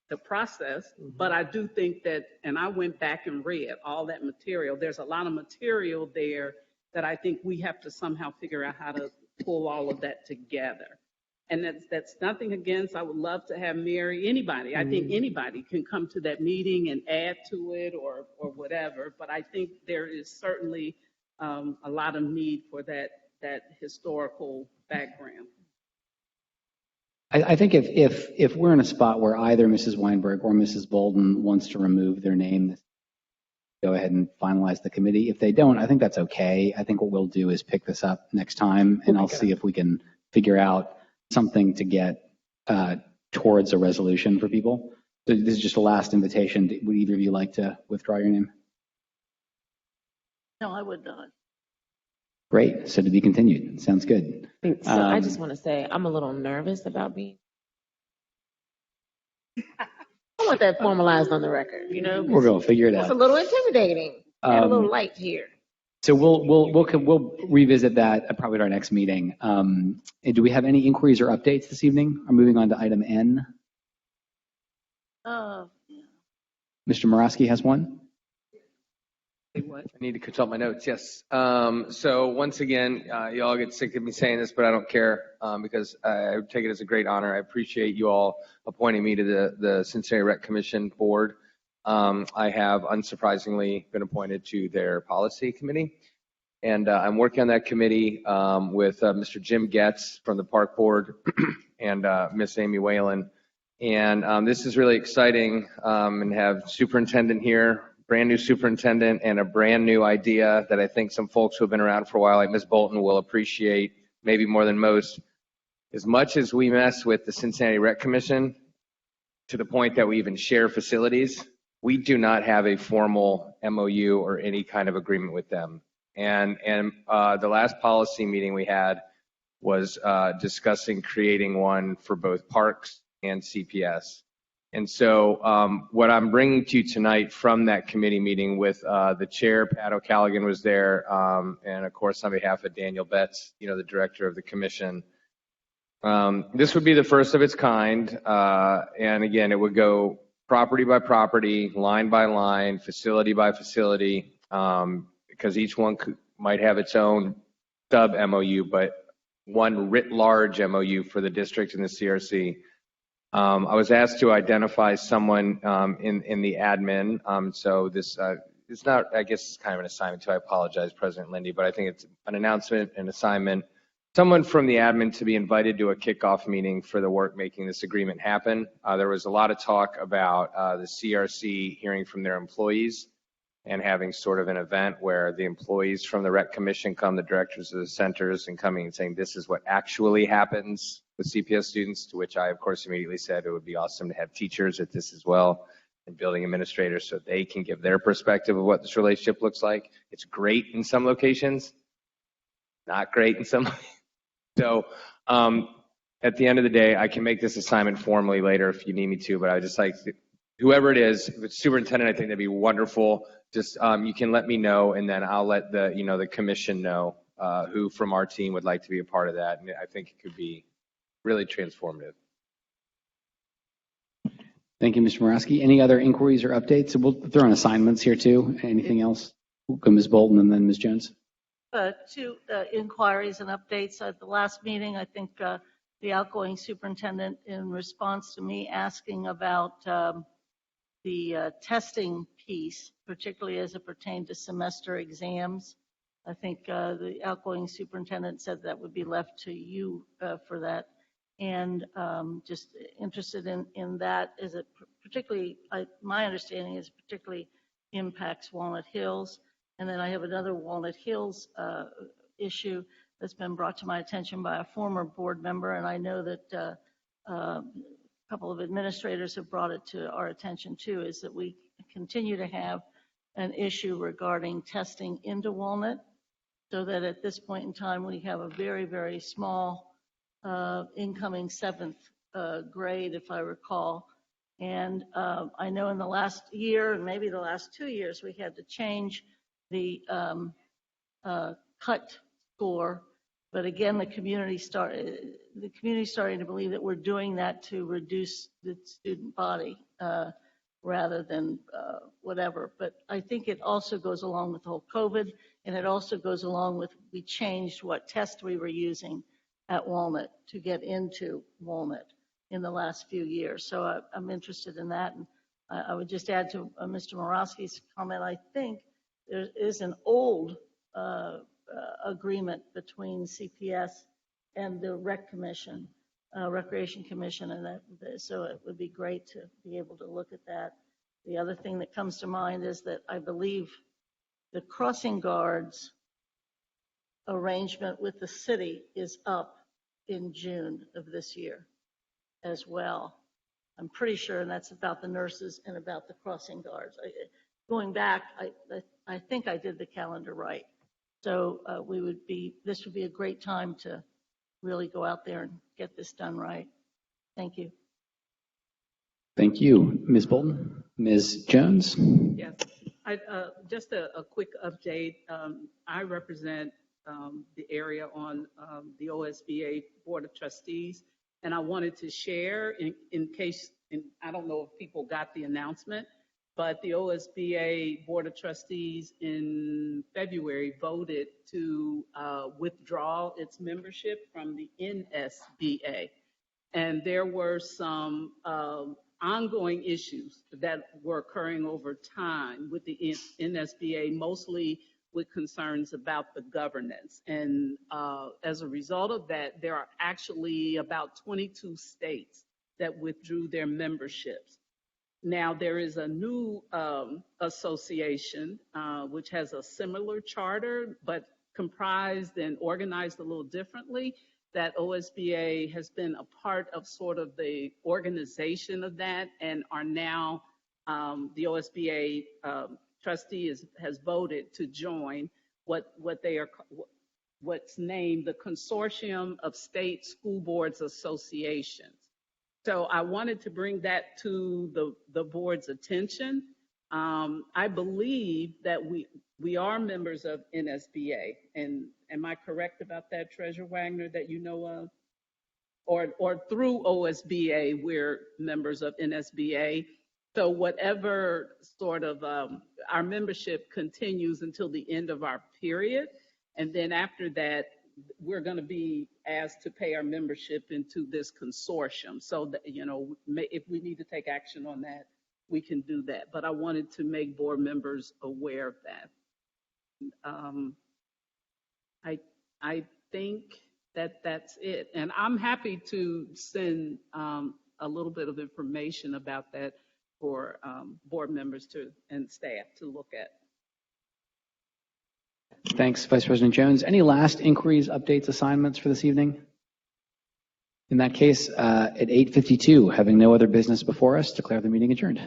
the process, but I do think that, and I went back and read all that material. There's a lot of material there that I think we have to somehow figure out how to pull all of that together. And that's nothing against, I would love to have Mary, anybody. I think anybody can come to that meeting and add to it or whatever, but I think there is certainly a lot of need for that historical background. I think if we're in a spot where either Mrs. Weinberg or Mrs. Bolden wants to remove their name, go ahead and finalize the committee. If they don't, I think that's okay. I think what we'll do is pick this up next time, and I'll see if we can figure out something to get towards a resolution for people. So this is just a last invitation. Would either of you like to withdraw your name? No, I would not. Great. So to be continued. Sounds good. So I just want to say I'm a little nervous about being. I want that formalized on the record, you know? We're going to figure it It's a out. little intimidating. Add a little light here. So we'll revisit that probably at our next meeting. And do we have any inquiries or updates this evening? I'm moving on to item N. Mr. Morosky has one. I need to consult my notes. Yes. So once again, you all get sick of me saying this, but I don't care because I take it as a great honor. I appreciate you all appointing me to the Cincinnati Rec Commission board. I have unsurprisingly been appointed to their policy committee, and I'm working on that committee with Mr. Jim Getz from the park board and Miss Amy Whalen. And this is really exciting, and have superintendent here, brand new superintendent, and a brand new idea that I think some folks who have been around for a while, like Ms. Bolton, will appreciate maybe more than most. As much as we mess with the Cincinnati Rec Commission, to the point that we even share facilities, we do not have a formal MOU or any kind of agreement with them. And the last policy meeting we had was discussing creating one for both parks and CPS. And so what I'm bringing to you tonight from that committee meeting with the chair, Pat O'Callaghan, was there, and of course on behalf of Daniel Betts, the director of the commission. This would be the first of its kind, and again, it would go property by property, line by line, facility by facility, because each one might have its own sub MOU, but one writ large MOU for the district and the CRC. I was asked to identify someone in the admin. So this it's not, I guess it's kind of an assignment too. I apologize, President Lindy, but I think it's an announcement, an assignment. Someone from the admin to be invited to a kickoff meeting for the work making this agreement happen. There was a lot of talk about the CRC hearing from their employees and having sort of an event where the employees from the Rec Commission come, the directors of the centers, and coming and saying this is what actually happens with CPS students, to which I, of course, immediately said it would be awesome to have teachers at this as well and building administrators so they can give their perspective of what this relationship looks like. It's great in some locations, not great in some. So at the end of the day, I can make this assignment formally later if you need me to, but I would just like to, whoever it is, if it's superintendent, I think that'd be wonderful. Just you can let me know, and then I'll let the commission know who from our team would like to be a part of that. And I think it could be really transformative. Thank you, Mr. Morosky. Any other inquiries or updates? We'll throw in assignments here too. Anything else? We'll go Ms. Bolton and then Ms. Jones. Two inquiries and updates. At the last meeting, I think the outgoing superintendent, in response to me asking about the testing piece, particularly as it pertained to semester exams, I think the outgoing superintendent said that would be left to you for that. And just interested in that, is it particularly, my understanding is particularly impacts Walnut Hills. And then I have another Walnut Hills issue that's been brought to my attention by a former board member, and I know that a couple of administrators have brought it to our attention too, is that we continue to have an issue regarding testing into Walnut, so that at this point in time we have a very, very small incoming seventh grade, if I recall. And I know in the last year, and maybe the last 2 years, we had to change the cut score, but again, the community starting to believe that we're doing that to reduce the student body rather than whatever. But I think it also goes along with the whole COVID, and it also goes along with, we changed what test we were using at Walnut to get into Walnut in the last few years. So I'm interested in that. And I would just add to Mr. Morosky's comment, I think there is an old agreement between CPS and the Rec Commission, Recreation Commission, and that, so it would be great to be able to look at that. The other thing that comes to mind is that I believe the crossing guards arrangement with the city is up in June of this year as well. I'm pretty sure, and that's about the nurses and about the crossing guards. going back, I think I did the calendar right. So this would be a great time to really go out there and get this done right. Thank you. Thank you, Ms. Bolton. Ms. Jones? Yes, just a quick update. I represent the area on the OSBA Board of Trustees, and I wanted to share in case, and I don't know if people got the announcement, but the OSBA Board of Trustees in February voted to withdraw its membership from the NSBA. And there were some ongoing issues that were occurring over time with the NSBA, mostly with concerns about the governance. And as a result of that, there are actually about 22 states that withdrew their memberships. Now, there is a new association which has a similar charter, but comprised and organized a little differently, that OSBA has been a part of sort of the organization of that, and are now, the OSBA trustee has voted to join what's named the Consortium of State School Boards Associations. So I wanted to bring that to the board's attention. I believe that we are members of NSBA, and am I correct about that, Treasurer Wagner, that you know of? Or through OSBA, we're members of NSBA. So whatever sort of, our membership continues until the end of our period, and then after that, we're going to be asked to pay our membership into this consortium. So that, if we need to take action on that, we can do that. But I wanted to make board members aware of that. I think that's it. And I'm happy to send a little bit of information about that for board members and staff to look at. Thanks, Vice President Jones. Any last inquiries, updates, assignments for this evening? In that case, at 8:52, having no other business before us, declare the meeting adjourned.